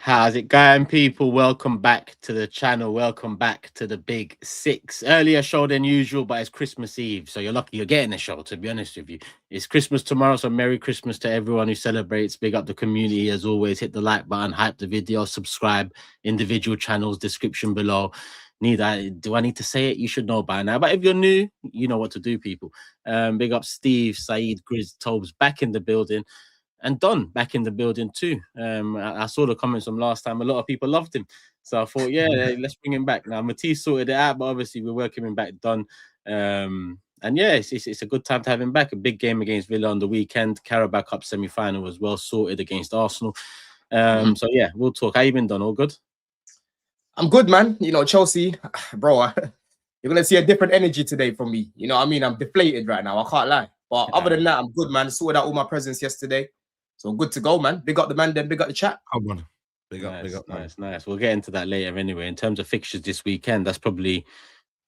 How's it going, people? Welcome back to the channel. Welcome back to the Big Six. Earlier show than usual, but it's Christmas Eve, so you're lucky you're getting a show, to be honest with you. It's Christmas tomorrow, so Merry Christmas to everyone who celebrates. Big up the community as always. Hit the like button, hype the video, subscribe, individual channels, description below. Do I need to say it? You should know by now. But if you're new, you know what to do, people. Big up Steve, SAEED, GRIZZ, TOBS back in the building. And Don back in the building too. I saw the comments from last time. A lot of people loved him, so I thought, yeah, let's bring him back. Now Matisse sorted it out, but obviously we're welcoming him back, Don. And yeah, it's a good time to have him back. A big game against Villa on the weekend. Carabao Cup semi-final as well, sorted against Arsenal. So yeah, we'll talk. How you been, Don? All good? I'm good, man. You know, Chelsea, bro. You're gonna see a different energy today from me. You know what I mean? I'm deflated right now. I can't lie. But other than that, I'm good, man. Sorted out all my presents yesterday. So good to go, man. Big up the man, then big up the chat. Come on. Big up, nice. We'll get into that later anyway. In terms of fixtures this weekend, that's probably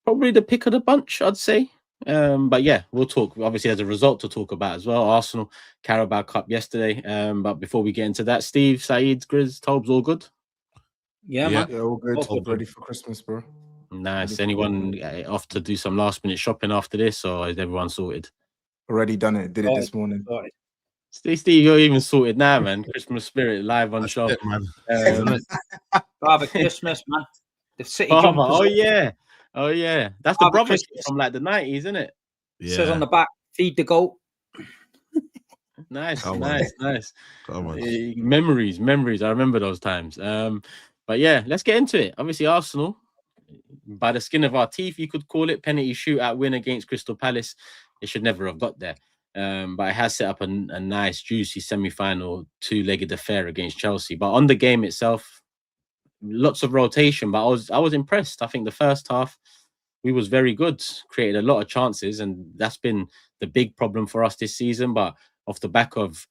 the pick of the bunch, I'd say. But yeah, we'll talk. Obviously, there's a result to talk about as well. Arsenal, Carabao Cup yesterday. But before we get into that, Steve, SAEED, GRIZZ, TOBS, all good? Yeah, man. Yeah, all good. All ready for Christmas, bro. Nice. Anyone off to do some last minute shopping after this, or is everyone sorted? Already done it. Did it this morning. Steve, you're even sorted now, man. Christmas spirit live on show. Man. Father Christmas, man. The city Father, oh yeah. That's the brother from like the 90s, isn't it? Yeah. Says on the back, feed the goat. Nice. Memories. I remember those times. But yeah, let's get into it. Obviously, Arsenal, by the skin of our teeth, you could call it, penalty shootout win against Crystal Palace. It should never have got there. But it has set up a nice, juicy semi-final two-legged affair against Chelsea. But on the game itself, lots of rotation. But I was impressed. I think the first half we was very good, created a lot of chances, and that's been the big problem for us this season. But off the back of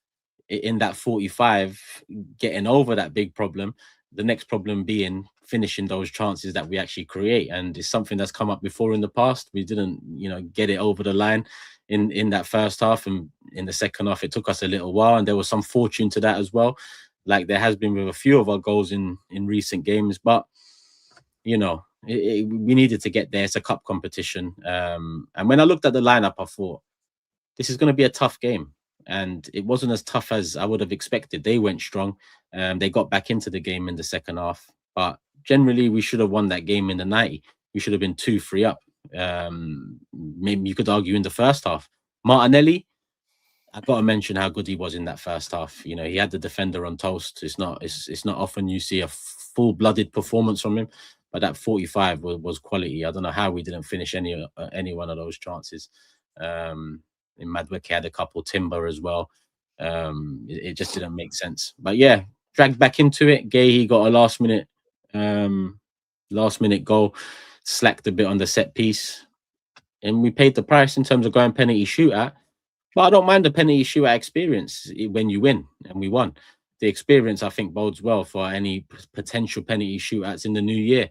in that 45, getting over that big problem, the next problem being finishing those chances that we actually create, and it's something that's come up before in the past. We didn't, get it over the line in that first half, and in the second half it took us a little while, and there was some fortune to that as well, like there has been with a few of our goals in recent games. But we needed to get there. It's a cup competition, and when I looked at the lineup, I thought this is going to be a tough game, and it wasn't as tough as I would have expected. They went strong, they got back into the game in the second half, but generally we should have won that game in the 90. We should have been 2-3 up. Maybe you could argue in the first half. Martinelli, I've got to mention how good he was in that first half. He had the defender on toast. It's not often you see a full-blooded performance from him, but that 45 was quality. I don't know how we didn't finish any one of those chances. In Madwick had a couple, Timber as well. It just didn't make sense. But yeah, dragged back into it. Gay got a last minute goal, slacked a bit on the set piece, and we paid the price in terms of going penalty shootout. But I don't mind the penalty shootout experience when you win, and we won. The experience, I think, bodes well for any potential penalty shootouts in the new year.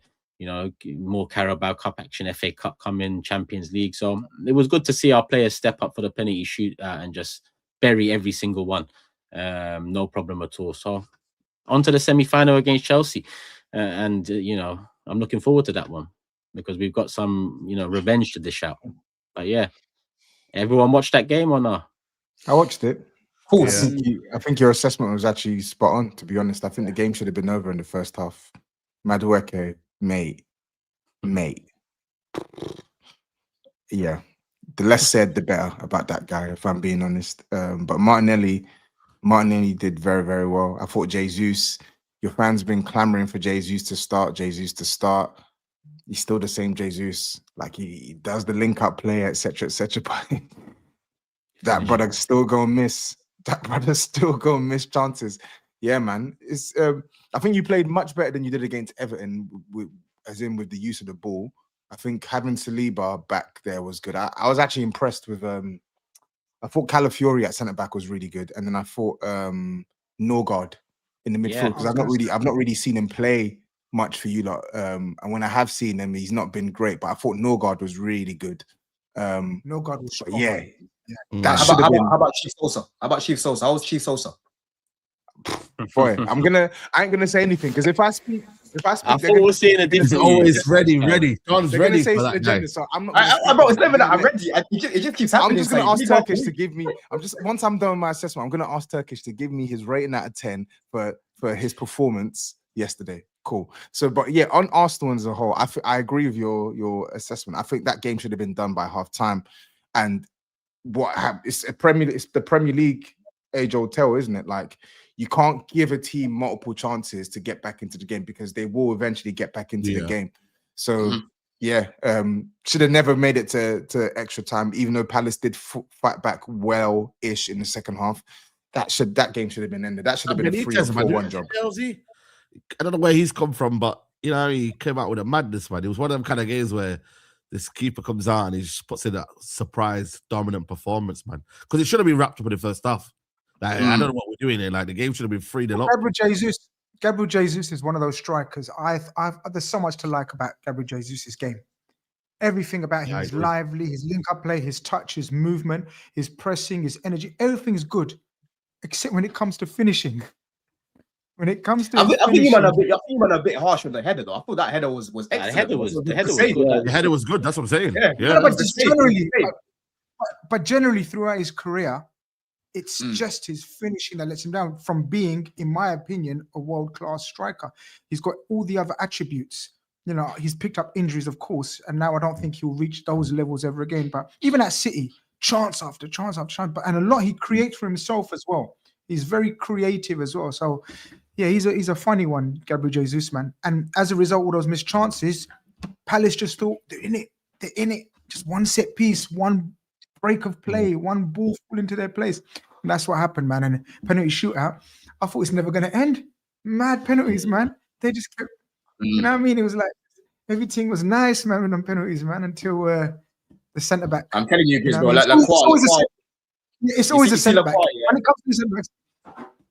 More Carabao Cup action, FA Cup coming, Champions League. So it was good to see our players step up for the penalty shootout and just bury every single one. No problem at all. So on to the semi-final against Chelsea. And I'm looking forward to that one because we've got some, revenge to dish out. But yeah, everyone watched that game or not? I watched it. Of course. I think your assessment was actually spot on, to be honest. I think the game should have been over in the first half. Madueke, mate. Yeah. The less said, the better about that guy, if I'm being honest. But Martinelli did very, very well. I thought Jesus, your fans been clamoring for Jesus to start. He's still the same Jesus. Like he does the link-up play, etc., etc. But that brother's still gonna miss. Chances. Yeah, man. It's. I think you played much better than you did against Everton, as in with the use of the ball. I think having Saliba back there was good. I was actually impressed with. I thought Calafiori at centre back was really good, and then I thought Norgard in the midfield because I've not really seen him play much for you lot. And when I have seen him, he's not been great. But I thought Norgard was really good. Norgard was strong. Yeah. How about Chief Sosa? How was Chief Sosa? boy, I ain't gonna say anything because if I speak, I thought we're seeing a He's different. always ready. John's they're ready gonna say for it's that guy. agenda. So I'm not. Bro, it's never that I'm ready. It just keeps happening. I'm just gonna Saeed. ask We can't Turkish believe to give me. Once I'm done with my assessment, I'm gonna ask Turkish to give me his rating out of 10 for his performance yesterday. Cool. So, but yeah, on Arsenal as a whole, I agree with your assessment. I think that game should have been done by half time. And what happened? It's the Premier League age-old tale, isn't it? Like you can't give a team multiple chances to get back into the game because they will eventually get back into the game. So yeah, should have never made it to extra time, even though Palace did fight back well-ish in the second half. That game should have been ended. That should have been a 3-4-1 job. I don't know where he's come from, but you know, he came out with a madness, man. It was one of them kind of games where this keeper comes out and he just puts in that surprise dominant performance, man. Because it should have been wrapped up in the first half. Like, I don't know what we're doing here. Like the game should have been 3-0 up. Gabriel Jesus is one of those strikers. There's so much to like about Gabriel Jesus' game. Everything about him is lively, his link-up play, his touch, his movement, his pressing, his energy. Everything's good, except when it comes to finishing. When it comes to, I think you might have a bit harsh on the header though. I thought that header was excellent. The header was good. The header was good. That's what I'm saying. Yeah, but just generally, but generally throughout his career, it's just his finishing that lets him down from being, in my opinion, a world-class striker. He's got all the other attributes. You know, he's picked up injuries, of course, and now I don't think he'll reach those levels ever again. But even at City, chance after chance after chance, and a lot he creates for himself as well. He's very creative as well. So, yeah, he's a funny one, Gabriel Jesus, man. And as a result of all those missed chances, Palace just thought they're in it. Just one set piece, one break of play, one ball fall into their place. And that's what happened, man. And penalty shootout, I thought it's never going to end. Mad penalties, man. They just kept, you know what I mean? It was like everything was nice, man, with them penalties, man, until the centre back. I'm telling you, You know bro. It's always a centre back. When it comes to the centre backs.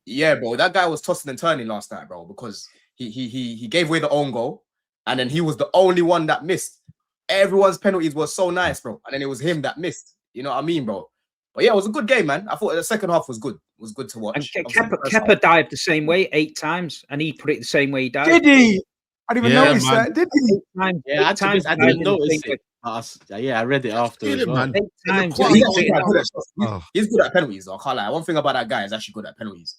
Yeah, bro, that guy was tossing and turning last night, bro, because he gave away the own goal, and then he was the only one that missed. Everyone's penalties were so nice, bro, and then it was him that missed. You know what I mean, bro? But yeah, it was a good game, man. I thought the second half was good. It was good to watch. And Kepa dived the same way 8 times, and he put it the same way he dived. Did he? I didn't even notice that. Did he? Yeah, I didn't notice it. Yeah, I read it after as well. Man. 8 times. He's good at penalties, though. I can't lie. One thing about that guy is actually good at penalties.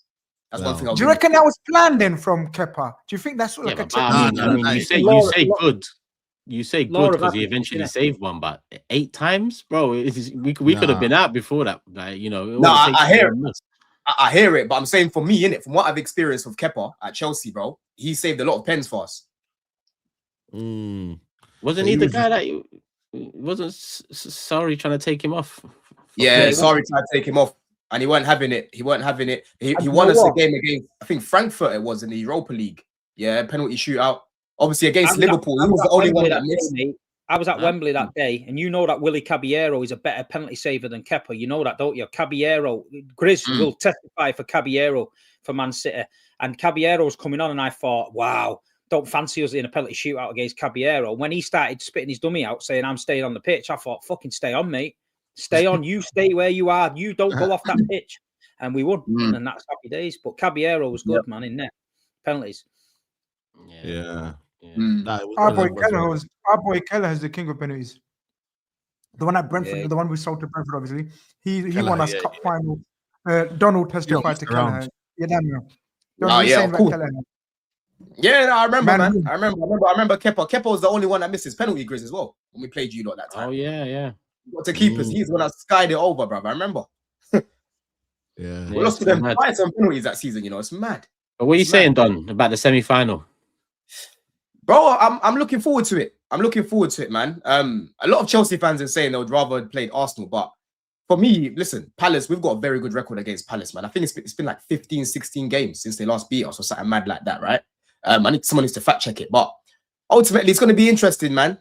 That's one thing. Do you reckon that was planned then from Kepa? Do you think that's like a technique? You say good. You say good because he eventually saved one, but 8 times, bro. We could have been out before that. Like, you know. No, I hear it. I hear it, but I'm saying for me, innit, from what I've experienced with Kepa at Chelsea, bro, he saved a lot of pens for us. Wasn't he the guy that wasn't sorry trying to take him off? Yeah, sorry to take him off. And he weren't having it. He won us a game against, I think, Frankfurt it was in the Europa League. Yeah, penalty shootout. Obviously, against Liverpool, he was the only one that missed. I was at Wembley that day, and you know that Willy Caballero is a better penalty saver than Kepa. You know that, don't you? Caballero, GRIZZ will testify for Caballero for Man City. And Caballero's coming on, and I thought, wow, don't fancy us in a penalty shootout against Caballero. When he started spitting his dummy out, saying, I'm staying on the pitch, I thought, fucking stay on, mate. Stay on. You stay where you are. You don't go off that pitch. And we won. And that's happy days. But Caballero was good, man, in net. Penalties. Yeah. Our boy Keller is the king of penalties. The one at Brentford, the one we sold to Brentford, obviously. He won us cup final. Donald testified to Keller. Yeah, damn. Cool. Yeah, no, I remember, man. I remember Kepa. Kepa was the only one that missed his penalty, GRIZZ, as well, when we played you lot that time. Oh, yeah. To keep us, he's the one that skied it over, bro. I remember. We lost to them twice on penalties that season, you know. It's mad. But what are you saying, Don, about the semi-final? Bro, I'm looking forward to it. I'm looking forward to it, man. A lot of Chelsea fans are saying they would rather have played Arsenal, but for me, listen, Palace, we've got a very good record against Palace, man. I think it's been like 15, 16 games since they last beat us or something mad like that, right? Someone needs to fact check it, but ultimately, it's going to be interesting, man.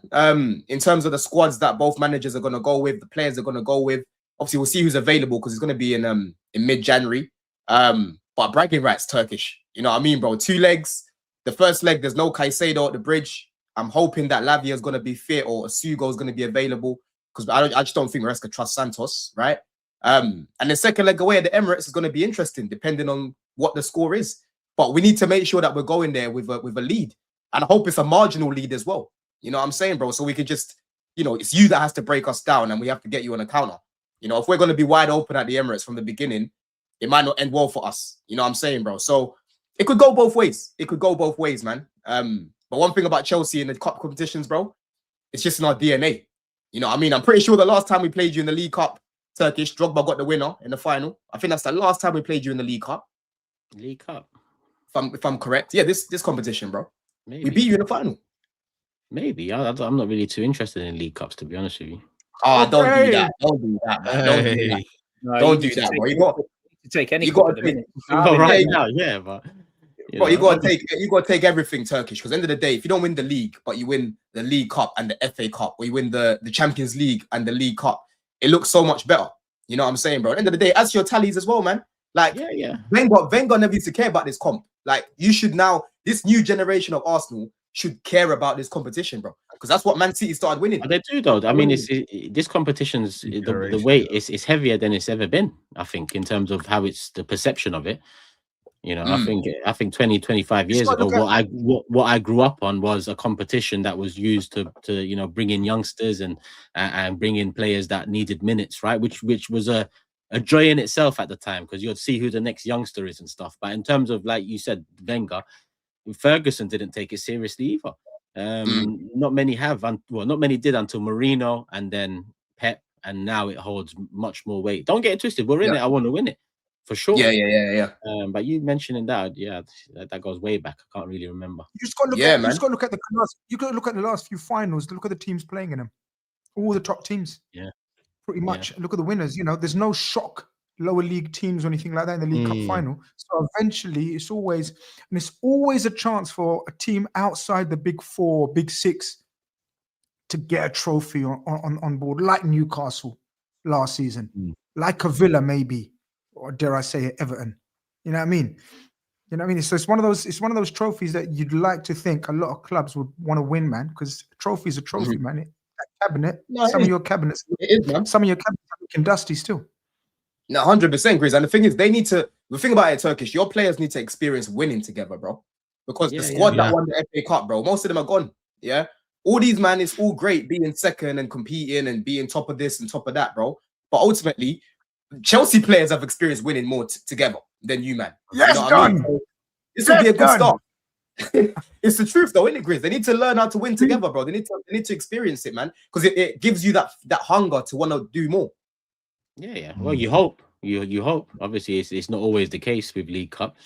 In terms of the squads that both managers are going to go with, the players are going to go with. Obviously, we'll see who's available because it's going to be in mid-January. But bragging rights, Turkish. You know what I mean, bro? 2 legs. The first leg, there's no Caicedo at the bridge. I'm hoping that Lavia is going to be fit or Sugo is going to be available because I just don't think Maresca trusts Santos, right? And the second leg away at the Emirates is going to be interesting, depending on what the score is. But we need to make sure that we're going there with a lead. And I hope it's a marginal lead as well. You know what I'm saying, bro? So we can just, you know, it's you that has to break us down and we have to get you on a counter. You know, if we're going to be wide open at the Emirates from the beginning, it might not end well for us. You know what I'm saying, bro? So it could go both ways. It could go both ways, man. But one thing about Chelsea in the cup competitions, bro, it's just in our DNA. You know what I mean? I'm pretty sure the last time we played you in the League Cup, Turkish, Drogba got the winner in the final. I think that's the last time we played you in the League Cup. League Cup. If I'm correct. Yeah, this competition, bro. Maybe. We beat you in the final. Maybe. I'm not really too interested in League Cups, to be honest with you. Oh, don't do that. Don't do that, man. Don't do that. No, Don't do that, bro. You got to take any. you got to take, now, yeah, but you got to take everything Turkish, because at the end of the day, if you don't win the league, but you win the League Cup and the FA Cup, or you win the Champions League and the League Cup, it looks so much better. You know what I'm saying, bro? At the end of the day, as your tallies as well, man. Like, yeah. Wenger never used to care about this comp. Like, you should now, this new generation of Arsenal should care about this competition, bro. Because that's what Man City started winning. They do, though. I mean, this competition's the weight is heavier than it's ever been, I think, in terms of how it's the perception of it. You know, I think 20, 25 years ago, what I grew up on was a competition that was used to you know, bring in youngsters and bring in players that needed minutes, right? Which was a joy in itself at the time, because you'd see who the next youngster is and stuff. But in terms of, like you said, Wenger, Ferguson didn't take it seriously either. Not many have, not many did until Mourinho and then Pep, and now it holds much more weight. Don't get it twisted. We're in it. I want to win it for sure. Yeah. But you mentioning that, that goes way back. I can't really remember. You just got to look at. You just got to look at the last. You got to look at the last few finals. Look at the teams playing in them. All the top teams. Yeah. Pretty much. Look at the winners. You know, there's no shock lower league teams or anything like that in the League Cup final. So eventually, it's always a chance for a team outside the big four, big six, to get a trophy on board, like Newcastle last season, like a Villa maybe, or dare I say Everton. You know what I mean? You know what I mean? So it's one of those trophies that you'd like to think a lot of clubs would want to win, man, because trophy is a trophy, man. That cabinet, some of your cabinets are looking dusty still. No, 100%, Grizz. And the thing is, the thing about it, Turkish, your players need to experience winning together, bro. Because the squad that won the FA Cup, bro, most of them are gone. Yeah. All these, man, it's all great being second and competing and being top of this and top of that, bro. But ultimately, Chelsea players have experienced winning more together than you, man. Yes, you know done. I mean? So this will be a good start. It's the truth, though, isn't it, Grizz? They need to learn how to win together, bro. They need to experience it, man, because it gives you that hunger to want to do more. Yeah. Well, you hope. You hope. Obviously, it's not always the case with League Cup.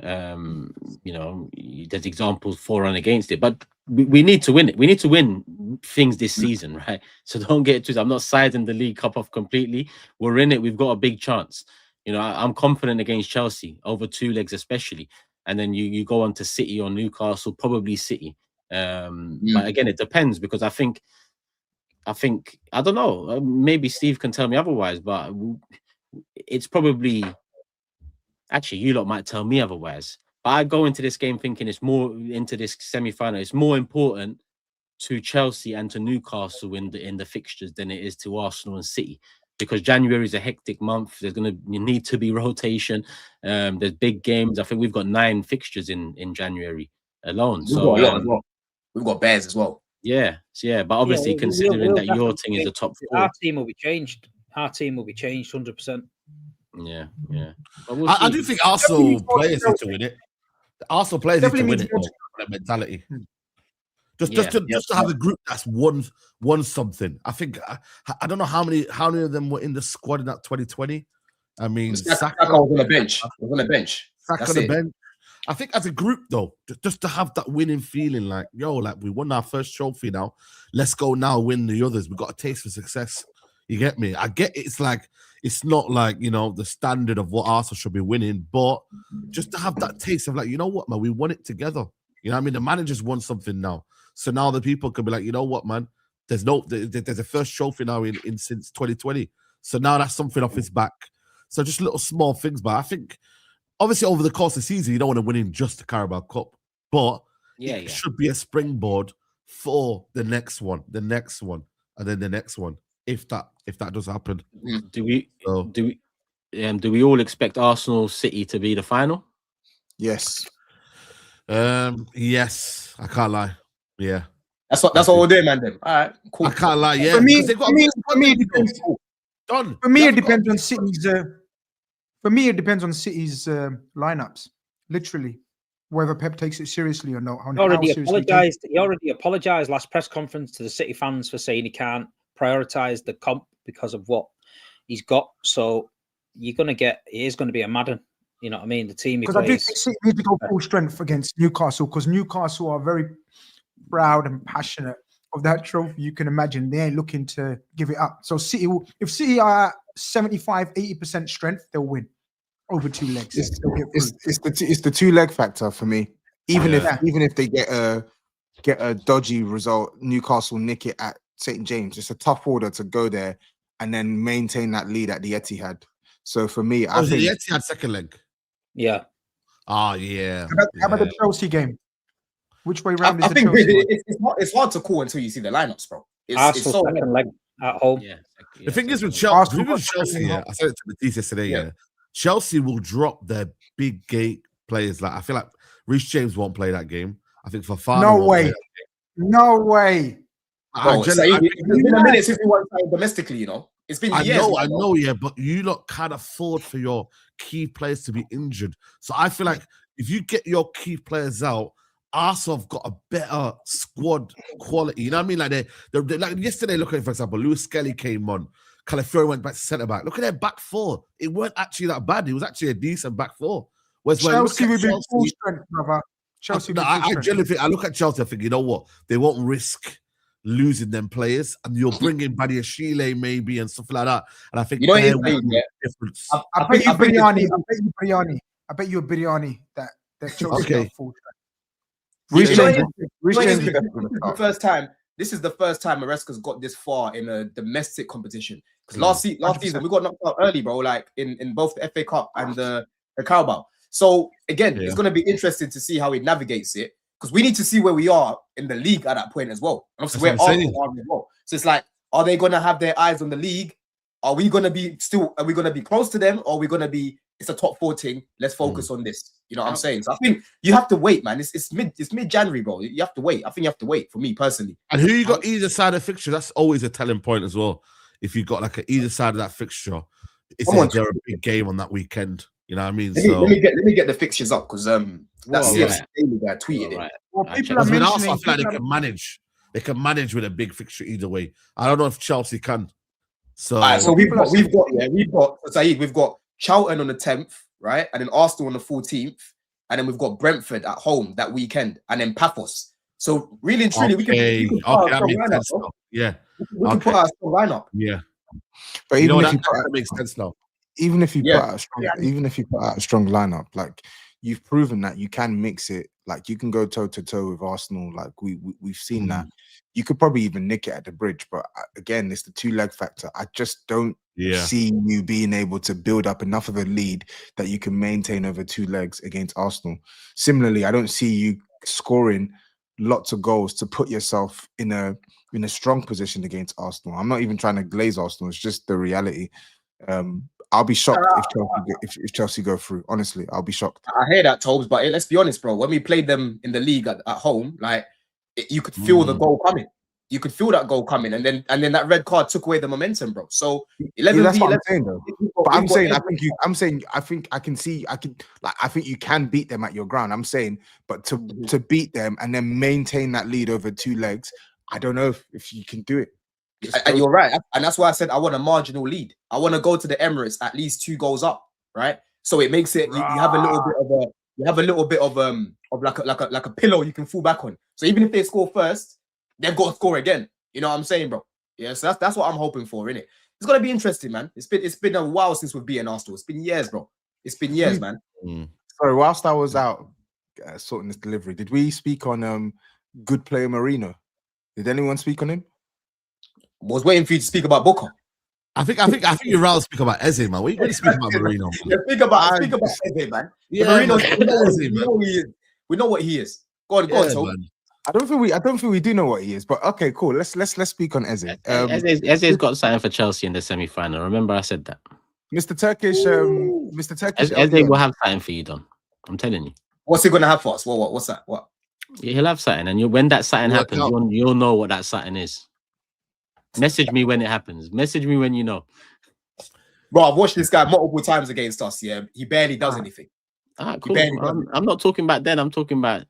You know, there's examples for and against it, but we need to win it. We need to win things this season, right? So don't get it twisted. I'm not siding the League Cup off completely. We're in it. We've got a big chance. You know, I'm confident against Chelsea over 2 legs, especially. And then you go on to City or Newcastle, probably City. But again, it depends, because I think I don't know. Maybe Steve can tell me otherwise, but it's probably, actually, you lot might tell me otherwise. But I go into this game thinking it's more, into this semi-final, it's more important to Chelsea and to Newcastle in the fixtures than it is to Arsenal and City, because January is a hectic month. There's going to need to be rotation. There's big games. I think we've got 9 fixtures in January alone. We've got Bears as well. Yeah. But obviously, considering that your team is the top 4, our team will be changed. Our team will be changed 100%. Yeah. I do think Arsenal players need to win it. Arsenal players need to win it. That mentality. Just to have a group that's won something. I think I don't know how many of them were in the squad in that 2020. I mean, Saka was on the bench. Saka on the bench. I think as a group, though, just to have that winning feeling, like, yo, like, we won our first trophy now. Let's go now win the others. We got a taste for success. You get me? I get it. It's not like, you know, the standard of what Arsenal should be winning, but just to have that taste of, like, you know what, man, we won it together. You know what I mean? The manager's won something now. So now the people can be like, you know what, man, there's a first trophy now in since 2020. So now that's something off his back. So just little small things, but I think obviously over the course of the season, you don't want to win in just the Carabao Cup, but it should be a springboard for the next one, and then the next one. if that does happen. Do we So, do we all expect Arsenal City to be the final? Yes. yes, I can't lie. Yeah, That's what we're doing, man. Then. All right, cool. I can't lie. Yeah, For me, because they've got for me, it depends. done. For me, They it have got- depends on City's. For me, it depends on City's lineups. Literally, whether Pep takes it seriously or not. He already apologized last press conference to the City fans for saying he can't prioritise the comp because of what he's got. So it is going to be a Madden. You know what I mean? The team because I do think City need to go full strength against Newcastle because Newcastle are very proud and passionate of that trophy. You can imagine they ain't looking to give it up. So if City are at 75-80% strength, they'll win over 2 legs. It's the 2 leg factor for me. Even if they get a dodgy result, Newcastle nick it at St. James. It's a tough order to go there and then maintain that lead at the Etihad. So for me, I think the Etihad second leg. Yeah. Oh yeah. How about the Chelsea game? Which way round I is the think Chelsea? it's hard to call until you see the lineups, bro. Arsenal second leg at home. Yeah. The thing is with Arsenal Chelsea, got I said it to Matisse yesterday. Yeah, Chelsea will drop their big gate players. Like I feel like Reece James won't play that game. I think Fofana No way. No way. It's been a minute since we won domestically, you know. It's been years. I know, yeah, but you lot can't afford for your key players to be injured. So I feel like if you get your key players out, Arsenal have got a better squad quality. You know what I mean? Like they're like yesterday, look at, for example, Lewis Skelly came on. Calafiori went back to centre back. Look at their back four. It weren't actually that bad. It was actually a decent back four. Chelsea will be full strength, brother. Chelsea. I generally think I look at Chelsea. I think, you know what? They won't risk losing them players, and you'll bring in Badiashile maybe and stuff like that. And I think you know there what will be a difference. I bet you Biryani. I bet you a Biryani that Chelsea are full strength. This is the first time Maresca's got this far in a domestic competition. Because last season we got knocked out early, bro. Like in both the FA Cup and the Carabao. So again, it's going to be interesting to see how he navigates it. Because we need to see where we are in the league at that point as well. And obviously where Arsenal are as well. So it's like, are they going to have their eyes on the league? Are we going to be close to them? Or are we going to be, it's a top 4 team. Let's focus on this. You know what I'm saying? So I think you have to wait, man. It's mid-January, bro. You have to wait. I think you have to wait for me personally. And who you got either side of fixture, that's always a telling point as well. If you got like either side of that fixture, it's a big game on that weekend. You know what I mean? Let me get the fixtures up because that CFC Daily guy tweeted it. Well, people are mentioning. I feel like they can manage. They can manage with a big fixture either way. I don't know if Chelsea can. So, we've got Saeed. We've got Charlton on the 10th, right, and then Arsenal on the 14th, and then we've got Brentford at home that weekend, and then Paphos. So really and truly, we can put our strong lineup. Yeah, we can put our strong lineup. Yeah, but even if that makes sense now. Even if you put out a strong lineup, like you've proven that you can mix it. Like you can go toe to toe with Arsenal. Like we've seen that. You could probably even nick it at the bridge. But again, it's the 2 leg factor. I just don't see you being able to build up enough of a lead that you can maintain over 2 legs against Arsenal. Similarly, I don't see you scoring lots of goals to put yourself in a strong position against Arsenal. I'm not even trying to glaze Arsenal. It's just the reality. I'll be shocked if Chelsea go through. Honestly, I'll be shocked. I hear that, Tobes, but let's be honest, bro. When we played them in the league at home, like you could feel the goal coming. You could feel that goal coming, and then that red card took away the momentum, bro. So 11. That's what I'm saying, though. But I'm saying I think you can beat them at your ground. I'm saying, but to beat them and then maintain that lead over 2 legs, I don't know if you can do it. And you're right, and that's why I said I want a marginal lead. I want to go to the Emirates at least 2 goals up, right? So it makes it you have a little bit of like a pillow you can fall back on. So even if they score first, they've got to score again. You know what I'm saying, bro? Yeah, so that's what I'm hoping for, innit? It's gonna be interesting, man. It's been a while since we've beaten Arsenal. It's been years, bro. It's been years, man. Sorry, whilst I was out sorting this delivery, did we speak on good player Marino? Did anyone speak on him? Was waiting for you to speak about Booker. I think you'd rather speak about Eze, man. What are you going to speak about Marino? Yeah, speak about Eze, man. Yeah, Marino, man. we know what he is. Go on, Yeah, so. man. I don't think we do know what he is, but okay, cool. Let's speak on Eze. Eze's got something for Chelsea in the semi-final. Remember, I said that. Mr. Turkish, Mr. Turkish. Eze will have something for you, Don. I'm telling you. What's he gonna have for us? What's that? What? He'll have something, and when that something Work happens, out. you'll know what that something is. Message me when it happens. Message me when you know. Bro, I've watched this guy multiple times against us. Yeah, he barely does anything. Ah, cool. barely does I'm not talking about then. I'm talking about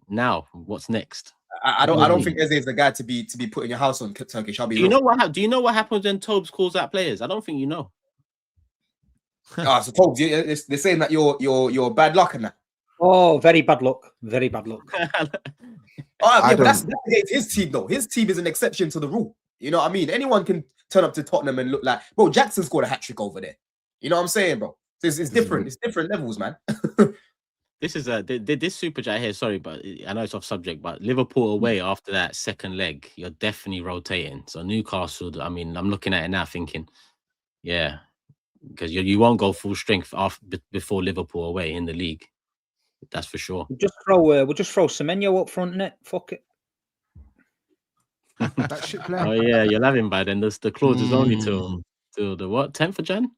now. What's next? I don't think Eze is the guy to be putting your house on, Turkish. I'll be Do you real. know what? Do you know what happens when TOBS calls out players? I don't think you know. So Tobes, they're saying that you're bad luck and that. Oh, very bad luck. Very bad luck. Oh, I yeah, but that's don't- against his team though. His team is an exception to the rule. You know what I mean? Anyone can turn up to Tottenham and look like, bro, Jackson scored a hat-trick over there. You know what I'm saying, bro? So it's different. It's different levels, man. This is this super chat here. Sorry, but I know it's off subject. But Liverpool away after that second leg, you're definitely rotating. So Newcastle, I mean, I'm looking at it now, thinking, yeah, because you won't go full strength before Liverpool away in the league. That's for sure. We'll just throw Semenyo up front in it. Fuck it. That shit player. Oh yeah, you'll have him by then. The clause is only till the what 10th of Jan.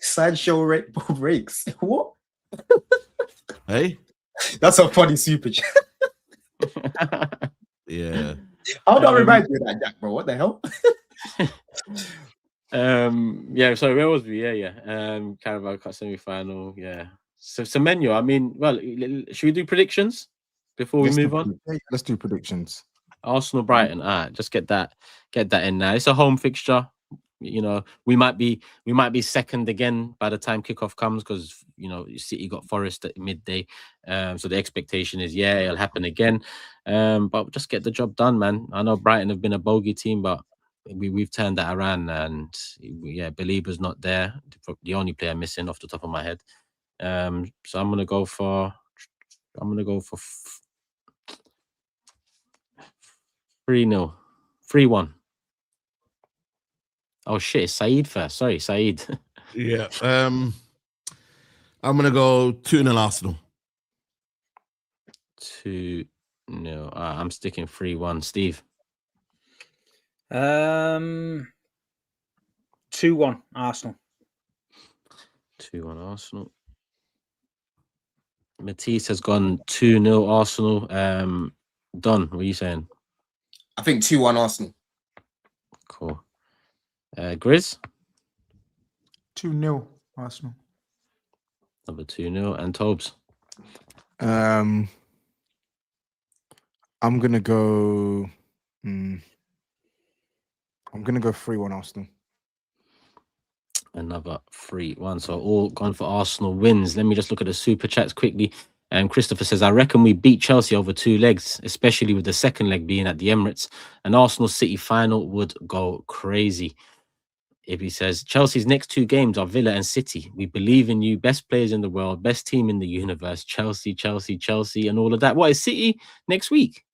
Sancho breaks. What? Hey, That's a funny super chat. yeah. How do I remind you of that, Jack, bro? What the hell? Yeah. Sorry, where was we? Yeah. Carabao Cup semi-final. Yeah. So Semenyo. I mean, well, should we do predictions before we move on? Let's do predictions. Arsenal Brighton. All right, just get that in now. It's a home fixture. You know, we might be second again by the time kickoff comes because you know City got Forest at midday. So the expectation is it'll happen again. But just get the job done, man. I know Brighton have been a bogey team, but we've turned that around, and Belieber's not there. The only player missing off the top of my head. So I'm gonna go for 3-0, 3-1. Oh shit, it's SAEED first. Sorry, SAEED. Yeah. I'm gonna go 2-0 Arsenal. 2-0. I'm sticking 3-1. Steve. 2-1 Arsenal. 2-1 Arsenal. Matisse has gone 2-0 Arsenal. Don, what are you saying? I think 2-1 Arsenal. Cool. GRIZZ? 2-0 Arsenal. Number 2-0. And TOBS? I'm gonna go. I'm gonna go 3-1 Arsenal. Another 3-1. So all gone for Arsenal wins. Let me just look at the super chats quickly. Christopher says, I reckon we beat Chelsea over 2 legs, especially with the second leg being at the Emirates. An Arsenal City final would go crazy. If he says, Chelsea's next 2 games are Villa and City. We believe in you. Best players in the world. Best team in the universe. Chelsea, and all of that. What is City next week?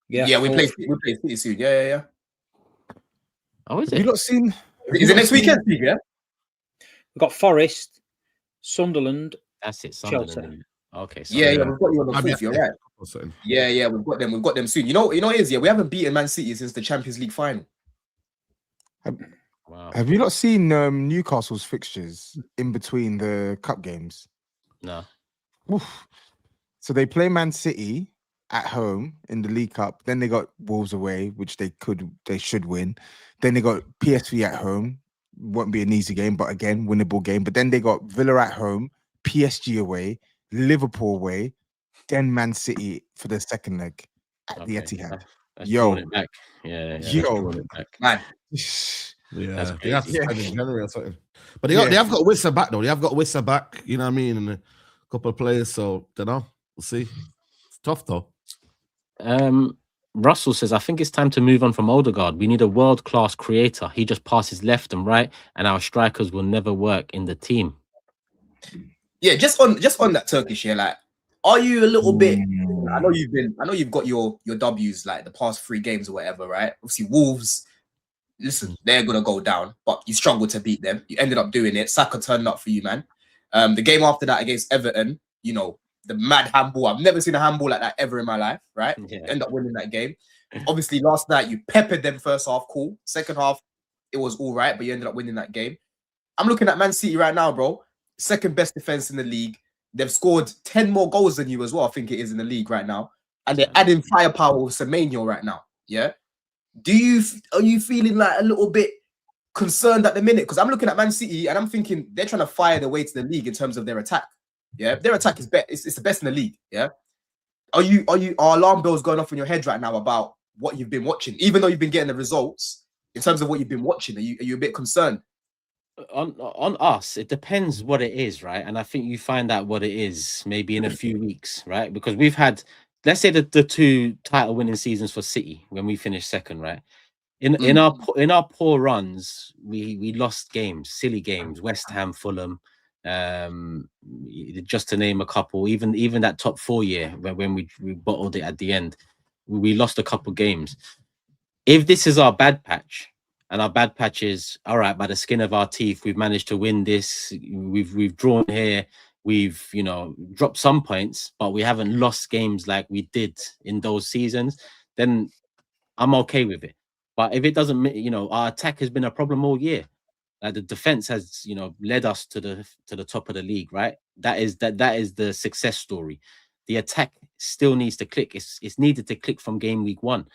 Yeah, we play City soon. Yeah. Oh, is Have it? you not seen? Is it next weekend, Steve? Yeah. We've got Forest, Sunderland. That's it. Chelsea. Sunderland. Okay. Yeah, Sunderland. we've got you on the Maybe 4th. You're right. or something. Yeah, we've got them soon. You know what it is? Yeah, we haven't beaten Man City since the Champions League final. Wow. Have you not seen Newcastle's fixtures in between the cup games? No. Oof. So they play Man City at home in the League Cup. Then they got Wolves away, which they should win. Then they got PSV at home. Won't be an easy game, but again, winnable game. But then they got Villa at home, PSG away, Liverpool away, then Man City for the second leg at the Etihad. That's Yo. drawing it back. Yeah. That's Yo. drawing it back. Man, Yeah, That's they have to crazy. spend in January or something. But they have got Wissa back though. They have got Wissa back. You know what I mean, and a couple of players. So don't know. We'll see. It's tough though. Russell says, I think it's time to move on from Odegaard. We need a world-class creator. He just passes left and right, and our strikers will never work in the team. yeah, just on that Turkish here, like, are you a little bit? I know you've got your W's like the past 3 games or whatever, right? Obviously, Wolves. Listen, they're gonna go down, but you struggled to beat them. You ended up doing it. Saka turned up for you, man. The game after that against Everton, you know, the mad handball. I've never seen a handball like that ever in my life, right? Yeah. End up winning that game. Obviously, last night you peppered them first half, cool. Second half, it was all right, but you ended up winning that game. I'm looking at Man City right now, bro. Second best defense in the league. They've scored 10 more goals than you as well, I think it is in the league right now. And they're adding firepower with Semenyo right now. Yeah. Are you feeling like a little bit concerned at the minute? Because I'm looking at Man City and I'm thinking they're trying to fire their way to the league in terms of their attack. Yeah. Their attack is better. It's the best in the league. Yeah. Are alarm bells going off in your head right now about what you've been watching, even though you've been getting the results in terms of what you've been watching? Are you a bit concerned? On us, it depends what it is, right? And I think you find out what it is maybe in a few weeks, right? Because we've had, let's say, the 2 title winning seasons for City when we finished second, right? In our poor runs, we lost games, silly games, West Ham, Fulham, just to name a couple. Even that top 4 year when we bottled it at the end, we lost a couple games. If this is our bad patch, and our bad patch is all right, by the skin of our teeth, we've managed to win this. We've drawn here. We've dropped some points, but we haven't lost games like we did in those seasons. Then I'm okay with it. But if it doesn't, our attack has been a problem all year. Like the defense has, led us to the top of the league, right? That is the success story. The attack still needs to click. It's needed to click from game week 1.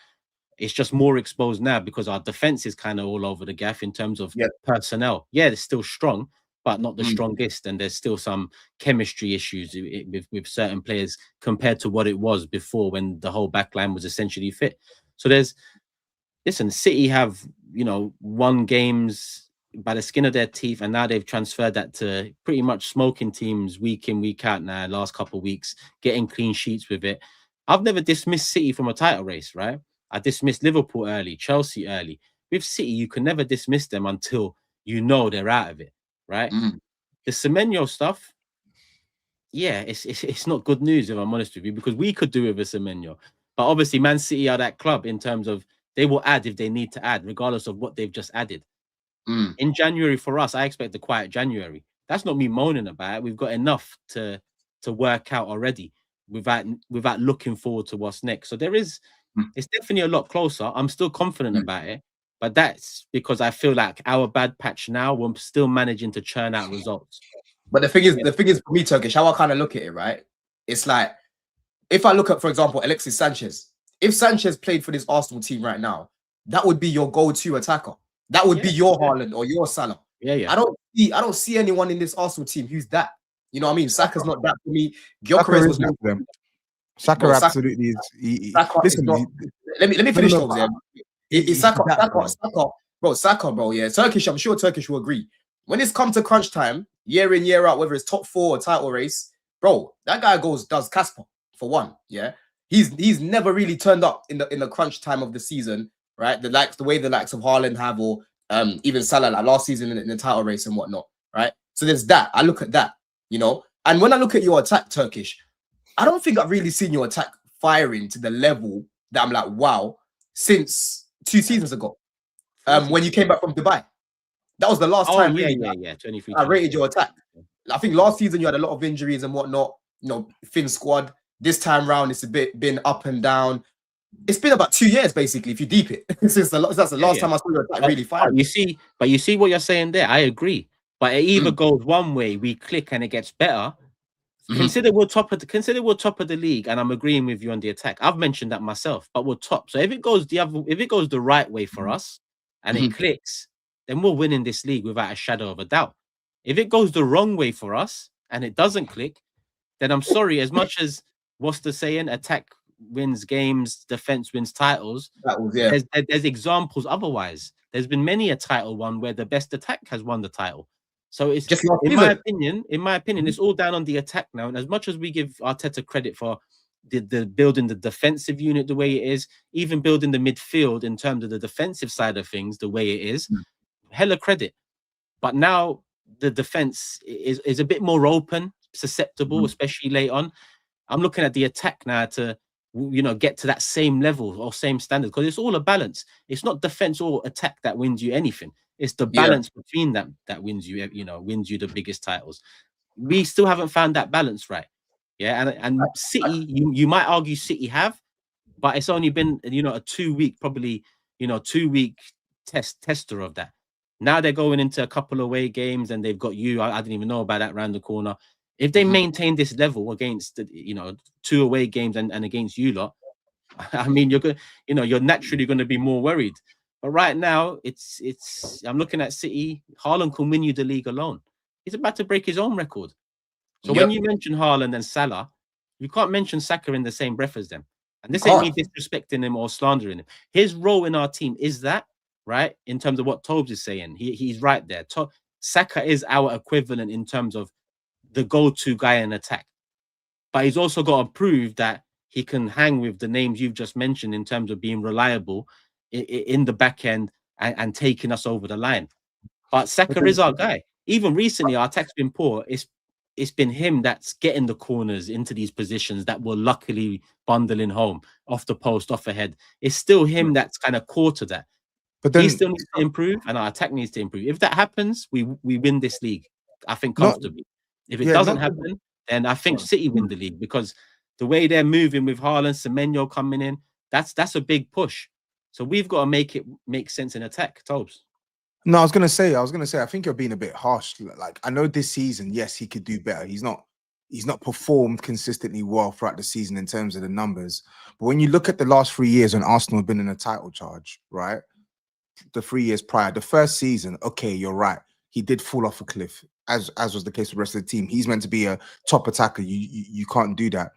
It's just more exposed now because our defense is kind of all over the gaff in terms of personnel. Yeah, they're still strong, but not the strongest. And there's still some chemistry issues with certain players compared to what it was before when the whole back line was essentially fit. So listen, City have, won games by the skin of their teeth, and now they've transferred that to pretty much smoking teams week in, week out now, last couple of weeks, getting clean sheets with it. I've never dismissed City from a title race, right? I dismissed Liverpool early, Chelsea early. With City, you can never dismiss them until they're out of it, right? The Semenyo stuff, yeah, it's not good news, if I'm honest with you, because we could do with a Semenyo. But obviously, Man City are that club in terms of they will add if they need to add, regardless of what they've just added. In January, for us, I expect a quiet January. That's not me moaning about it. We've got enough to work out already without looking forward to what's next. So it's definitely a lot closer. I'm still confident about it, but that's because I feel like our bad patch now, we're still managing to churn out results. But the thing is for me, Turkish, how I kind of look at it, right? It's like, if I look at, for example, Alexis Sanchez, if Sanchez played for this Arsenal team right now, that would be your go-to attacker. That would be your Haaland or your Salah. Yeah. I don't see anyone in this Arsenal team who's that. You know what I mean? Saka's not that for me. Saka is that for them. Saka absolutely is. Listen, let me finish those. Saka, bro. Yeah, Turkish. I'm sure Turkish will agree. When it's come to crunch time, year in, year out, whether it's top 4 or title race, bro, that guy does Casper for one. Yeah, he's never really turned up in the crunch time of the season, right? The way the likes of Haaland have, or even Salah like last season in the title race and whatnot, right? So there's that. I look at that, and when I look at your attack, Turkish, I don't think I've really seen your attack firing to the level that I'm like, wow, since 2 seasons ago, when you came back from Dubai. That was the last time. Yeah. 23. I rated your attack. I think last season you had a lot of injuries and whatnot. Thin squad. This time round, it's been up and down. It's been about 2 years basically, if you deep it. That's the last time I saw your attack really firing. But you see what you're saying there. I agree. But it either goes one way, we click and it gets better. Consider we're top of the league, and I'm agreeing with you on the attack. I've mentioned that myself, but we're top. So if it goes the right way for us and it clicks, then we're winning this league without a shadow of a doubt. If it goes the wrong way for us and it doesn't click, then I'm sorry. As much as what's the saying, attack wins games, defense wins titles. There's examples otherwise. There's been many a title won where the best attack has won the title. So it's just in my opinion, it's all down on the attack now. And as much as we give Arteta credit for the building the defensive unit the way it is, even building the midfield in terms of the defensive side of things the way it is, hella credit. But now the defense is a bit more open, susceptible, especially late on. I'm looking at the attack now to get to that same level or same standard, because it's all a balance. It's not defense or attack that wins you anything. It's the balance between that wins you, wins you the biggest titles. We still haven't found that balance right. Yeah, and City, you might argue City have, but it's only been, you know, a 2-week, probably, you know, 2-week tester of that. Now they're going into a couple of away games, and they've got you. I didn't even know about that round the corner. If they maintain this level against the, you know, 2 away games and against you lot, I mean, you're good. You know, you're naturally going to be more worried. But right now, it's. I'm looking at City. Haaland can win you the league alone. He's about to break his own record. So when you mention Haaland and Salah, you can't mention Saka in the same breath as them. And this ain't me disrespecting him or slandering him. His role in our team is that, right? In terms of what TOBS is saying, he's right there. Saka is our equivalent in terms of the go-to guy in attack. But he's also got to prove that he can hang with the names you've just mentioned in terms of being reliable in the back end and taking us over the line. But Saka is our guy. Even recently, our attack's been poor. It's been him that's getting the corners into these positions that we're luckily bundling home off the post, off ahead. It's still him that's kind of core to that. But then he still needs to improve, and our attack needs to improve. If that happens, we win this league, I think, comfortably. If it doesn't happen, then I think City win the league, because the way they're moving with Haaland, Semenyo coming in, that's a big push. So we've got to make it make sense in attack, TOBS. No, I was gonna say, I think you're being a bit harsh. Like, I know this season, yes, he could do better. He's not performed consistently well throughout the season in terms of the numbers. But when you look at the last 3 years when Arsenal have been in a title charge, right? The 3 years prior, the first season, okay, you're right. He did fall off a cliff, as was the case with the rest of the team. He's meant to be a top attacker. You can't do that.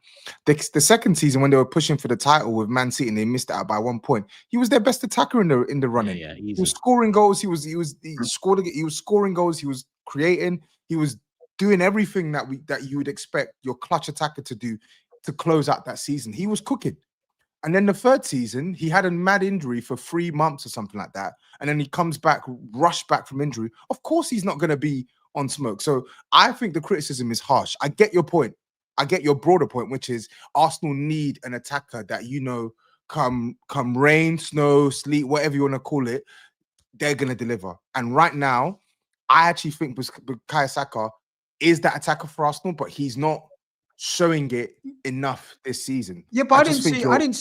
The second season, when they were pushing for the title with Man City and they missed out by 1 point, he was their best attacker in the running. Yeah, he was scoring goals. He was scoring goals. He was creating. He was doing everything that you would expect your clutch attacker to do to close out that season. He was cooking. And then the third season, he had a mad injury for 3 months or something like that. And then he comes back, rushed back from injury. Of course, he's not going to be on smoke. So I think the criticism is harsh. I get your point. I get your broader point, which is Arsenal need an attacker that, you know, come rain, snow, sleet, whatever you want to call it, they're going to deliver. And right now, I actually think Bukayo Saka is that attacker for Arsenal, but he's not showing it enough this season. Yeah, but I didn't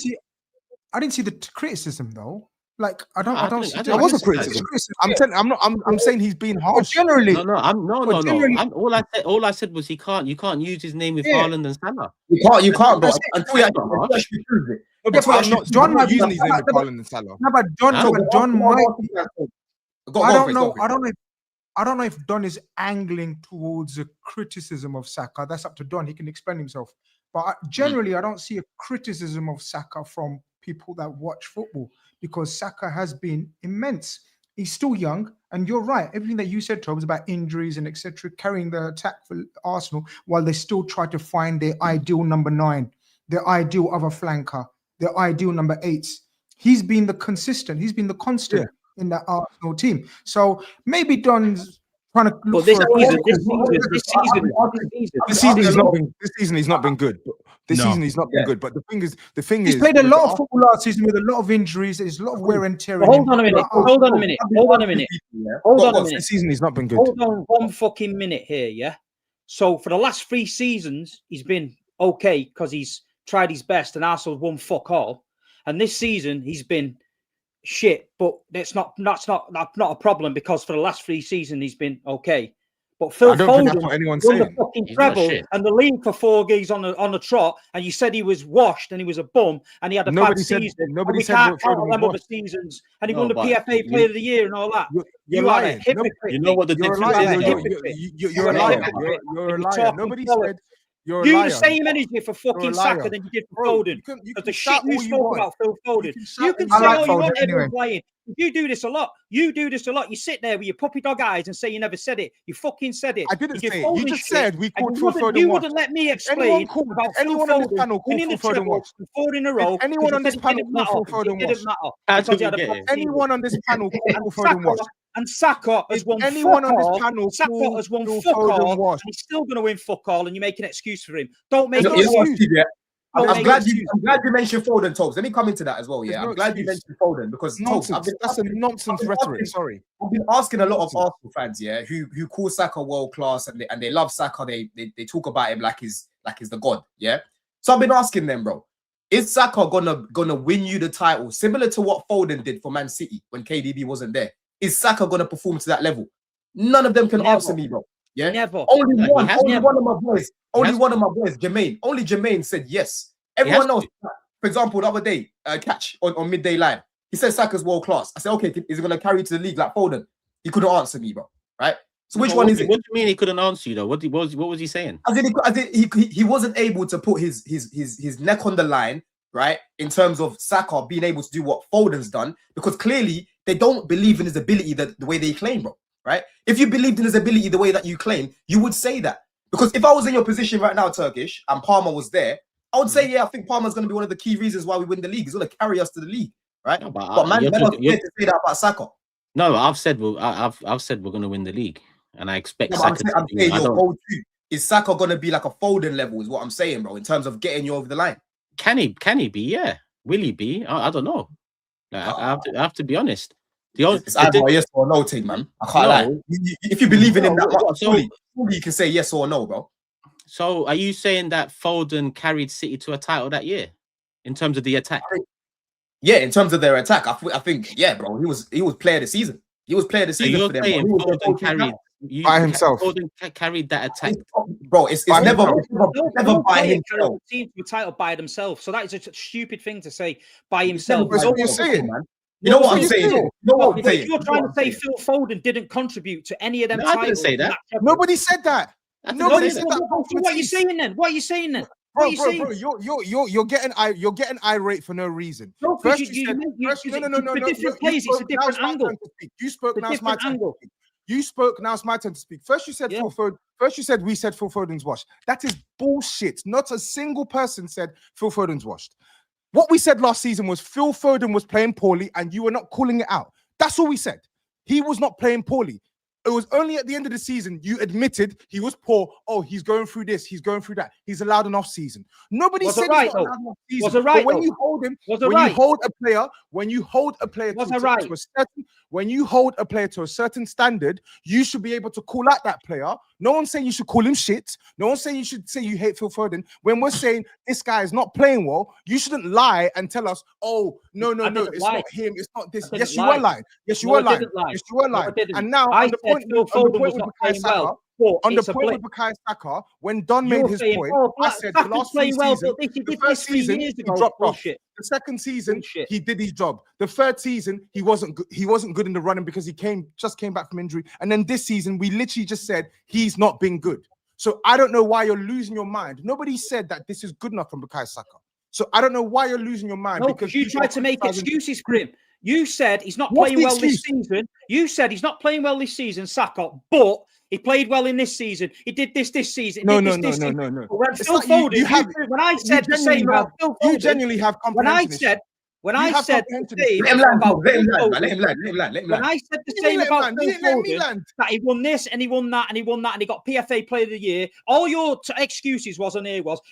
see the criticism though. Like I don't see. There was a criticism. I'm saying he's being harsh. Generally, all I said was you can't use his name with Haaland and Salah. You can't go until you actually prove it. John might be using his name with Haaland and Salah. No, but John might. I don't know if Don is angling towards a criticism of Saka. That's up to Don. He can explain himself. But generally, I don't see a criticism of Saka from people that watch football, because Saka has been immense. He's still young, and you're right. Everything that you said, TOBS, about injuries and etc., carrying the attack for Arsenal while they still try to find their ideal number 9, their ideal other flanker, their ideal number 8. He's been the consistent. He's been the constant. Yeah. In that Arsenal team. So maybe Don's trying to look this season he's not been good. This season he's not been good. But the thing is he's played a lot of football last season with a lot of injuries. There's a lot of wear and tear. Hold on a minute. This season he's not been good. Hold on 1 fucking minute here, yeah. So for the last 3 seasons, he's been okay because he's tried his best and Arsenal's won fuck all. And this season he's been shit, but that's not a problem, because for the last 3 seasons he's been okay. But Phil Foden won the fucking treble and the league for 4 gigs on the trot, and you said he was washed and he was a bum and he had a bad season. Nobody said can't count on them other seasons, and he won the PFA Player of the Year and all that. You're lying. You know what the difference is? You're a liar. You're a liar. Nobody said. You do the same energy for fucking Saka than you did for Foden. Because the shit you spoke about Phil Foden. You can say all you want, everyone playing. You do this a lot. You sit there with your puppy dog eyes and say you never said it. You fucking said it. I didn't say it. You just said we called Phil Foden. You wouldn't let me explain about anyone on this panel called Phil Foden washed. 4 in a row. Anyone on this panel called Phil Foden washed. Anyone on this panel called Phil Foden washed. And Saka has won anyone on this panel. Saka has won fuck all, and he's still going to win fuck all, and you make an excuse for him. Don't make an excuse. I'm glad you mentioned Foden, TOBS. Let me come into that as well. Yeah, I'm glad you mentioned Foden, because that's a nonsense rhetoric. Sorry, I've been asking a lot of Arsenal fans, yeah, who call Saka world class and they love Saka. They talk about him like he's like he's the god. Yeah. So I've been asking them, bro, is Saka gonna win you the title similar to what Foden did for Man City when KDB wasn't there? Is Saka gonna perform to that level? None of them can answer me, bro. Yeah. Never. Only No, one. he has Only never. one of my boys. Only has one of my boys, Jermaine. Only Jermaine said yes. Everyone has else, for example, the other day, catch on midday live. He said Saka's world class. I said, okay, is he gonna carry you to the league like Foden? He couldn't answer me, bro. Right? So which one is it? What do you mean he couldn't answer you though? What was he saying? As in he wasn't able to put his neck on the line, right? In terms of Saka being able to do what Foden's done, because clearly they don't believe in his ability the way they claim, bro. Right? If you believed in his ability the way that you claim, you would say that. Because if I was in your position right now, Turkish, and Palmer was there, I would say, yeah, I think Palmer's going to be one of the key reasons why we win the league. He's going to carry us to the league, right? No, but man, you're man talking- to say that about Saka. No, I've said we're going to win the league, and I expect No, Saka. I'm saying your go-to. Is Saka going to be like a Foden level? Is what I'm saying, bro. In terms of getting you over the line, Can he be? Yeah, will he be? I don't know. Like, I have to be honest. It's either a yes or no thing, man. I can't lie. If you believe in him that much, surely you can say yes or no, bro. So, are you saying that Foden carried City to a title that year, in terms of the attack? Yeah, in terms of their attack, I think, yeah, bro. He was player of the season. He was player of the So season you're for them. saying Bro. Foden carried by himself. Foden carried that attack. Bro, it's By never himself. never by carry himself. a team to a title by themselves. So that is a stupid thing to say by It's never himself. by That's what you're himself, saying. man. You know what I'm saying? You know what I'm But saying? if you're trying to say Phil Foden didn't contribute to any of them No, I didn't titles, say that. Nobody said that. Nobody said that. So what are you saying then? What are you saying then? Bro, you're getting irate for no reason. No, First because you said, no. For different plays, it's a different angle. You spoke, now it's my turn to speak. You spoke, now it's my turn to speak. First you said Phil Foden. First you said we said Phil Foden's washed. That is bullshit. Not a single person said Phil Foden's washed. What we said last season was Phil Foden was playing poorly and you were not calling it out. That's all we said. He was not playing poorly. It was only at the end of the season you admitted he was poor. Oh, he's going through this, he's going through that. He's allowed an off season. Nobody said he's not allowed an off season. Was it right? But when you hold him, you hold a player, when you hold a player to a certain, when you hold a player to a certain standard, you should be able to call out that player. No one's saying you should call him shit. No one's saying you should say you hate Phil Foden. When we're saying this guy is not playing well, you shouldn't lie and tell us, oh, no, it's not him, it's not this. Yes, you were lying. Yes, you were lying. Yes, you were lying. And now on the point with Bukayo Saka, on the point with Bukayo Saka, when Don made his point, I said the last three seasons, the first season he dropped off. The second season he did his job. The third season he wasn't good. He wasn't good in the running because he just came back from injury. And then this season we literally just said he's not been good. So I don't know why you're losing your mind. Nobody said that this is good enough from Bukayo Saka. So I don't know why you're losing your mind. No, because you tried to make excuses for him. You said he's not playing well this season. You said he's not playing well this season, Saka, but he played well in this season. He did this season. No. When I said the same about Phil Foden, you genuinely have comprehension. When I said the same about Phil Foden, that he won this and he won that and he won that and he got PFA Player of the Year, all your excuses was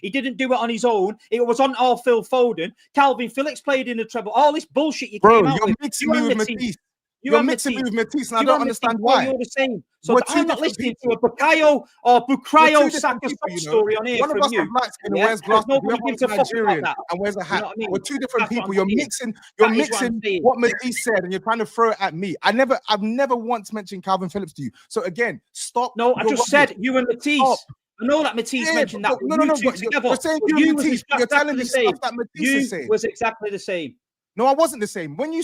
he didn't do it on his own. It was on all Phil Foden. Calvin Phillips played in the treble. All this bullshit you came out with. Mixing me with Matisse. You're mixing me with Matisse, and I don't understand why. You're the same. So I'm not listening to a Bukayo or Bukayo Saka story on here from you. One of us have light skin and wears glasses. The other one's Nigerian and wears a hat. We're two different people. You're mixing what Matisse said, and you're trying to throw it at me. I've never once mentioned Calvin Phillips to you. So again, stop. No, I just said you and Matisse. I know that Matisse mentioned that. No. You're saying you and Matisse. You're telling me stuff that Matisse is saying. Was exactly the same. No, I wasn't the same. When you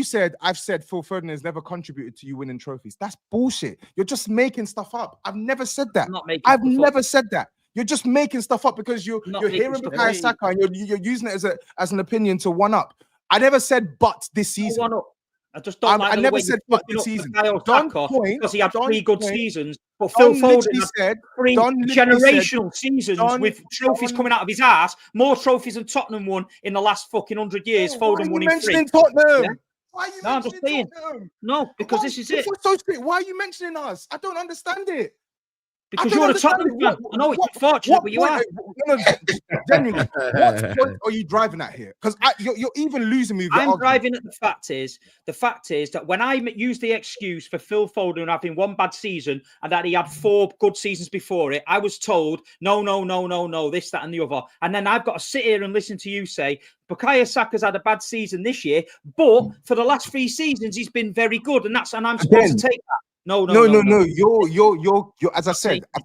said I've said Phil Foden has never contributed to you winning trophies, that's bullshit. You're just making stuff up. I've never said that. I've never said that. You're just making stuff up because you're hearing Bukayo Saka and you're using it as an opinion to one up. I never said but this season. One up. I just don't like I never said but this season. Don point because he had 3 good seasons, but Phil Foden had 3 generational seasons with trophies coming out of his ass. More trophies than Tottenham won in the last fucking 100 years. Foden won in 3. Tottenham? Yeah? Why are you I'm just saying. Tottenham? No, because this is it. Why are you mentioning us? I don't understand it. Because don't you're a understand Tottenham fan. I know it's unfortunate, what but you point- are. No, genuinely, what point are you driving at here? Because you're even losing me with your I'm argument. driving at the fact is that when I use the excuse for Phil Foden having one bad season and that he had 4 good seasons before it, I was told, no, this, that, and the other. And then I've got to sit here and listen to you say, Bukayo Saka's had a bad season this year, but for the last 3 seasons, he's been very good. And I'm supposed to take that. No. You're as I said, I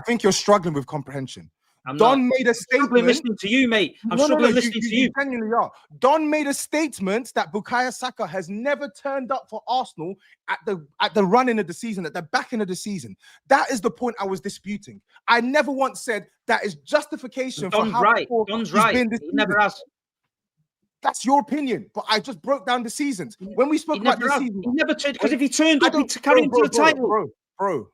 think you're struggling with comprehension. Don made a statement. I'm listening to you, mate. I'm struggling listening to you. You genuinely are. Don made a statement that Bukayo Saka has never turned up for Arsenal at the run-in of the season, at the back end of the season. That is the point I was disputing. I never once said that is justification for how Don's right. He never has. That's your opinion, but I just broke down the seasons. When we spoke about the season, he never turned, because if he turned up, he'd carry him to the title. Bro.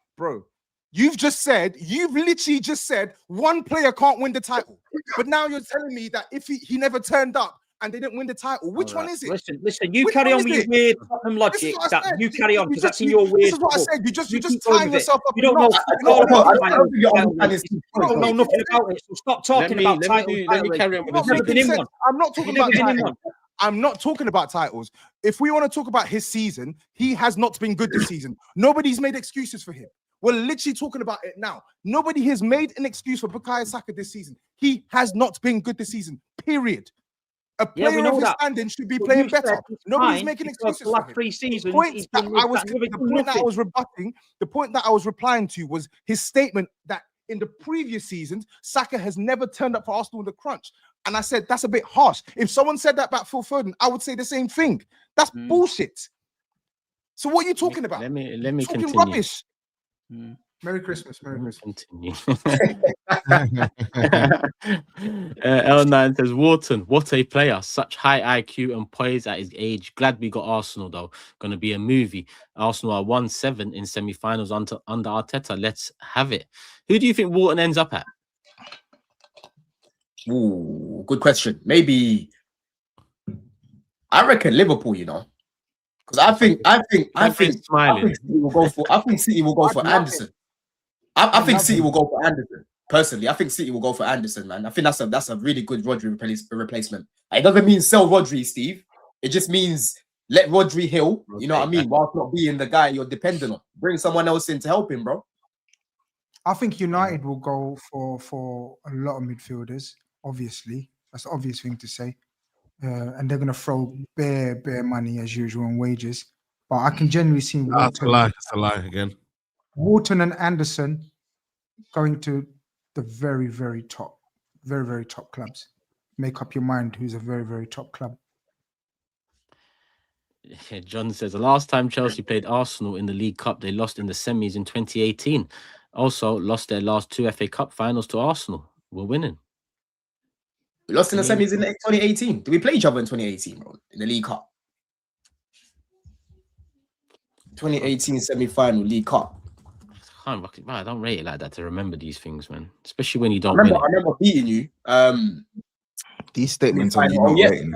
You've literally just said one player can't win the title. But now you're telling me that if he never turned up and they didn't win the title, which one is it? Listen, you carry on with your weird Tottenham logic. You carry on, because that's in your weird. This is what I said. You're just tying yourself up. You don't know. You don't know nothing about it. So stop talking about titles. Let me carry on with this. Never been in one. I'm not talking about titles. I'm not talking about titles. If we want to talk about his season, he has not been good this season. Nobody's made excuses for him. We're literally talking about it now. Nobody has made an excuse for Bukayo Saka this season. He has not been good this season, period. A player of his standing should be playing better. Nobody's making excuses for him. The point that I was replying to was his statement that in the previous seasons, Saka has never turned up for Arsenal in the crunch. And I said, that's a bit harsh. If someone said that about Phil Foden, I would say the same thing. That's bullshit. So what are you talking about? Let me talking continue. Rubbish. Merry Christmas. Continue. L9 says, Wharton, what a player. Such high IQ and poise at his age. Glad we got Arsenal, though. Going to be a movie. Arsenal are 1-7 in semi-finals under Arteta. Let's have it. Who do you think Wharton ends up at? Ooh, good question. Maybe I reckon Liverpool, you know. Because I think City will go for Anderson. I think City will go for Anderson. Personally, I think City will go for Anderson, man. I think that's a really good Rodri replacement. It doesn't mean sell Rodri, Steve. It just means let Rodri heal. You know what I mean? Whilst not being the guy you're dependent on. Bring someone else in to help him, bro. I think United will go for a lot of midfielders. Obviously, that's the obvious thing to say. And they're going to throw bare money as usual on wages. But I can generally see That's a lie again. Wharton and Anderson going to the very, very top clubs. Make up your mind who's a very, very top club. Yeah, John says, the last time Chelsea played Arsenal in the League Cup, they lost in the semis in 2018. Also lost their last 2 FA Cup finals to Arsenal. We're winning. We lost in the semis in 2018. Did we play each other in 2018, bro? In the League Cup. 2018 semi-final League Cup. I don't rate it like that to remember these things, man. Especially when you don't I win remember beating you. These statements are not rating.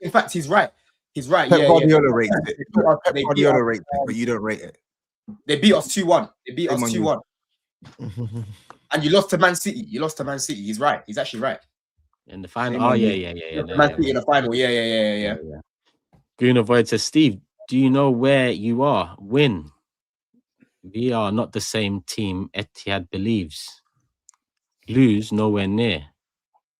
In fact, he's right. He's right. Pep Guardiola rates it. Pep Guardiola rates it, but you don't rate it. They beat us 2-1. They beat us 2-1. And you lost to Man City. He's right. He's actually right. In the final. Oh, yeah. Man City in the final. Yeah. Green Void says, Steve, do you know where you are? Win. We are not the same team Etihad believes. Lose, nowhere near.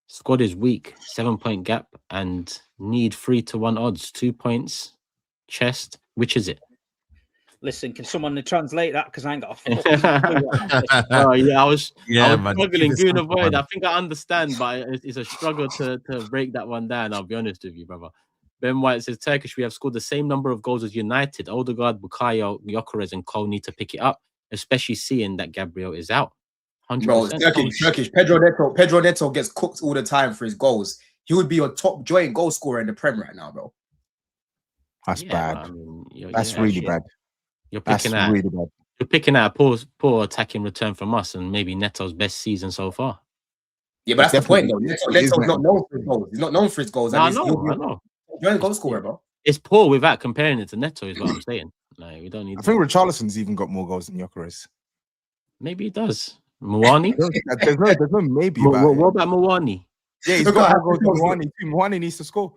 Squad is weak, 7-point gap, and need 3-1 odds. 2 points. Chest. Which is it? Listen, can someone translate that? Because I ain't got a fucking Oh, yeah, I was man, struggling. Goon avoid. I think I understand, but it's a struggle to break that one down. I'll be honest with you, brother. Ben White says, Turkish, we have scored the same number of goals as United. Odegaard, Bukayo, Gyökeres, and Cole need to pick it up, especially seeing that Gabriel is out. 100%. Bro, Turkish. Pedro Neto gets cooked all the time for his goals. He would be your top joint goal scorer in the Prem right now, bro. That's bad. I mean, that's really bad. You're picking out really bad. You're picking out a poor attacking return from us, and maybe Neto's best season so far. Yeah, but that's the point, though. Neto's not known for his goals. He's not known for his goals. No, I know. Joint goal scorer, bro. It's poor without comparing it to Neto, is what I'm saying. Like, we don't need. I think Richarlison's even got more goals than Gyökeres. Maybe he does. Mwani? There's no maybe What about it. about Mwani? Yeah, he's Look got at more goals than how- Mwani. Mwani needs to score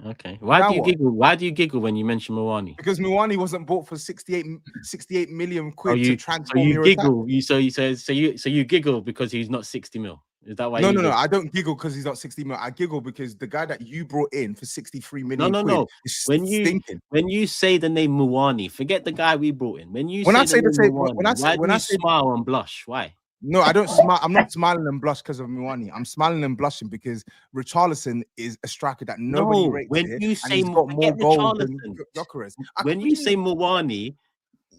Okay. Why Now do you what? giggle? Why do you giggle when you mention Mwani? because Mwani wasn't bought for 68 million Oh, quid to so transform you your attack. giggle. You giggle because he's not 60 mil. Is that why? No, you no, no. giggle? I don't giggle because he's not 60 million. I giggle because the guy that you brought in for 63 million No. quid is stinking. When you say the name Mwani, forget the guy we brought in. When you When I say say the the name same- Mwani, when I say- why when do I you say- smile and blush? Why? No, I don't smile. I'm not smiling and blush because of Mwani. I'm smiling and blushing because Richarlison is a striker that nobody No, rates when here, you and say he's got more forget goals than Richarlison. Gyökeres. When you say Mwani,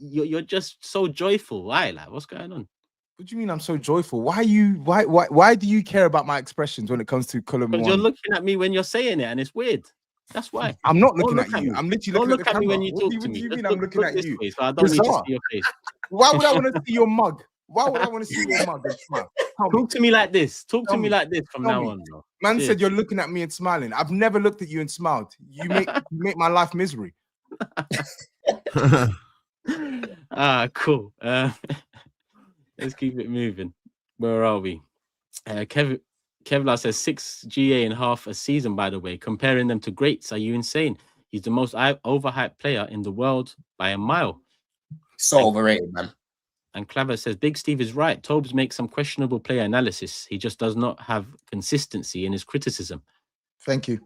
you're just so joyful. Why? Like, what's going on? What do you mean I'm so joyful? Why do you care about my expressions when it comes to Kolo Because you're Muani? looking at me when you're saying it, and it's weird. That's why. I'm not Don't looking look at you. me. I'm literally Don't looking look at at the me camera. when you What talk do to me. you mean Just I'm looking look at this you? way, so I don't need to Bizarre. see your face. Why would I want to see your mug? Why would I want to see your mug and smile? Tell me. Talk to me like this. Talk to Tell me me. like this from Tell now me. on, bro. Man Cheers. said you're looking at me and smiling. I've never looked at you and smiled. You make my life misery. Cool. Let's keep it moving. Where are we? Kevlar says 6 GA in half a season, by the way. Comparing them to greats, are you insane? He's the most overhyped player in the world by a mile. So overrated, man. And Claver says, Big Steve is right. Tobes makes some questionable player analysis. He just does not have consistency in his criticism. Thank you.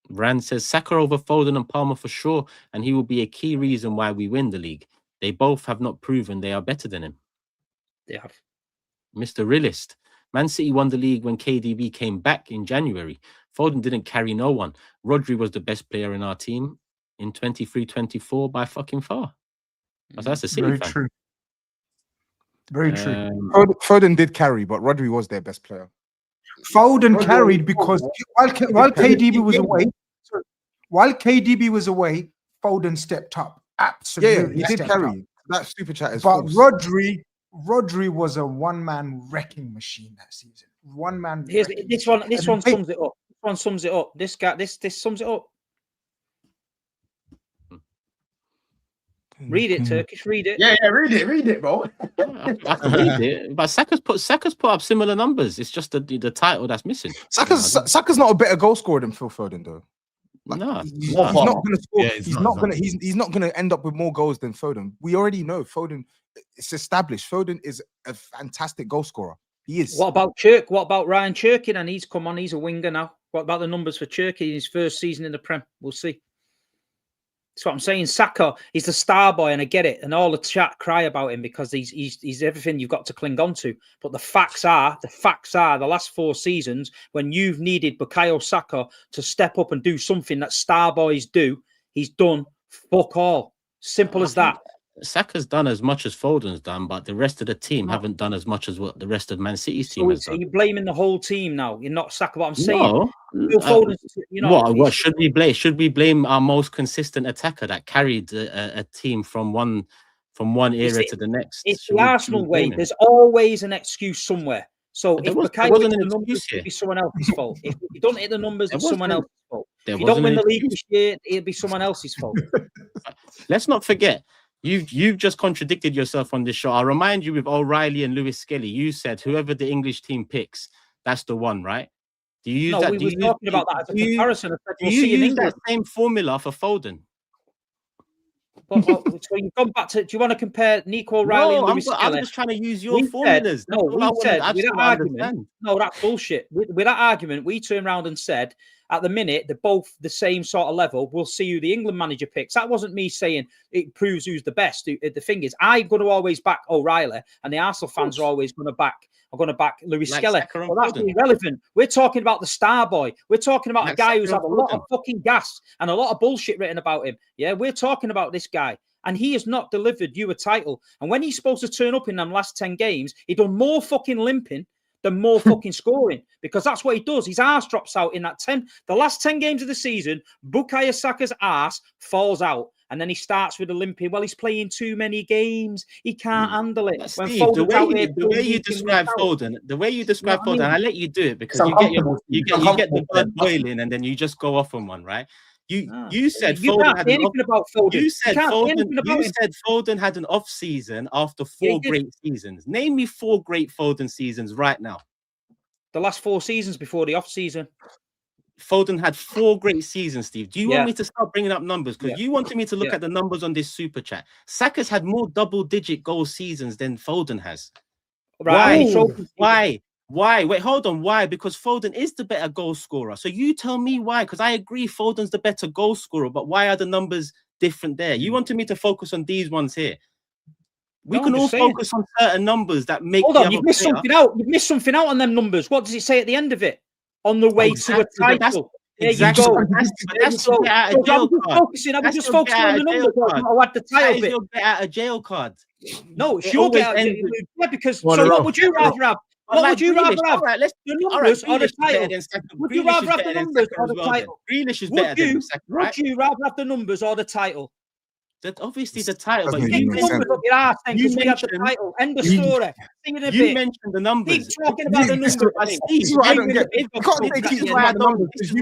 Rand says, Saka over Foden and Palmer for sure, and he will be a key reason why we win the league. They both have not proven they are better than him. They have. Mr. Realist. Man City won the league when KDB came back in January. Foden didn't carry no one. Rodri was the best player in our team in 23-24 by fucking far. That's a City Very fan. true. Very true. Foden did carry, but Rodri was their best player. Foden carried because while KDB was away, Foden stepped up. Absolutely, He did stepped carry. up. That super chat is But false. Rodri was a one-man wrecking machine that season. One man. Here's wrecking this one. This one machine. sums it up. This one sums it up. This guy. This sums it up. Read it, Turkish. Read it. Yeah, read it, bro. I can read it, but Saka's put up similar numbers. It's just the title that's missing. Saka's not a better goal scorer than Phil Foden, though. No, He's not going to score. Yeah, he's not going to end up with more goals than Foden. We already know Foden. It's established. Foden is a fantastic goal scorer. He is. What about Chirk? What about Ryan Chirkin? And he's come on. He's a winger now. What about the numbers for Chirky in his first season in the Prem? We'll see. That's what I'm saying. Saka, he's the star boy, and I get it. And all the chat cry about him because he's everything you've got to cling on to. But the facts are the last 4 seasons when you've needed Bukayo Saka to step up and do something that star boys do, he's done fuck all. Simple as that. Saka's done as much as Foden's done, but the rest of the team haven't done as much as what the rest of Man City's team has done. So you're blaming the whole team now. You're not Saka. What I'm saying. No. Foden's, you know, what should we blame? Should we blame our most consistent attacker that carried a team from one era to the next? It's the Arsenal way. There's always an excuse somewhere. So if Bukayo hit the numbers, it'd be someone else's fault. If you don't hit the numbers, it's someone else's fault. If you don't win the league this year, it'll be someone else's fault. Let's not forget. You've just contradicted yourself on this show. I'll remind you with O'Reilly and Lewis Skelly, you said whoever the English team picks, that's the one, right? Do you use no, that? we were talking about that as a comparison. Do you use that same formula for Foden? So you've gone back to. Do you want to compare Nico O'Reilly and Lewis Skelly? I'm just trying to use your formulas. No, that's bullshit. With that argument, we turned around and said, at the minute, they're both the same sort of level. We'll see who the England manager picks. That wasn't me saying it proves who's the best. The thing is, I'm going to always back O'Reilly, and the Arsenal fans are always going to back Lewis Skelly. Well, that's irrelevant. We're talking about the star boy. We're talking about a guy who's had a lot of fucking gas and a lot of bullshit written about him. Yeah, we're talking about this guy. And he has not delivered you a title. And when he's supposed to turn up in them last 10 games, he done more fucking limping than more fucking scoring, because that's what he does. His arse drops out in the last 10 games of the season. Bukayo Saka's arse falls out, and then he starts with a limping. Well, he's playing too many games. He can't handle it. Steve, the way you describe Foden, I let you do it because you get the blood boiling, and then you just go off on one, right? You said you Foden can't had say an anything about Foden. You said can't say Foden. anything about You him. said Foden had an off season after Yeah, he four did. great seasons. Name me 4 great Foden seasons right now. The last 4 seasons before the off season. Foden had 4 great seasons, Steve. Do you want Yeah. me to start bringing up numbers? Because Yeah. you wanted me to look Yeah. at the numbers on this super chat. Saka's had more double-digit goal seasons than Foden has. Right. Why? Wait, hold on. Why? Because Foden is the better goal scorer. So you tell me why. Because I agree Foden's the better goal scorer, but why are the numbers different there? You wanted me to focus on these ones here. We can all focus on certain numbers that make. Hold on, you've missed something out. You've missed something out on them numbers. What does it say at the end of it? On the way to a title. There you go. That's your get out of jail card. I was just focusing on the numbers. I had the title bit. Your get out of jail card. No, it's your get out of jail. Yeah, because so what would you rather have? What would you rather have? The numbers or the title? Would you rather have the numbers or the title? Grealish is better than second, right? Would you rather have the numbers or the title? That obviously the title, but you mentioned the title. End of story. You mentioned the numbers. Keep talking about the numbers. This is what I don't get. I can't say keep talking about the numbers. This is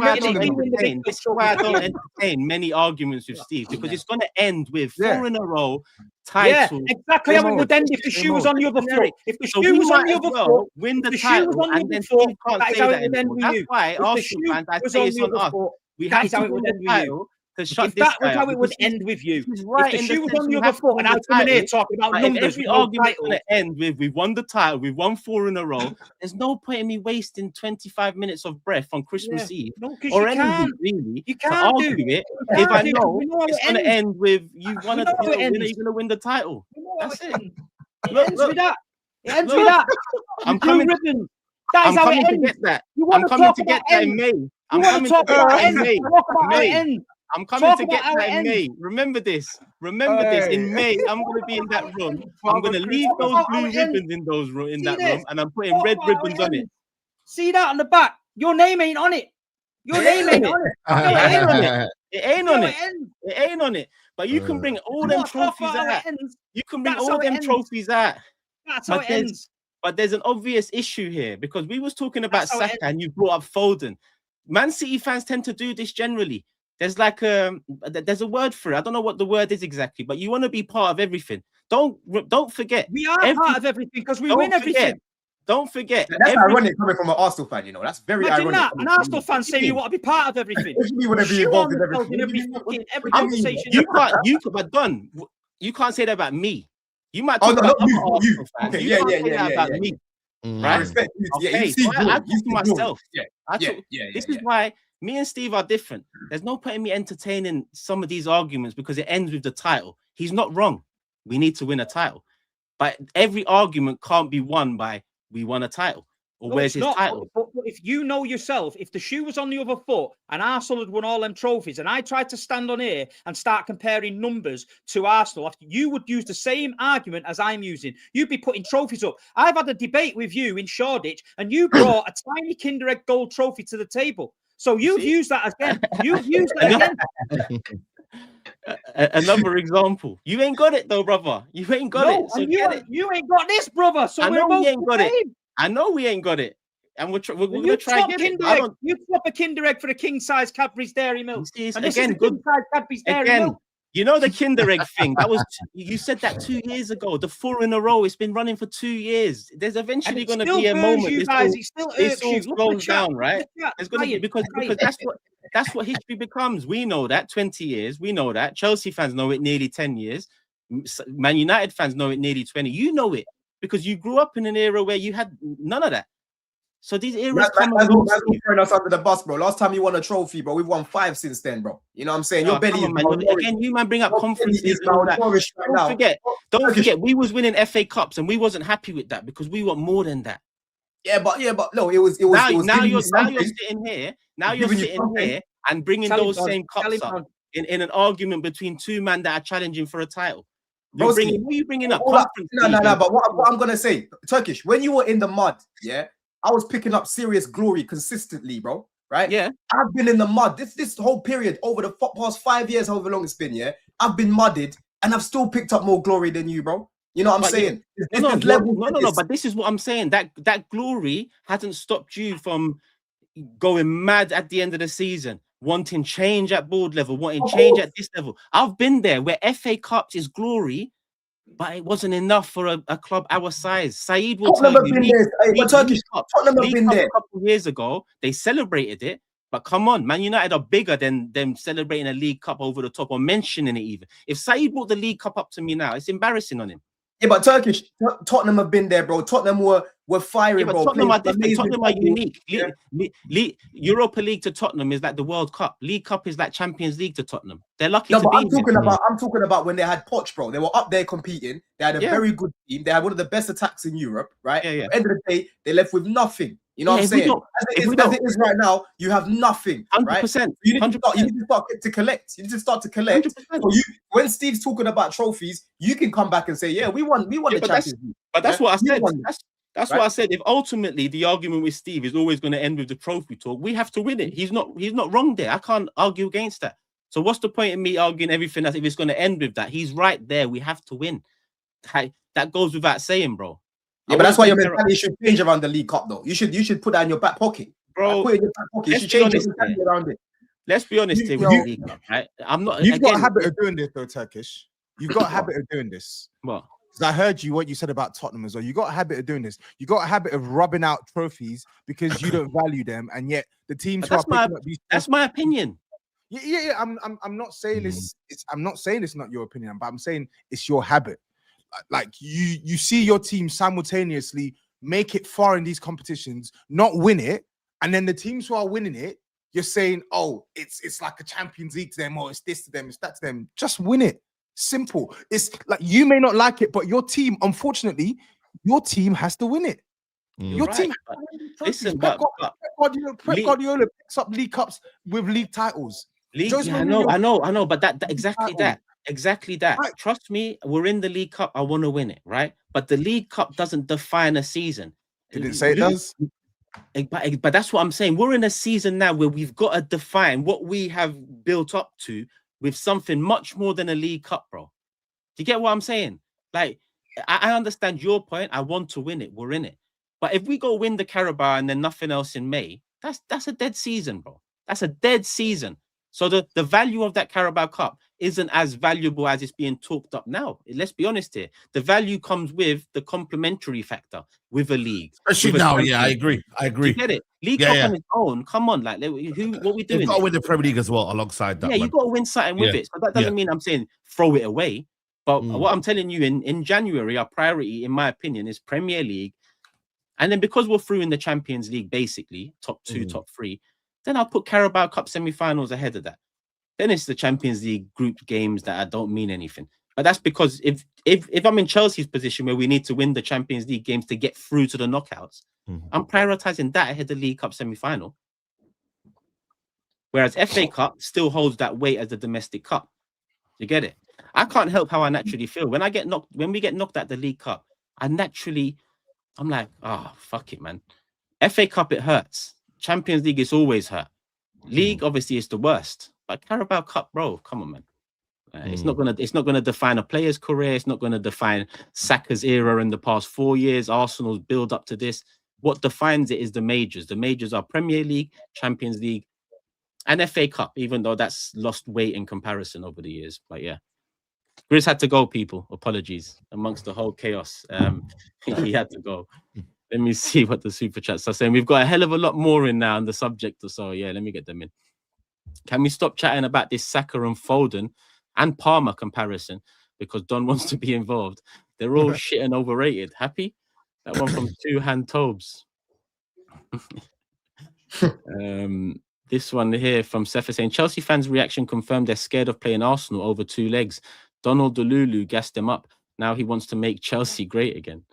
why I don't entertain many arguments with Steve, because it's going to end with 4 in a row. Title. Yeah, exactly how it would end if the shoe was on the other foot. If the shoe was on the other foot, win the title, and then Steve can't say that anymore. That's why Arsenal fans, I say it's on us. We have to win the title. If that was how it would end with you, if the shoe was on the other foot and I come in here talking about numbers, every argument's going to end with we've won the title, we've won 4 in a row. There's no point in me wasting 25 minutes of breath on Christmas Eve or anything really to argue it if I know it's going to end with you want to you're going to win the title. That's it. It ends with that. It ends with that. I'm coming to get that. I'm coming to get that in May. I'm coming to get that in May. I'm coming to get that in May. Remember this. In May, I'm going to be in that room. I'm going to leave those blue ribbons in that room, and I'm putting red ribbons on it. See that on the back? Your name ain't on it. Your name ain't on it. It ain't on it. It ain't on it. But you can bring all them trophies out. You can bring all them trophies out. That's how it ends. But there's an obvious issue here, because we was talking about Saka and you brought up Foden. Man City fans tend to do this generally. There's like there's a word for it. I don't know what the word is exactly, but you want to be part of everything. Don't forget. We are part of everything because we win everything. Don't forget. That's ironic coming from an Arsenal fan, you know. That's very ironic. That. An Arsenal fan say you want to be part of everything. You want to be involved in everything. Every conversation. You can't say that about me. You might talk about you. Okay, yeah. About me. Right? I respect you. Okay, so I talk to myself. This is why me and Steve are different. There's no point in me entertaining some of these arguments because it ends with the title. He's not wrong. We need to win a title. But every argument can't be won by we won a title. Or where's his title? But if you know yourself, if the shoe was on the other foot and Arsenal had won all them trophies, and I tried to stand on here and start comparing numbers to Arsenal, you would use the same argument as I'm using. You'd be putting trophies up. I've had a debate with you in Shoreditch, and you brought a tiny Kinder Egg gold trophy to the table. So you've used that again. You've used that again. Another example. You ain't got it though, brother. You ain't got it. So you ain't got this, brother. So we're both ain't got it. I know we ain't got it. And we're going to try to get it. You swap a Kinder Egg for a king-size Cadbury's Dairy Milk. And again, king-size Cadbury's Dairy Milk. You know the Kinder Egg thing? That was you said that 2 years ago. The 4 in a row. It's been running for 2 years. There's eventually going to be a moment. It all slows down, right? It's going to be because that's what history becomes. We know that 20 years. We know that Chelsea fans know it nearly 10 years. Man United fans know it nearly 20. You know it because you grew up in an era where you had none of that. So these eras come and go. Throwing us under the bus, bro. Last time you won a trophy, bro, we've won 5 since then, bro. You know what I'm saying? Your belly is again. You man bring up conferences and all that. Don't forget, we was winning FA Cups and we wasn't happy with that because we want more than that. Yeah, but no, it was. Now you're sitting here. Now you're sitting here and bringing those same cups up in an argument between two men that are challenging for a title. Who are you bringing up? No. But what I'm gonna say, Turkish, when you were in the mud, yeah. I was picking up serious glory consistently, bro. Right? Yeah. I've been in the mud. This whole period over the past 5 years, however long it's been, yeah. I've been mudded and I've still picked up more glory than you, bro. You know what I'm saying? No. But this is what I'm saying. That glory hasn't stopped you from going mad at the end of the season. wanting change at board level, wanting change at this level. I've been there where FA Cups is glory, but it wasn't enough for a club our size. SAEED will tell you, League Cup a couple of years ago, they celebrated it. But come on, Man United are bigger than them celebrating a League Cup over the top or mentioning it even. If SAEED brought the League Cup up to me now, it's embarrassing on him. Yeah, but Turkish, Tottenham have been there, bro. Tottenham were firing, but bro. Tottenham are different. Tottenham are unique. Yeah. Europa League to Tottenham is like the World Cup. League Cup is like Champions League to Tottenham. They're lucky to be I'm talking about when they had Poch, bro. They were up there competing. They had a very good team. They had one of the best attacks in Europe, right? At the end of the day, they left with nothing. You know what I'm saying? As it is right now, you have nothing, 100%, right? You need to start to collect. You need to start to collect. So when Steve's talking about trophies, you can come back and say, yeah, we won the Champions League. But that's what I said. That's what I said. If ultimately the argument with Steve is always going to end with the trophy talk, we have to win it. He's not wrong there. I can't argue against that. So what's the point in me arguing everything else if it's going to end with that? He's right there. We have to win. That goes without saying, bro. Yeah, but that's why your mentality should change around the League Cup, though. You should put that in your back pocket, bro. Put it in your back pocket. You should change your mentality around it. Let's be honest here with the League Cup, right? I'm not. You've got a habit of doing this, though, Turkish. You've got a habit of doing this. What? Because I heard what you said about Tottenham as well. You got a habit of doing this. You got a habit of rubbing out trophies because you don't value them, and yet the teams who are picking up these. That's my opinion. Yeah. I'm not saying this. I'm not saying it's not your opinion, but I'm saying it's your habit. Like you see your team simultaneously make it far in these competitions, not win it, and then the teams who are winning it, you're saying, oh, it's like a Champions League to them, or it's this to them, it's that to them. Just win it. Simple. It's like you may not like it, but your team, unfortunately, your team has to win it. Your team. Listen, Pep Guardiola picks up League Cups with league titles. I know, but exactly that. Right. Trust me, we're in the League Cup. I want to win it, right? But the League Cup doesn't define a season. You didn't say it does. But that's what I'm saying. We're in a season now where we've got to define what we have built up to with something much more than a League Cup, bro. Do you get what I'm saying? Like, I understand your point. I want to win it. We're in it. But if we go win the Carabao and then nothing else in May, that's a dead season, bro. That's a dead season. So the value of that Carabao Cup isn't as valuable as it's being talked up now. Let's be honest here. The value comes with the complementary factor with a league. Especially now, I agree. You get it? League Cup on its own. Come on, like what we doing? You've got to win the Premier League as well alongside that. Yeah, you've got to win something with it. So that doesn't mean I'm saying throw it away. But what I'm telling you, in January, our priority, in my opinion, is Premier League. And then because we're through in the Champions League, basically, top 2, top 3, then I'll put Carabao Cup semi-finals ahead of that. Then it's the Champions League group games that don't mean anything. But that's because if I'm in Chelsea's position where we need to win the Champions League games to get through to the knockouts, I'm prioritizing that ahead of the League Cup semi-final. Whereas FA Cup still holds that weight as the domestic cup. You get it? I can't help how I naturally feel. When we get knocked at the League Cup, I'm like, fuck it, man. FA Cup, it hurts. Champions League is always hurt. League, obviously, is the worst. But Carabao Cup, bro, come on, man. It's not gonna define a player's career. It's not gonna define Saka's era in the past 4 years. Arsenal's build up to this. What defines it is the majors. The majors are Premier League, Champions League, and FA Cup. Even though that's lost weight in comparison over the years. But yeah, GRIZZ had to go. People, apologies amongst the whole chaos. He had to go. Let me see what the super chats are saying. We've got a hell of a lot more in now on the subject or so. Yeah, let me get them in. Can we stop chatting about this Saka and Foden and Palmer comparison because Don wants to be involved? They're all shit and overrated. Happy? That one from Two Hand Tobs. This one here from Sefa saying Chelsea fans' reaction confirmed they're scared of playing Arsenal over 2 legs. Donald Delulu gassed them up. Now he wants to make Chelsea great again.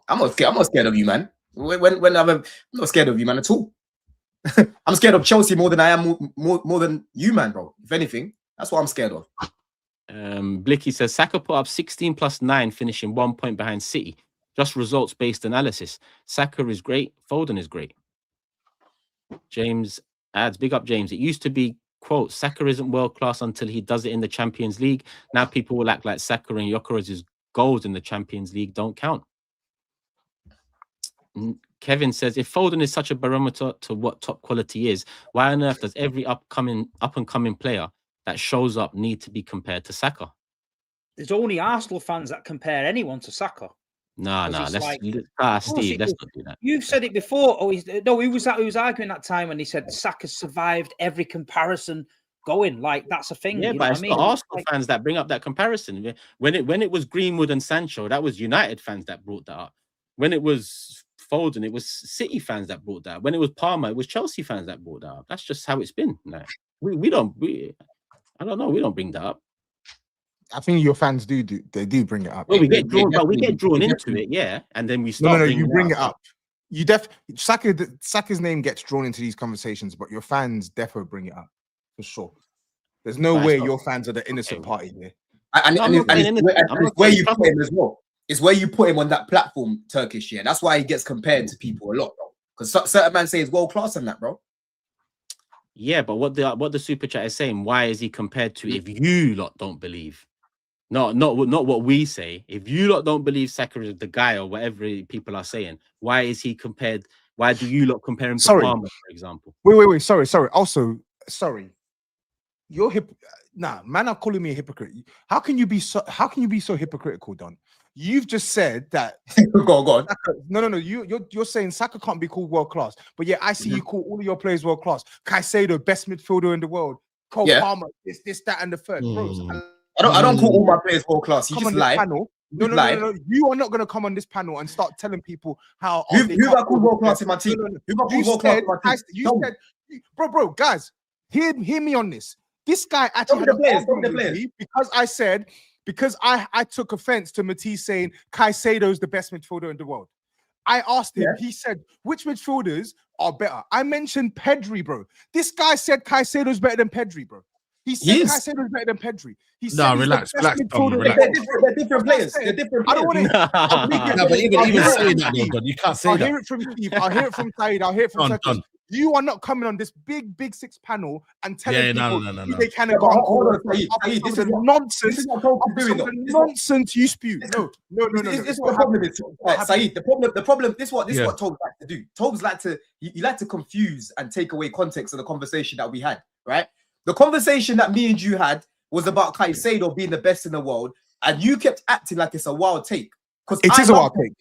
I'm not scared of you, man. When I'm not scared of you, man, at all. I'm scared of Chelsea more than I am more than you, man, bro. If anything, that's what I'm scared of. Blicky says Saka put up 16 plus 9, finishing 1 point behind City. Just results-based analysis. Saka is great. Foden is great. James adds, big up James. It used to be, quote, Saka isn't world-class until he does it in the Champions League. Now people will act like Saka and Gyökeres's goals in the Champions League don't count. Kevin says, if Foden is such a barometer to what top quality is, why on earth does every up and coming player that shows up need to be compared to Saka? There's only Arsenal fans that compare anyone to Saka. No, Because let's like- Steve, let's not do that. You've said it before. Oh, who was arguing that time when he said Saka survived every comparison going. Like that's a thing. Yeah, you know but what it's I mean? not Arsenal fans that bring up that comparison. When it was Greenwood and Sancho, that was United fans that brought that up. When it was Foden, it was City fans that brought that up. When it was Palmer, it was Chelsea fans that brought that up. That's just how it's been. Like, we don't bring that up. I think your fans do bring it up. Well, we get drawn into it, yeah, and then we start. No, you bring it up. You Saka's name gets drawn into these conversations, but your fans definitely bring it up for sure. There's no way your fans are the innocent party here. And it's where you put him as well. It's where you put him on that platform, Turkish. Yeah, that's why he gets compared to people a lot, bro. Because certain man say he's world class on that, bro. Yeah, but what the super chat is saying, why is he compared to if you lot don't believe? Not what we say. If you lot don't believe Saka is the guy or whatever people are saying, why is he compared? Why do you lot compare him to Palmer, for example? Wait. Sorry. Also, sorry. You're man are calling me a hypocrite. How can you be so hypocritical, Don? You've just said that. Go on. Saka, no. You're saying Saka can't be called world class, but yeah, I see you call all of your players world class. Caicedo, best midfielder in the world. Cole Palmer, this, that, and the third. Bros, I don't call all my players world class. You just lie. No. You are not going to come on this panel and start telling people how. Who got called world class in my team? Who got called world class in my team? You said, bro, guys, hear me on this. This guy actually had the players. Because I took offense to Matisse saying Caicedo is the best midfielder in the world. I asked him, he said, which midfielders are better? I mentioned Pedri, bro. This guy said Caicedo is better than Pedri, bro. He said Caicedo is better than Pedri. He said relax. They're different players. They're different players. I don't want to. No, but even saying that, you can't say I'll that. hear it from Steve. I'll hear it from Saeed. I'll hear it from Turkish. You are not coming on this big six panel and telling people they can go on. This is nonsense. This is what nonsense you spew. No. This is what the problem is, Saeed. The problem. This is what Tobes like to do. Tobes like to confuse and take away context of the conversation that we had. Right. The conversation that me and you had was about Caicedo being the best in the world, and you kept acting like it's a wild take. Because it is a wild take.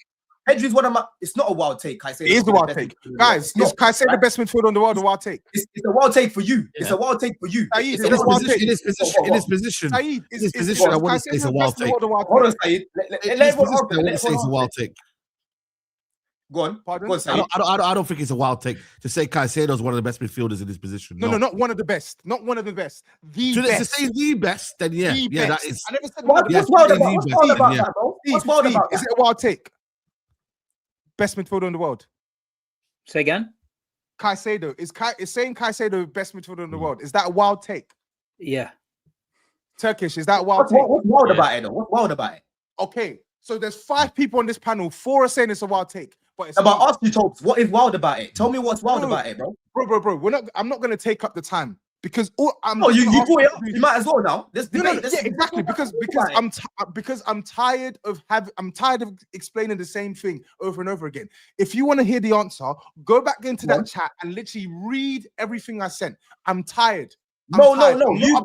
Pedri's one of my. It's not a wild take. Caicedo is a wild take, guys. Is Caicedo the best midfielder in the world? A wild take. It's a wild take for you. It's a wild take for you. In his position, I want to say it's a wild take. Hold on, Saeed. Let everyone say it's a wild take. Go on. Go on, I don't think it's a wild take to say Caicedo is one of the best midfielders in this position. No, not one of the best. Not one of the best. The so best. To say the best, then yeah, that is. I never said what's wild about that, bro? What's wild about that? Is it a wild take? Best midfielder in the world. Say again. Caicedo is saying Caicedo best midfielder in the world. Is that a wild take? Yeah. Turkish, is that a wild take? What's wild about it though? What's wild about it? Okay, so there's 5 people on this panel. 4 are saying it's a wild take. But it's about ask you, Tobes, what is wild about it? Tell me what's wild about it, bro. Bro. I'm not gonna take up the time because you brought it up. You might as well now. Exactly. Because I'm tired of explaining the same thing over and over again. If you want to hear the answer, go back into that chat and literally read everything I sent. I'm tired. No. You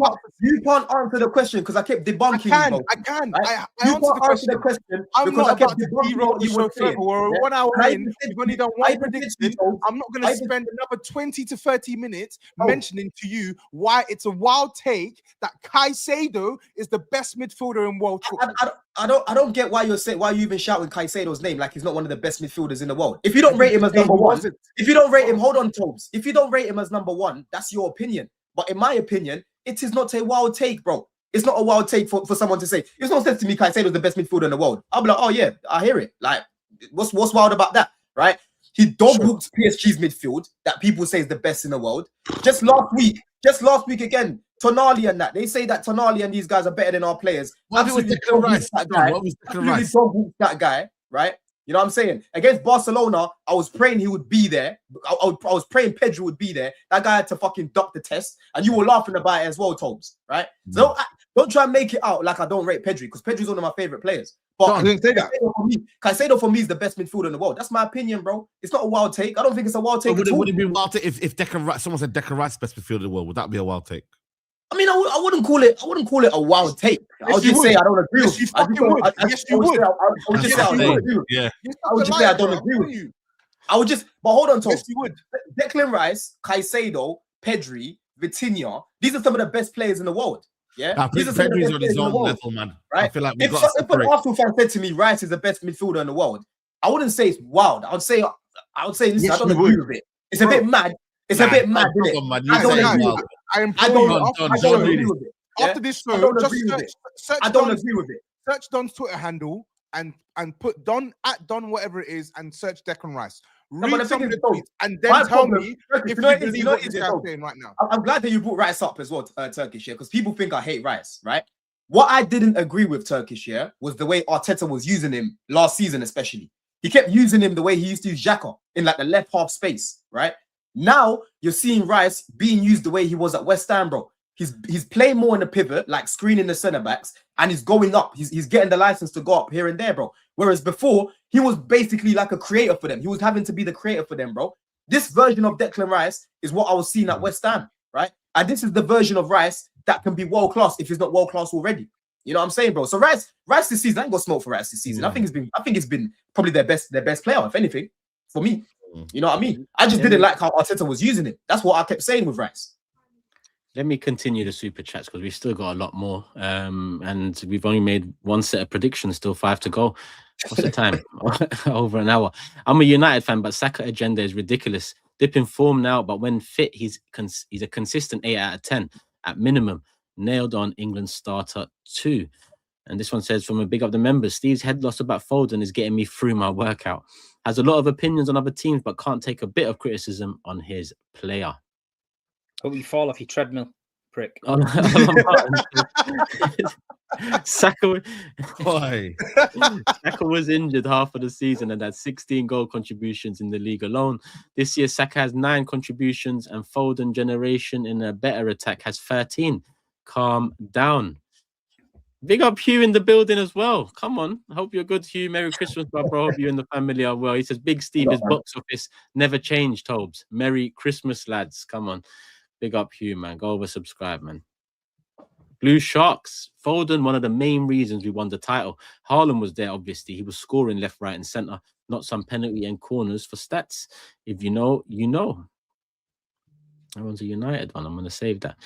can't answer the question because I kept debunking you. I can. Right? I answer the question. I'm not about to derail the show further. We're 1 hour in. You've only done one prediction. I'm not going to spend another 20 to 30 minutes mentioning to you why it's a wild take that Caicedo is the best midfielder in world football. I don't get why you even shouting Caicedo's name like he's not one of the best midfielders in the world. If you don't rate him as number one, hold on, Tobes. If you don't rate him as number one, that's your opinion. But in my opinion, it is not a wild take, bro. It's not a wild take for someone to say. It's not said to me Caicedo is the best midfielder in the world. I'll be like, oh yeah, I hear it. Like, what's wild about that, right? He dog-hooked PSG's midfield that people say is the best in the world. Just last week again, Tonali and that. They say that Tonali and these guys are better than our players. Absolutely dog-hooked that guy, right? You know what I'm saying? Against Barcelona, I was praying he would be there. I was praying Pedro would be there. That guy had to fucking duck the test. And you were laughing about it as well, Tobes, right? So Don't try and make it out like I don't rate Pedri, because Pedri's one of my favorite players. But I didn't say that. Caicedo for me is the best midfielder in the world. That's my opinion, bro. It's not a wild take. I don't think it's a wild take at all. Would it be wild take if Declan Rice, someone said Declan Rice best midfielder in the world? Would that be a wild take? I mean, I wouldn't call it a wild take. I'll just say I don't agree with you. Yes, you would. I would just say I don't agree with you. Yeah. I would just say I don't agree with you. I would just, but hold on, Tom. Yes, you would. Declan Rice, Caicedo, Pedri, Vitinha. These are some of the best players in the world. Yeah, I think Pedri's on his own level, man. Right? I feel like if an Arsenal fan said to me, Rice is the best midfielder in the world, I wouldn't say it's wild. I would say, listen, Yes, I don't you agree would. with it. It's a bit mad. It's a bit mad, isn't it? I don't agree with it. I I don't agree with it. After this I show, don't just agree with it. search I don't Don's, agree with it. search Don's Twitter handle and put Don at Don whatever it is and search Declan Rice. but Read the some thing of is, the Tom, tweets and then my tell problem- me Turkish, if you know you what it is, believe you know what what it this is, guy's Tom? saying right now. I'm glad that you brought Rice up as well, Turkish, because people think I hate Rice, right? What I didn't agree with Turkish, was the way Arteta was using him last season, especially. He kept using him the way he used to use Xhaka in like the left half space, right? Now you're seeing Rice being used the way he was at West Ham, bro. He's playing more in the pivot, like screening the centre backs, and he's going up. He's getting the license to go up here and there, bro. Whereas before, he was basically like a creator for them. He was having to be the creator for them, bro. This version of Declan Rice is what I was seeing at West Ham, right? And this is the version of Rice that can be world class if he's not world class already. You know what I'm saying, bro? So Rice this season, I ain't got smoke for Rice this season. I think it's been probably their best player, if anything, for me. You know what I mean? I just didn't like how Arteta was using it. That's what I kept saying with Rice. Let me continue the super chats because we've still got a lot more. And we've only made one set of predictions, still 5 to go. What's the time? Over an hour. I'm a United fan, but Saka agenda is ridiculous. Dip in form now, but when fit, he's a consistent 8 out of 10 at minimum. Nailed on England starter 2. And this one says, from a big up the members, Steve's head loss about Foden is getting me through my workout. Has a lot of opinions on other teams, but can't take a bit of criticism on his player. Hope you fall off your treadmill, prick. Saka Boy. Saka was injured half of the season and had 16 goal contributions in the league alone. This year, Saka has 9 contributions, and Foden generation in a better attack has 13. Calm down. Big up Hugh in the building as well. Come on. I hope you're good, Hugh. Merry Christmas, my bro. Hope you and the family are well. He says, Big Steve, his box office never changed, Tobes. Merry Christmas, lads. Come on. Big up Hugh, man. Go over, subscribe, man. Blue Sharks. Foden, one of the main reasons we won the title. Haaland was there, obviously. He was scoring left, right, and centre. Not some penalty and corners for stats. If you know, you know. That one's a United one. I'm going to save that.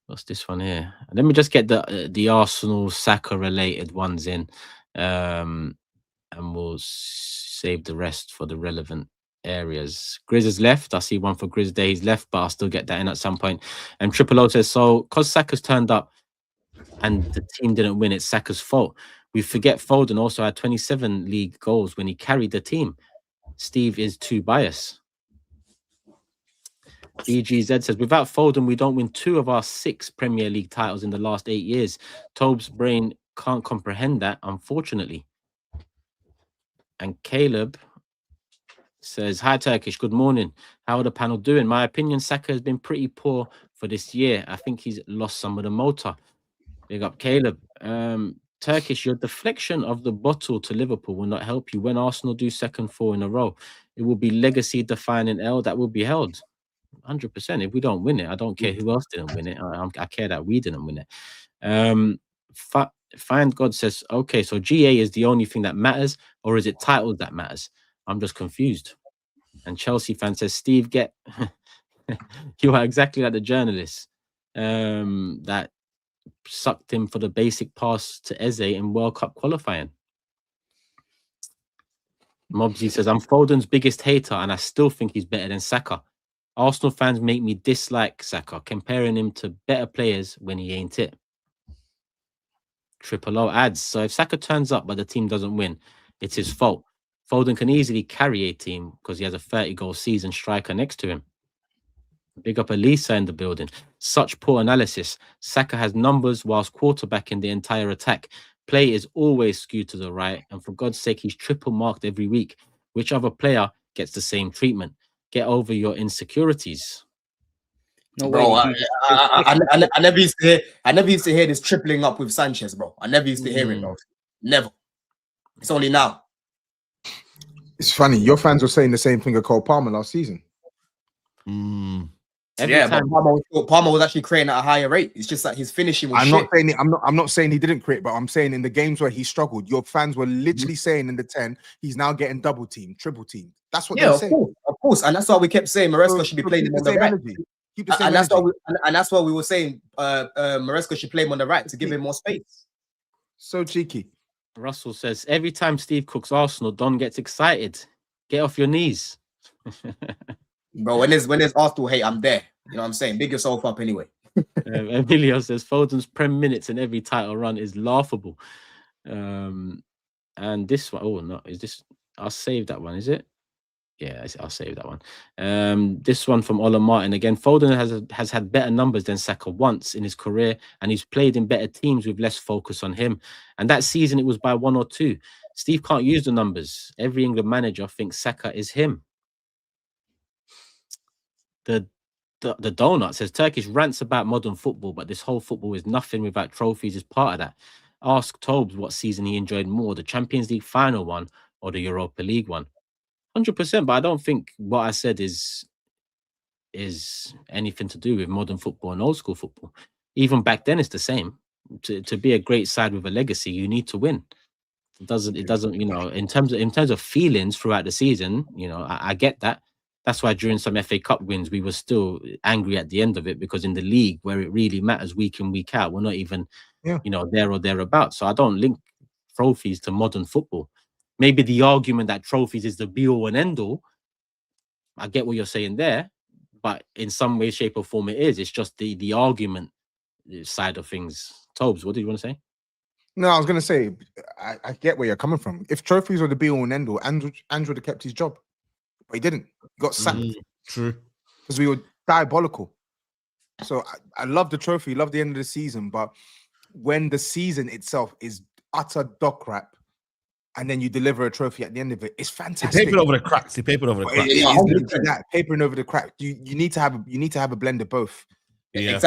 What's this one here? Let me just get the Arsenal Saka related ones in, and we'll save the rest for the relevant areas. GRIZZ is left. I see one for GRIZZ Day. He's left, but I'll still get that in at some point. And Triple O says, so because Saka's turned up and the team didn't win, it's Saka's fault. We forget Foden also had 27 league goals when he carried the team. Steve is too biased. BGZ says, without Foden, we don't win 2 of our 6 Premier League titles in the last 8 years. Tobes' brain can't comprehend that, unfortunately. And Caleb says, hi, Turkish, good morning. How are the panel doing? My opinion, Saka has been pretty poor for this year. I think he's lost some of the motor. Big up, Caleb. Turkish, your deflection of the bottle to Liverpool will not help you. When Arsenal do second 4 in a row, it will be legacy-defining L that will be held. 100%. If we don't win it, I don't care who else didn't win it. I care that we didn't win it. Find God says, okay, so GA is the only thing that matters, or is it titles that matters? I'm just confused. And Chelsea fan says, Steve, get you are exactly like the journalist that sucked him for the basic pass to Eze in World Cup qualifying. Mobsy says, I'm Foden's biggest hater, and I still think he's better than Saka. Arsenal fans make me dislike Saka, comparing him to better players when he ain't it. Triple O adds, so if Saka turns up but the team doesn't win, it's his fault. Foden can easily carry a team because he has a 30-goal season striker next to him. Big up Elisa in the building. Such poor analysis. Saka has numbers whilst quarterbacking the entire attack. Play is always skewed to the right, and for God's sake, he's triple marked every week. Which other player gets the same treatment? Get over your insecurities. No Bro, way. I never used to hear. I never used to hear this tripling up with Sanchez, bro. I never used to hear it, bro. Never. It's only now. It's funny. Your fans were saying the same thing of Cole Palmer last season. Every time. But Palmer was actually creating at a higher rate. It's just that his finishing was shit. I'm not saying he didn't create, but I'm saying in the games where he struggled, your fans were literally saying in the 10, he's now getting double team, triple team. That's what they're saying. Of course, and that's why we kept saying Maresca should be playing him on the right. Keep the same And energy. that's why we were saying Maresca should play him on the right to give him more space. So cheeky. Russell says every time Steve cooks Arsenal, Don gets excited. Get off your knees. Bro, when there's Arsenal hate, I'm there. You know what I'm saying? Big yourself up anyway. Emilio says Foden's Prem minutes in every title run is laughable. And this one, oh no, is this? I'll save that one. Is it? Yeah, I'll save that one. This one from Ola Martin again. Foden has had better numbers than Saka once in his career, and he's played in better teams with less focus on him. And that season, it was by 1 or 2. Steve can't use the numbers. Every England manager thinks Saka is him. The donut says Turkish rants about modern football, but this whole football is nothing without trophies as part of that. Ask Tobes what season he enjoyed more, the Champions League final one or the Europa League one. 100%, but I don't think what I said is anything to do with modern football and old school football. Even back then, it's the same. To be a great side with a legacy, you need to win. It doesn't, you know, in terms of feelings throughout the season, you know, I get that. That's why during some FA Cup wins, we were still angry at the end of it, because in the league where it really matters week in, week out, we're not even, you know, there or thereabouts. So I don't link trophies to modern football. Maybe the argument that trophies is the be-all and end-all, I get what you're saying there, but in some way, shape, or form it is. It's just the argument side of things. Tobes, what did you want to say? No, I was going to say, I get where you're coming from. If trophies were the be-all and end-all, Andrew would have kept his job. But he didn't. He got sacked. True. Because we were diabolical. So I love the trophy, love the end of the season, but when the season itself is utter dog crap, and then you deliver a trophy at the end of it, it's fantastic. He papered over the cracks. Papering over the crack. You need to have a blend of both. Yeah.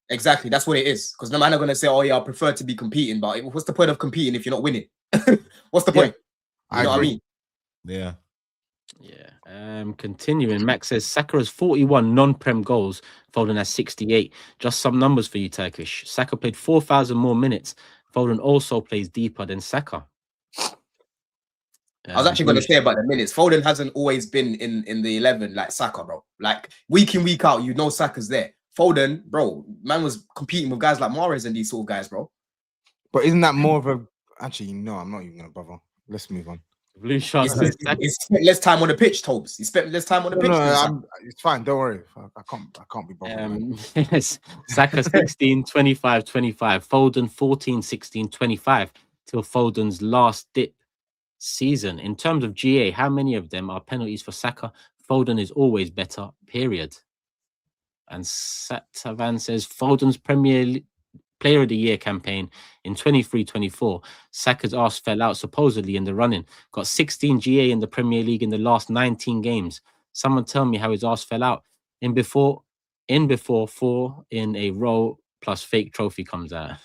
Exactly. That's what it is. Because no man are gonna say, "Oh yeah, I prefer to be competing," but what's the point of competing if you're not winning? What's the point? You know what I mean? Yeah. Continuing, Max says Saka has 41 non-prem goals, Foden has 68. Just some numbers for you, Turkish. Saka played 4,000 more minutes. Foden also plays deeper than Saka. I was actually going to say about the minutes. Foden hasn't always been in the 11 like Saka, bro. Like week in, week out, you know Saka's there. Foden, bro, man was competing with guys like Mahrez and these sort of guys, bro. But isn't that more of a... Actually, no, I'm not even going to bother. Let's move on. Blue Shark says he spent less time on the pitch, Tobes. He spent less time on the pitch. No, it's fine. Don't worry. I can't be bothered. Yes. Saka 16, 25, 25. Foden 14, 16, 25 till Foden's last dip season. In terms of GA, how many of them are penalties for Saka? Foden is always better, period. And Satavan says Foden's Player of the Year campaign in 23-24, Saka's arse fell out supposedly in the running. Got 16 GA in the Premier League in the last 19 games. Someone tell me how his arse fell out. In before 4 in a row plus fake trophy comes out.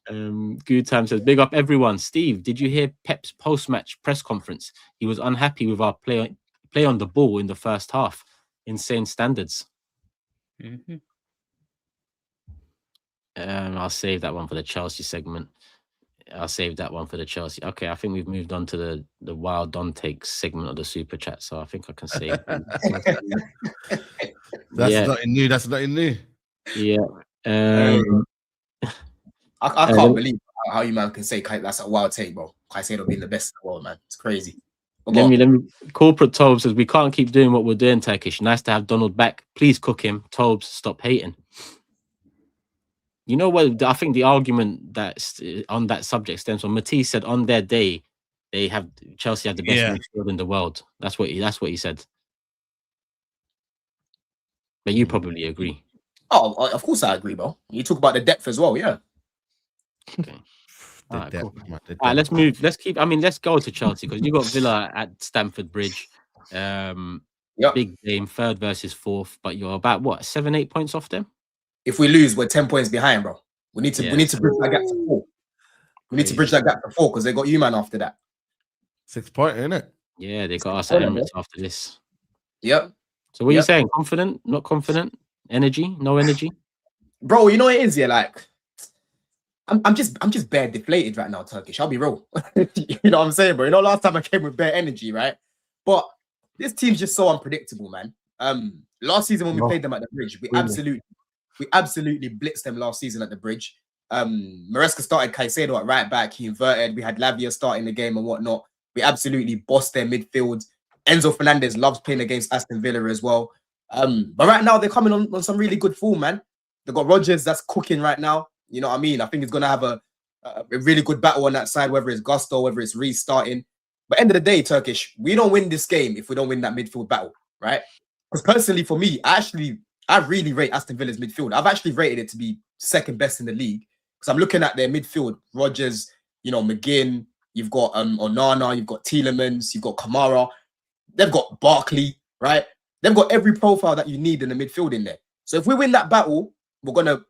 Good Time says, big up everyone. Steve, did you hear Pep's post-match press conference? He was unhappy with our play on the ball in the first half. Insane standards. I'll save that one for the Chelsea segment. Okay, I think we've moved on to the Wild Don Takes segment of the Super Chat, so I think I can save That's nothing new. Yeah. I can't believe how you man can say that's a wild take, bro. Caicedo being the best in the world, man. It's crazy. Let me. Corporate Tobes says we can't keep doing what we're doing, Turkish. Nice to have Donald back. Please cook him. Tobes, stop hating. You know what? I think the argument that's on that subject stems from Matisse said on their day Chelsea have the best midfield in the world. That's what he said. But you probably agree. Oh, of course I agree, bro. You talk about the depth as well, yeah. Okay. All right, cool. All right, let's move. Let's go to Chelsea because you got Villa at Stamford Bridge. Yep. big game, third versus fourth, but you're about what 7-8 points off them. If we lose, we're 10 points behind, bro. We need to bridge that gap to 4. We need to bridge that gap to 4 because they got you man after that. 6 point, isn't it? Yeah, they got us at Emirates after this. Yep. So what are you saying? Confident? Not confident? Energy? No energy? Bro, you know what it is, yeah. Like, I'm just bare deflated right now, Turkish. I'll be real. You know what I'm saying, bro? You know, last time I came with bare energy, right? But this team's just so unpredictable, man. Last season when we played them at the Bridge, we absolutely blitzed them last season at the Bridge. Maresca started Caicedo at right back. He inverted. We had Lavia starting the game and whatnot. We absolutely bossed their midfield. Enzo Fernandez loves playing against Aston Villa as well. But right now they're coming on some really good form, man. They've got Rodgers that's cooking right now. You know what I mean? I think he's gonna have a really good battle on that side, whether it's Gusto, whether it's restarting. But end of the day, Turkish, we don't win this game if we don't win that midfield battle, right? Because personally, for me, I really rate Aston Villa's midfield. I've actually rated it to be second best in the league because I'm looking at their midfield. Rodgers, you know, McGinn, you've got Onana, you've got Tielemans, you've got Kamara. They've got Barkley, right? They've got every profile that you need in the midfield in there. So if we win that battle,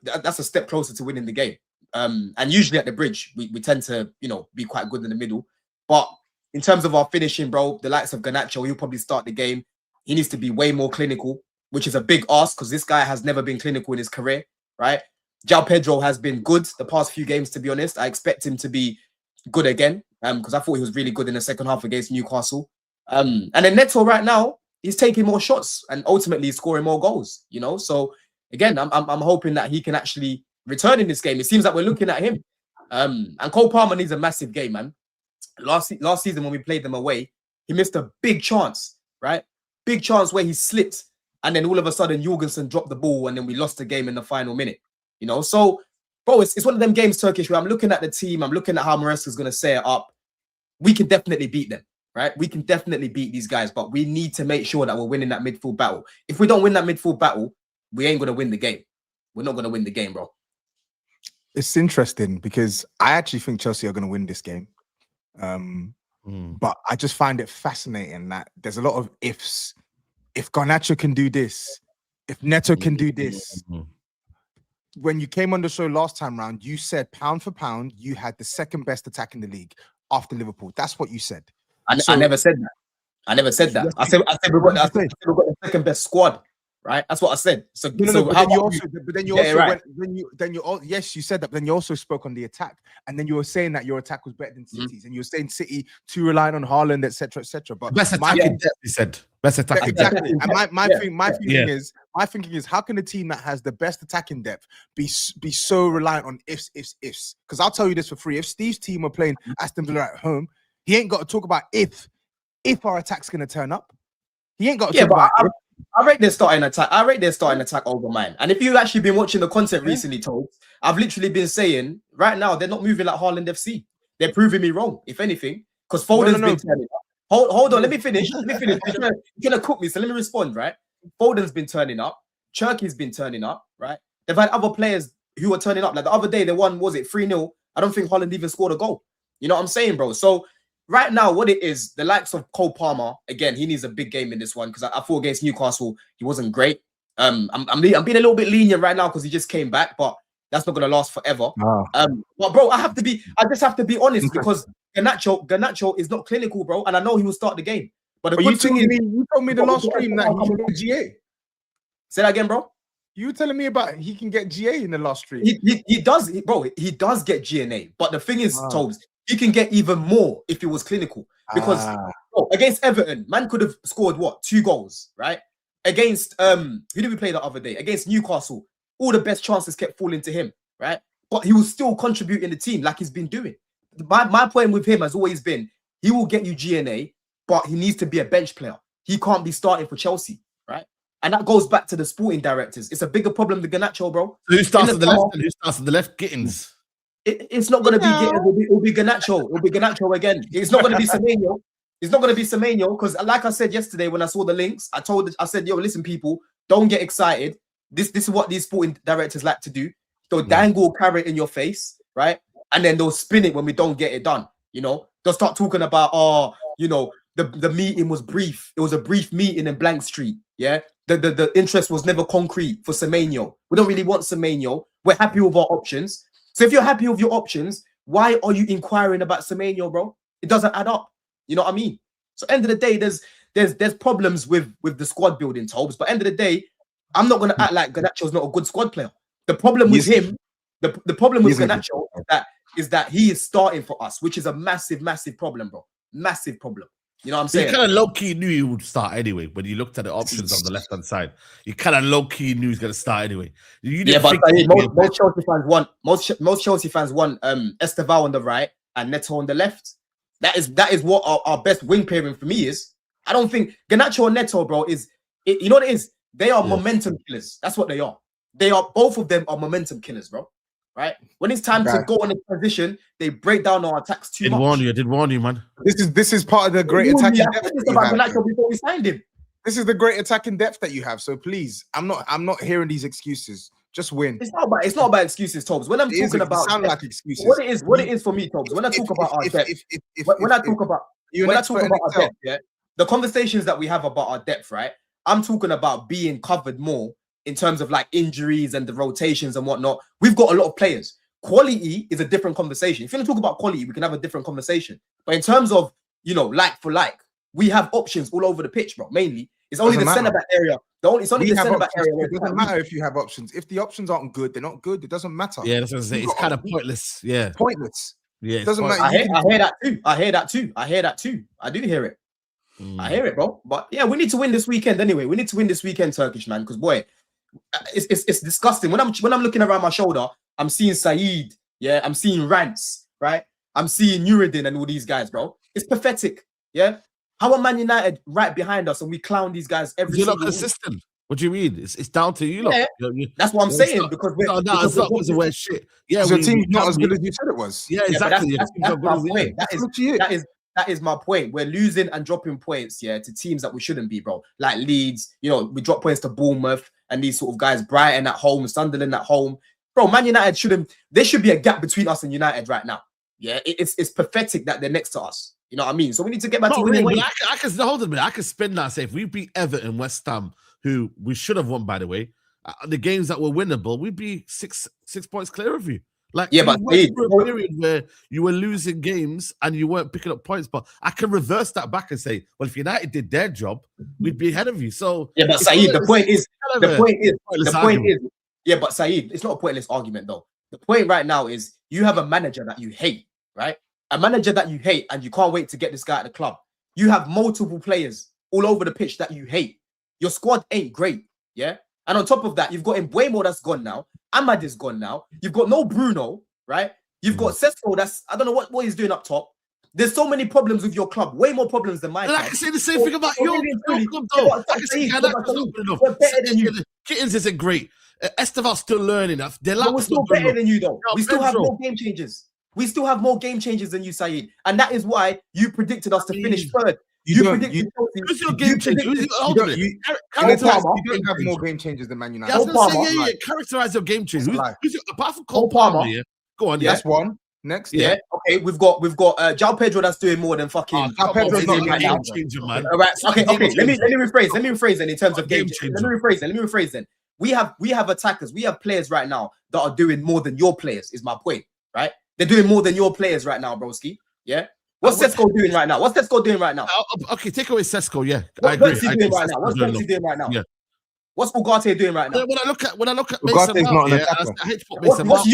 that's a step closer to winning the game. And usually at the Bridge, we tend to, you know, be quite good in the middle. But in terms of our finishing, bro, the likes of Garnacho, he'll probably start the game. He needs to be way more clinical, which is a big ask because this guy has never been clinical in his career, right? João Pedro has been good the past few games, to be honest. I expect him to be good again because I thought he was really good in the second half against Newcastle. And then Neto right now, he's taking more shots and ultimately scoring more goals, you know? So again, I'm hoping that he can actually return in this game. It seems like we're looking at him. And Cole Palmer needs a massive game, man. Last season when we played them away, he missed a big chance, right? Big chance where he slipped and then all of a sudden Jorgensen dropped the ball and then we lost the game in the final minute, you know? So, bro, it's one of them games, Turkish, where I'm looking at the team, I'm looking at how Maresca's going to set it up. We can definitely beat them, right? We can definitely beat these guys, but we need to make sure that we're winning that midfield battle. If we don't win that midfield battle, we ain't going to win the game. We're not going to win the game, bro. It's interesting because I actually think Chelsea are going to win this game. But I just find it fascinating that there's a lot of ifs. If Garnacho can do this, if Neto can do this. When you came on the show last time round, you said pound for pound, you had the second best attack in the league after Liverpool. That's what you said. I never said that. I never said that. I said we've got the second best squad. Right, that's what I said. So, you said that. But then you also spoke on the attack, and then you were saying that your attack was better than City's, and you were saying City too reliant on Haaland, etc., etc. But best attacking depth, you said. Best attacking exactly. And my thinking is, how can a team that has the best attacking depth be so reliant on ifs? Because I'll tell you this for free: if Steve's team were playing Aston Villa at home, he ain't got to talk about if our attack's going to turn up. He ain't got to talk about it. I rate their starting attack over mine. And if you've actually been watching the content recently, Told, I've literally been saying right now they're not moving like Haaland FC. They're proving me wrong, if anything, because Foden's been turning up. Hold on, let me finish. You're gonna cook me, so let me respond. Right, Foden's been turning up. Cherky's been turning up. Right, they've had other players who are turning up. Like the other day, they won, was it 3-0? I don't think Haaland even scored a goal. You know what I'm saying, bro? So right now, what it is, the likes of Cole Palmer, again, he needs a big game in this one because I thought against Newcastle, he wasn't great. I'm being a little bit lenient right now because he just came back, but that's not going to last forever. But bro, I just have to be honest because Garnacho is not clinical, bro, and I know he will start the game. But you told me the last stream that he can get GA. Say that again, bro. You were telling me about he can get GA in the last stream. He does, bro. He does get GNA, but the thing is, Tobes, he can get even more if he was clinical. Because against Everton, man could have scored 2 goals, right? Against who did we play the other day? Against Newcastle, all the best chances kept falling to him, right? But he was still contributing the team like he's been doing. My point with him has always been he will get you GNA, but he needs to be a bench player. He can't be starting for Chelsea, right? And that goes back to the sporting directors. It's a bigger problem than Garnacho, bro. Who starts at the left and who starts at the left? Gittins. It's not going to be Gittins. It'll be Garnacho. It'll be Garnacho again. It's not going to be Semenyo. It's not going to be Semenyo because, like I said yesterday when I saw the links, I said, yo, listen, people, don't get excited. This is what these sporting directors like to do. They'll dangle a carrot in your face, right? And then they'll spin it when we don't get it done. You know, they'll start talking about, the meeting was brief. It was a brief meeting in Blank Street. Yeah, the interest was never concrete for Semenyo. We don't really want Semenyo. We're happy with our options. So if you're happy with your options, why are you inquiring about Semenyo, bro? It doesn't add up. You know what I mean? So end of the day, there's problems with the squad building, Tobes. But end of the day, I'm not gonna act like Garnacho's not a good squad player. The problem with him, the problem with Garnacho is that he is starting for us, which is a massive problem, bro. Massive problem. You know what I'm saying? You kind of low-key knew he would start anyway when you looked at the options on the left-hand side. You kind of low-key knew he was going to start anyway. But most Chelsea fans want Estevao on the right and Neto on the left. That is what our best wing pairing for me is. I don't think Garnacho and Neto, bro, you know what it is? They are momentum killers. That's what they are. Both of them are momentum killers, bro. Right? When it's time to go on a transition, they break down our attacks too much. I did warn you, man. This is part of the great attacking depth. Before we signed him. This is the great attacking depth that you have. So please, I'm not hearing these excuses. Just win. It's not about excuses, Tobes. When I'm talking about sound like excuses. What it is for me, Tobes. When I talk about our depth, when I talk about our depth, yeah, the conversations that we have about our depth, right? I'm talking about being covered more in terms of like injuries and the rotations and whatnot. We've got a lot of players. Quality is a different conversation. If you want to talk about quality, we can have a different conversation. But in terms of, like for like, we have options all over the pitch, bro. Mainly, it's only the centre back area. It's only the centre back area. It doesn't matter if you have options. If the options aren't good, they're not good. It doesn't matter. Yeah, that's what I'm saying. It's kind of pointless. Yeah, pointless. Yeah, it doesn't matter. I hear that too. I do hear it. I hear it, bro. But yeah, we need to win this weekend anyway. We need to win this weekend, Turkish, man. Because boy, it's disgusting. When I'm looking around my shoulder, I'm seeing SAEED. Yeah, I'm seeing Rance. Right, I'm seeing Nuruddin and all these guys, bro. It's pathetic. Yeah, how are Man United right behind us and we clown these guys every You're single not consistent. Week? What do you mean? It's down to you, yeah, that's what I'm saying. Because we're we're shit. Yeah, your team's not as good as you said it was. Yeah, exactly. That's my point. That is my point. We're losing and dropping points, yeah, to teams that we shouldn't be, bro. Like Leeds, we drop points to Bournemouth and these sort of guys. Brighton at home, Sunderland at home, bro. Man United there should be a gap between us and United right now. Yeah, it's pathetic that they're next to us. You know what I mean? So we need to get back to winning. I can hold a minute. I can spin that. Say if we beat Everton, West Ham, who we should have won, by the way, the games that were winnable, we'd be six points clear of you. Like, yeah, but a period where you were losing games and you weren't picking up points. But I can reverse that back and say, well, if United did their job, we'd be ahead of you. So yeah, but SAEED, the point is, yeah, but SAEED, it's not a pointless argument though. The point right now is you have a manager that you hate, right? A manager that you hate, and you can't wait to get this guy at the club. You have multiple players all over the pitch that you hate. Your squad ain't great, yeah. And on top of that, you've got Mbeumo that's gone now. Ahmad is gone now. You've got no Bruno, right? You've got Sesko that's, I don't know what he's doing up top. There's so many problems with your club, way more problems than my club. I can say the same thing about your club, though. I can say we're better than you. Kittens isn't great. Esteval's still learning. We're still better than you, though. We still have more game changes. We still have more game changes than you, SAEED. And that is why you predicted us to finish third. Who's your game changer? You don't have more game changers than Man United. I was going to say, characterize your game changer. Apart from Cole Palmer, yeah. Go on, yeah. That's one. Next, yeah. Okay, we've got João Pedro that's doing more than fucking. João Pedro's not a game changer, man. All right, okay. Let me rephrase then in terms of game changer. Let me rephrase then. We have attackers. We have players right now that are doing more than your players. Is my point, right? They're doing more than your players right now, broski. Yeah. What's Sesko doing right now? Okay, take away Sesko. Yeah, I agree. What's Brexy doing right now? Yeah. What's Ugarte doing right now? When I look at Mason Mount, I hate to put Mason Mount.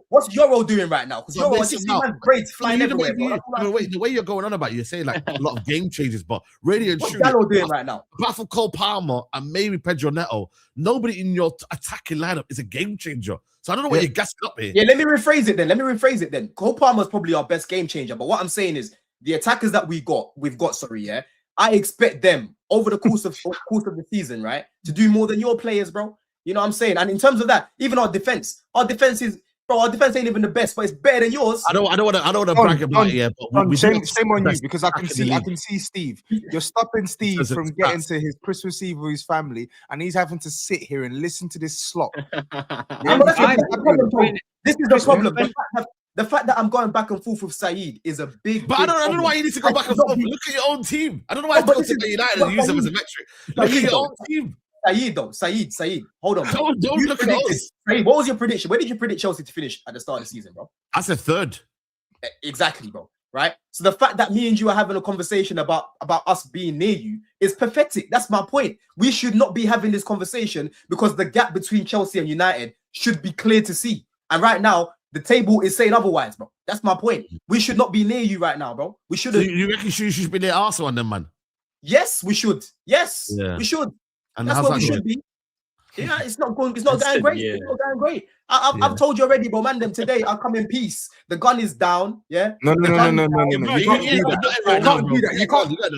What's Euro doing right now? Because Euro is great flying everywhere. The way you're going on about it, you're saying like a lot of game changes, but really and truly, what's Gallo doing right now? Apart from Cole Palmer and maybe Pedro Neto, nobody in your attacking lineup is a game changer. So I don't know what you're gassing up here. Yeah, let me rephrase it then. Cole Palmer's probably our best game changer, but what I'm saying is the attackers that we've got, yeah. I expect them over the course of the season, right, to do more than your players, bro. You know what I'm saying? And in terms of that, even our defense ain't even the best, but it's better than yours. I don't want to brag about it, yeah. But shame on you, because I can see Steve. You're stopping Steve from getting to his Christmas Eve with his family, and he's having to sit here and listen to this slop. This is the problem. The fact that I'm going back and forth with SAEED is a big. But I don't know why you need to go back and forth. Look at your own team. I don't know why you have to go to United and use them as a metric. Look at your own team. SAEED. Hold on. Don't look at us. SAEED, what was your prediction? Where did you predict Chelsea to finish at the start of the season, bro? I said third. Exactly, bro. Right. So the fact that me and you are having a conversation about us being near you is pathetic. That's my point. We should not be having this conversation because the gap between Chelsea and United should be clear to see. And right now, the table is saying otherwise, bro. That's my point. We should not be near you right now, bro. We shouldn't. So you reckon you should be near Arsenal on them, man? Yes, we should. Yes, we should. And that's what we should be. Yeah, it's not going. It's not going great. It's not going great. I've told you already, bro. Man, them today. I'll come in peace. The gun is down. Yeah. No. You can't do that. You can't do that.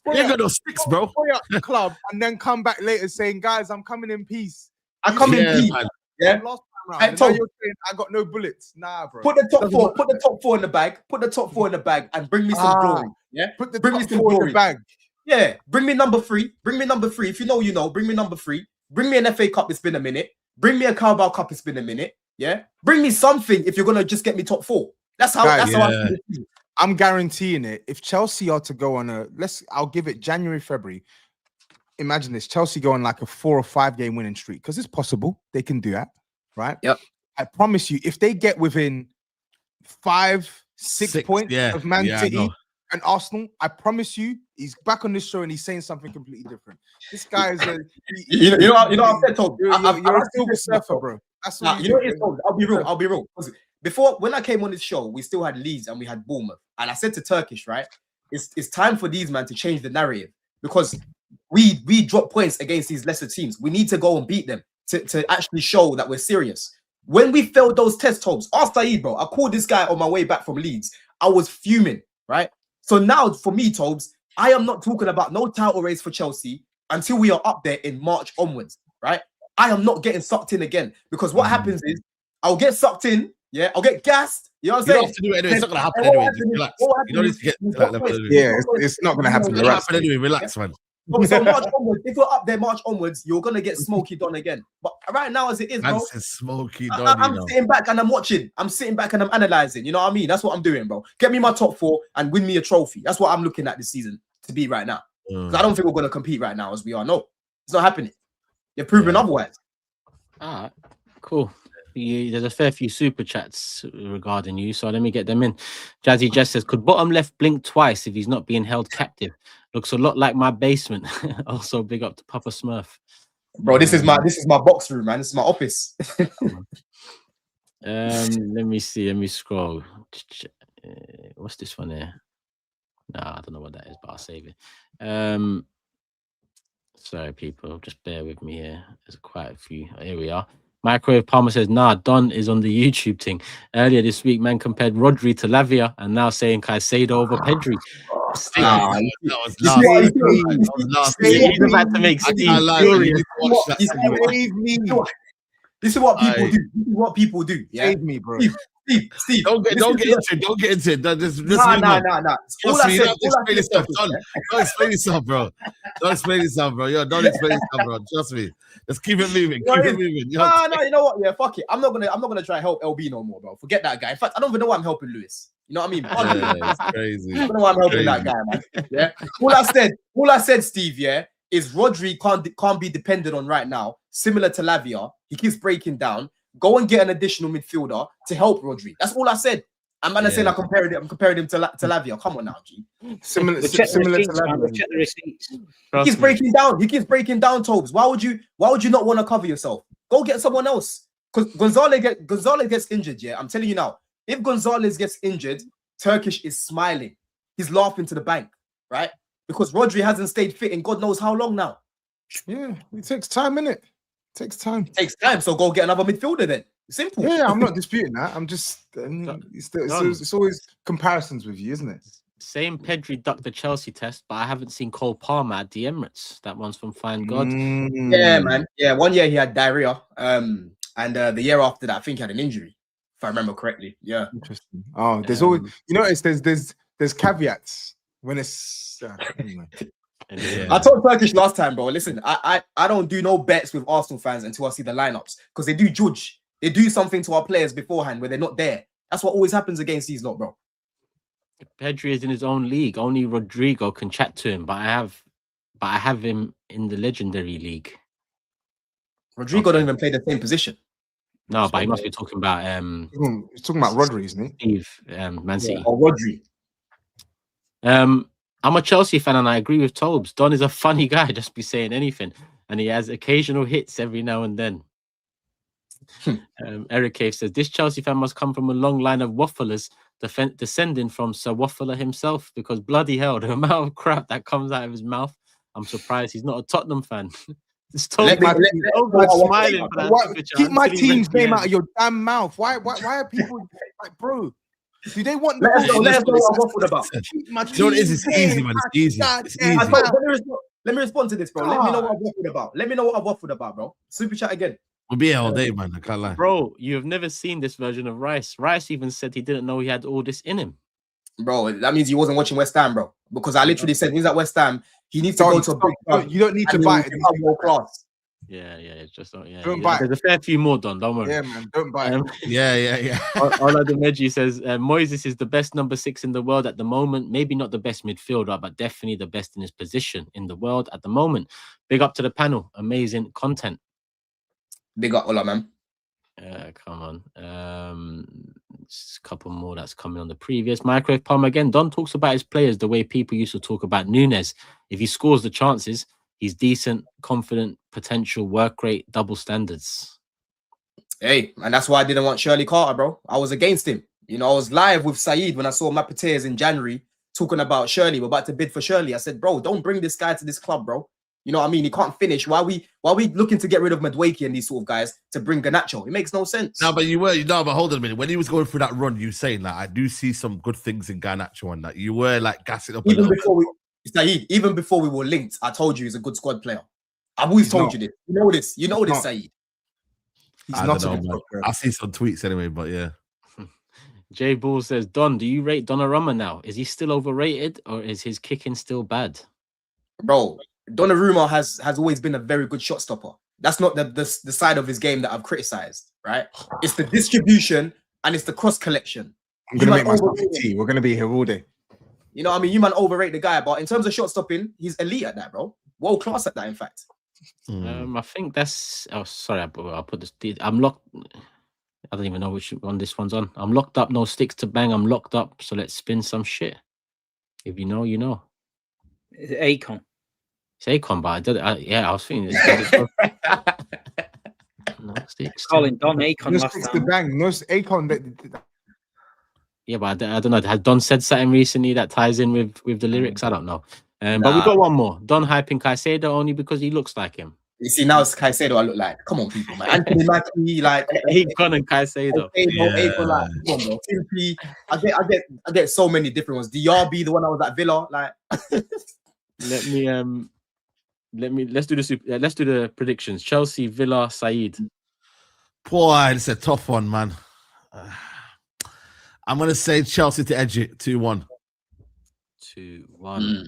You ain't got no sticks, bro. The club and then come back later saying, "Guys, I'm coming in peace." I come in peace. Man. Yeah. Last time round, now you're saying I got no bullets. Nah, bro. Put the top four. Put the top four in the bag. Put the top four in the bag and bring me some glory. Yeah. Bring me some glory in the bag. Yeah, bring me number 3. Bring me number 3. If you know, you know. Bring me number 3. Bring me an FA Cup. It's been a minute. Bring me a Carabao Cup. It's been a minute. Yeah. Bring me something if you're gonna just get me top 4. That's how. That's how I'm guaranteeing it. If Chelsea are to go on I'll give it January, February. Imagine this: Chelsea go on like a 4 or 5 game winning streak because it's possible they can do that, right? Yep. I promise you, if they get within 5, 6 points of Man City and Arsenal, I promise you, he's back on this show and he's saying something completely different. This guy is you know I've said, Tom, you're a silver surfer, bro. That's what you know what it is, Tom. I'll be real. Before, when I came on this show, we still had Leeds and we had Bournemouth. And I said to Turkish, right, it's time for these man to change the narrative because we drop points against these lesser teams. We need to go and beat them to actually show that we're serious. When we failed those test topes, ask SAEED, bro. I called this guy on my way back from Leeds. I was fuming, right? So now for me, Tobes, I am not talking about no title race for Chelsea until we are up there in March onwards, right? I am not getting sucked in again because what happens is I'll get sucked in, yeah, I'll get gassed. You know what I'm saying? You don't have to do it anyway. It's not going to happen anyway. Relax. You don't need to get to that level. Yeah, it's not going to happen. It's not going to happen anyway. Relax, man. So March onwards, if we're up there March onwards, you're gonna get Smokey Don again. But right now, as it is, bro, Smokey Don, I'm sitting back and I'm watching. I'm sitting back and I'm analyzing. You know what I mean? That's what I'm doing, bro. Get me my top 4 and win me a trophy. That's what I'm looking at this season to be right now. I don't think we're gonna compete right now as we are. No, it's not happening. You're proving otherwise. All right, cool. There's a fair few super chats regarding you, so let me get them in. Jazzy Jess says, could bottom left blink twice if he's not being held captive? Looks a lot like my basement. Also, big up to Papa Smurf. Bro, this is my box room, man. This is my office. Let me see. Let me scroll. What's this one here? Nah, I don't know what that is, but I'll save it. Sorry, people, just bear with me here. There's quite a few. Here we are. Microwave Palmer says, nah, Don is on the YouTube thing. Earlier this week, man compared Rodri to Lavia and now saying Caicedo over Pedri. That was last week. He's about to make Steve furious. This is what people do. This is what people do. Yeah? Save me, bro. Steve. Don't get into it. Don't get into it. Nah. Don't explain yourself, Don. Don't explain yourself, bro. Don't explain yourself, bro. Yo, don't explain yourself, bro. Trust me. Let's keep it moving. Keep it moving. No, you know what? Yeah, fuck it. I'm not gonna try to help LB no more, bro. Forget that guy. In fact, I don't even know why I'm helping Lewis. You know what I mean? Yeah, it's crazy. I don't know why I'm helping that guy, man. Yeah. All I said, Steve, yeah, is Rodri can't be depended on right now. Similar to Lavia, he keeps breaking down. Go and get an additional midfielder to help Rodri. That's all I said. I'm not saying I'm comparing him to Lavia. Come on now, G. Similar to Lavia. Check the receipts. He keeps breaking down. He keeps breaking down, Tobes. Why would you not want to cover yourself? Go get someone else. Because Gonzalez gets injured. Yeah, I'm telling you now. If Gonzalez gets injured, Turkish is smiling. He's laughing to the bank, right? Because Rodri hasn't stayed fit in God knows how long now. Yeah, it takes time, innit? Takes time. It takes time. So go get another midfielder then. Simple. Yeah, I'm not disputing that. I'm just it's always comparisons with you, isn't it? Same Pedri ducked the Chelsea test, but I haven't seen Cole Palmer at the Emirates. That one's from Fine God. Yeah, man. Yeah, 1 year he had diarrhea. And the year after that, I think he had an injury, if I remember correctly. Yeah. Interesting. Oh, there's always there's caveats when it's Yeah. I told Turkish last time, bro. Listen, I don't do no bets with Arsenal fans until I see the lineups because they do judge. They do something to our players beforehand where they're not there. That's what always happens against these lot, bro. Pedri is in his own league. Only Rodrigo can chat to him, but I have him in the legendary league. Rodrigo don't even play the same position. No, but he must be talking about He's talking about Rodri, isn't he? Steve, Man City. Or Rodri. I'm a Chelsea fan and I agree with Tobes. Don is a funny guy, just be saying anything, and he has occasional hits every now and then. Eric Cave says this Chelsea fan must come from a long line of wafflers descending from Sir Waffler himself, because bloody hell, the amount of crap that comes out of his mouth, I'm surprised he's not a Tottenham fan. Keep my team's name out of your damn mouth. Why are people like, bro? Do they want the Let us know what I'm waffled about. You know what it is? It's easy, man. It's easy. It's easy. Let me respond to this, bro. Let me know what I'm waffled about. Let me know what I'm waffled about, bro. Super chat again. We'll be here all day, man. I can't lie. Bro, you have never seen this version of Rice. Rice even said he didn't know he had all this in him. Bro, that means he wasn't watching West Ham, bro. Because I literally said he's at West Ham. He needs to go to a big club. You don't need to buy it. World class. Yeah, it's just don't buy There's a fair few more done. Don't worry. Yeah, man, don't buy it. Yeah. Ola Demeji says Moises is the best number 6 in the world at the moment. Maybe not the best midfielder, but definitely the best in his position in the world at the moment. Big up to the panel. Amazing content. Big up, Ola, man. Come on. A couple more that's coming on the previous microwave palm again. Don talks about his players the way people used to talk about Nunes. If he scores the chances, he's decent, confident, potential, work rate, double standards. Hey, and that's why I didn't want Shirley Carter, bro. I was against him. You know, I was live with SAEED when I saw Mapateas in January talking about Shirley. We're about to bid for Shirley. I said, bro, don't bring this guy to this club, bro. You know what I mean? He can't finish. Why are we looking to get rid of Madueke and these sort of guys to bring Garnacho? It makes no sense. No, but hold on a minute. When he was going through that run, you saying that I do see some good things in Garnacho and that you were like gassing up even before we were linked, I told you he's a good squad player. I've always told you this. You know this. You know this, SAEED. He's not a good player. I see some tweets anyway, but yeah. Jay Bull says, Don, do you rate Donnarumma now? Is he still overrated or is his kicking still bad? Bro, Donnarumma has always been a very good shot stopper. That's not the side of his game that I've criticized, right? It's the distribution and it's the cross collection. I'm going to make myself a tea. We're going to be here all day. You know what I mean? You man overrate the guy, but in terms of shot stopping, he's elite at that, bro. World class at that, in fact. I think that's... Oh, sorry, I'll put this... I'm locked... I don't even know which one this one's on. I'm locked up, no sticks to bang. I'm locked up, so let's spin some shit. If you know, you know. Is it Akon? It's Akon, but I did it. I was thinking... No sticks. Calling Don Akon No last sticks to time. bang. No Akon. Yeah, but I don't know. Has Don said something recently that ties in with the lyrics? I don't know. But we got one more. Don hyping Caicedo only because he looks like him. You see, now it's Caicedo I look like. Come on, people, man. Anthony Mackie, like... Akon and Caicedo. Akon, like, come on, bro. Timpy. I get so many different ones. DRB, the one I was at Villa, like... Let's do the predictions. Chelsea, Villa, SAEED. Boy, it's a tough one, man. I'm gonna say Chelsea to edge it 2-1. 2-1.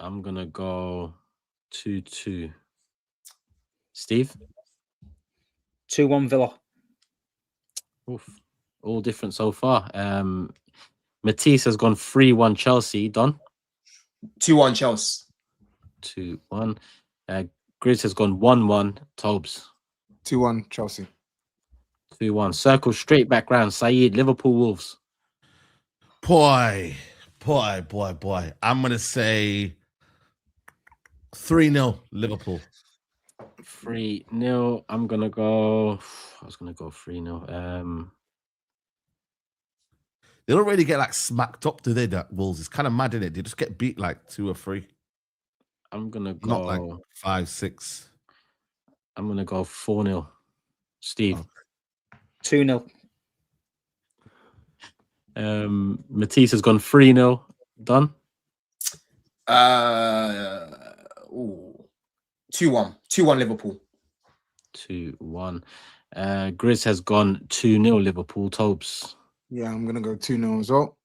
I'm gonna go 2-2. Steve? 2-1 Villa. Oof. All different so far. Matisse has gone 3-1 Chelsea. Don? 2-1 Chelsea. 2-1. GRIZZ has gone 1-1. Tobes. 2-1 Chelsea. 2-1. Circle straight back round. SAEED, Liverpool, Wolves. Boy. I'm gonna say 3-0 Liverpool. 3-0. I'm gonna go. I was gonna go 3-0. They don't really get like smacked up, do they? That Wolves. It's kind of mad, isn't it? They just get beat like 2 or 3. I'm gonna go not like 5-6. I'm gonna go 4-0. Steve. 2-0. Matisse has gone 3-0. Done. 2-1 Liverpool. 2-1. GRIZZ has gone 2-0 Liverpool. Tobes. Yeah, I'm gonna go 2-0 as well.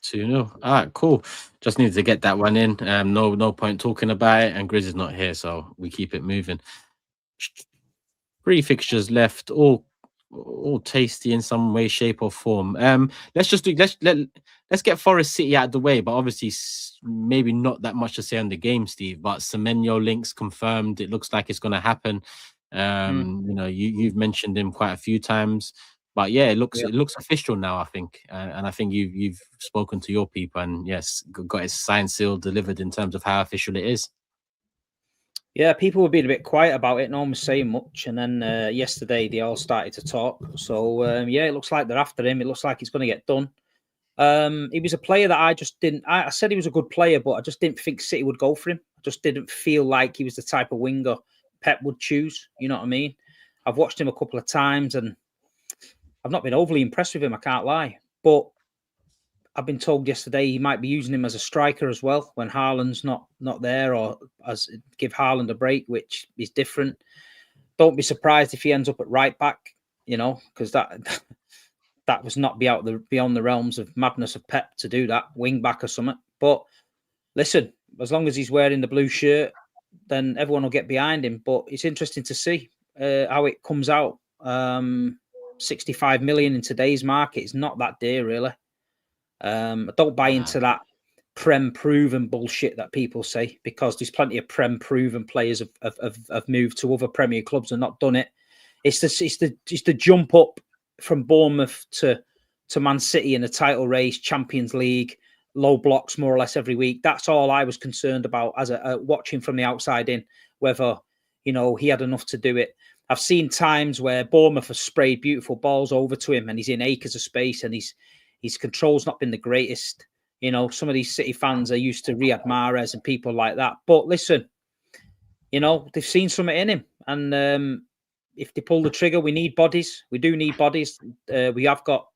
2-0. All right, cool. Just needed to get that one in. No point talking about it, and GRIZZ is not here, so we keep it moving. 3 fixtures left, all tasty in some way, shape, or form. Let's get Forest City out of the way, but obviously maybe not that much to say on the game, Steve. But Semenyo links confirmed. It looks like it's going to happen. You know, you've mentioned him quite a few times, but yeah, it looks official now, I think. And I think you've spoken to your people, and yes, got his signed, sealed, delivered in terms of how official it is. Yeah, people were being a bit quiet about it, no one was saying much. And then yesterday they all started to talk. So yeah, it looks like they're after him. It looks like it's going to get done. He was a player that I just didn't. I said he was a good player, but I just didn't think City would go for him. I just didn't feel like he was the type of winger Pep would choose. You know what I mean? I've watched him a couple of times and I've not been overly impressed with him, I can't lie. But I've been told yesterday he might be using him as a striker as well when Haaland's not there, or as give Haaland a break, which is different. Don't be surprised if he ends up at right back, you know, because that was not beyond the realms of madness of Pep to do that, wing back or something. But listen, as long as he's wearing the blue shirt, then everyone will get behind him. But it's interesting to see how it comes out. 65 million in today's market is not that dear, really. I don't buy into that Prem proven bullshit that people say, because there's plenty of Prem proven players have moved to other Premier clubs and not done it. It's the jump up from Bournemouth to Man City in the title race, Champions League, low blocks more or less every week. That's all I was concerned about as a watching from the outside in, whether, you know, he had enough to do it. I've seen times where Bournemouth have sprayed beautiful balls over to him and he's in acres of space and his control's not been the greatest. You know, some of these City fans are used to Riyad Mahrez and people like that. But listen, you know, they've seen something in him. And if they pull the trigger, we need bodies. We do need bodies. We have got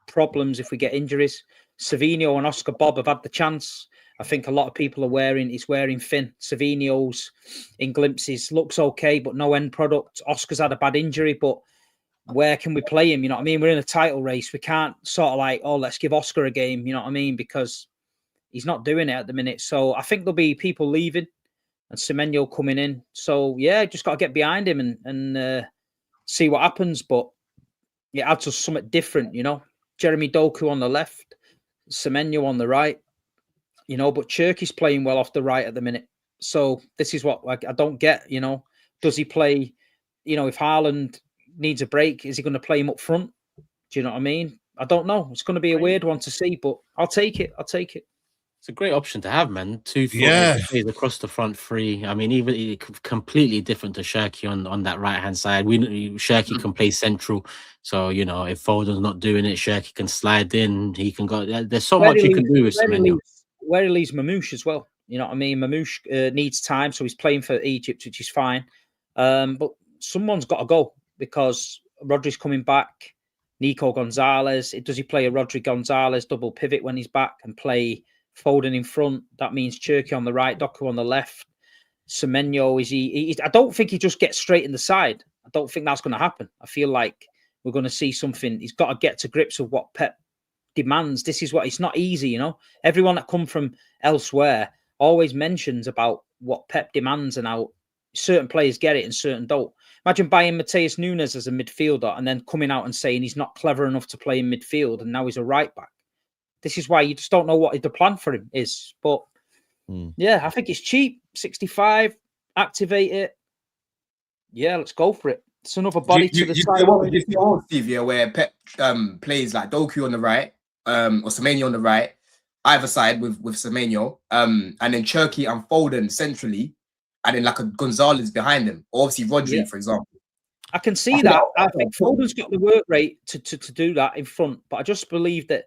problems if we get injuries. Savinho and Oscar Bob have had the chance. I think a lot of people are he's wearing thin. Savinho's in glimpses looks okay, but no end product. Oscar's had a bad injury, but where can we play him? You know what I mean? We're in a title race. We can't sort of like, oh, let's give Oscar a game. You know what I mean? Because he's not doing it at the minute. So I think there'll be people leaving and Semenyo coming in. So yeah, just got to get behind him and see what happens. But it adds us something different, you know. Jeremy Doku on the left, Semenyo on the right, you know, but Turkey's playing well off the right at the minute. So this is what I don't get, you know. Does he play, you know, if Haaland needs a break, is he going to play him up front? Do you know what I mean? I don't know. It's going to be a weird one to see, but I'll take it. It's a great option to have, man. 2 foot across the front three. I mean, even completely different to Shirky on that right hand side. Shirky can play central, so you know if Foden's not doing it, Shirky can slide in. He can go. There's so much you can do with Semenyo. Where he leaves Mamouche as well. You know what I mean? Mamouche needs time, so he's playing for Egypt, which is fine. But someone's got to go because Rodri's coming back. Nico Gonzalez. Does he play a Rodri Gonzalez double pivot when he's back and play Foden in front? That means Turkey on the right, Doku on the left. Semenyo, I don't think he just gets straight in the side. I don't think that's going to happen. I feel like we're going to see something. He's got to get to grips with what Pep demands. This is what, it's not easy, you know. Everyone that come from elsewhere always mentions about what Pep demands and how certain players get it and certain don't. Imagine buying Mateus Nunes as a midfielder and then coming out and saying he's not clever enough to play in midfield and now he's a right back. This is why you just don't know what the plan for him is. But yeah, I think it's cheap. 65, activate it. Yeah, let's go for it. It's another body to the side. You see Steve, yeah, where Pep plays like Doku on the right, or Semenyo on the right, either side with Semenyo, and then Turkey and Foden centrally, and then like a Gonzalez behind them. Or obviously Rodri, for example. I can see that. I think Foden's got the work rate to do that in front, but I just believe that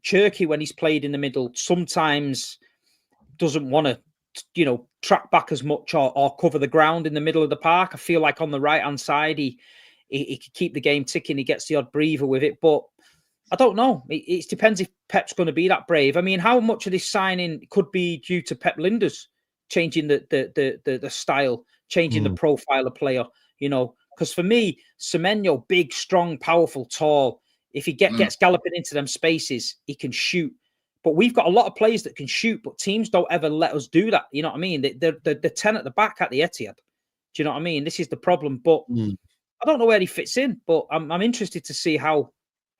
Turkey, when he's played in the middle, sometimes doesn't want to, you know, track back as much or cover the ground in the middle of the park. I feel like on the right-hand side, he could keep the game ticking. He gets the odd breather with it, but I don't know. It depends if Pep's going to be that brave. I mean, how much of this signing could be due to Pep Linders changing the style, changing the profile of player, you know? Because for me, Semenyo, big, strong, powerful, tall. If he gets galloping into them spaces, he can shoot. But we've got a lot of players that can shoot, but teams don't ever let us do that. You know what I mean? They're 10 at the back at the Etihad. Do you know what I mean? This is the problem. But I don't know where he fits in. But I'm interested to see how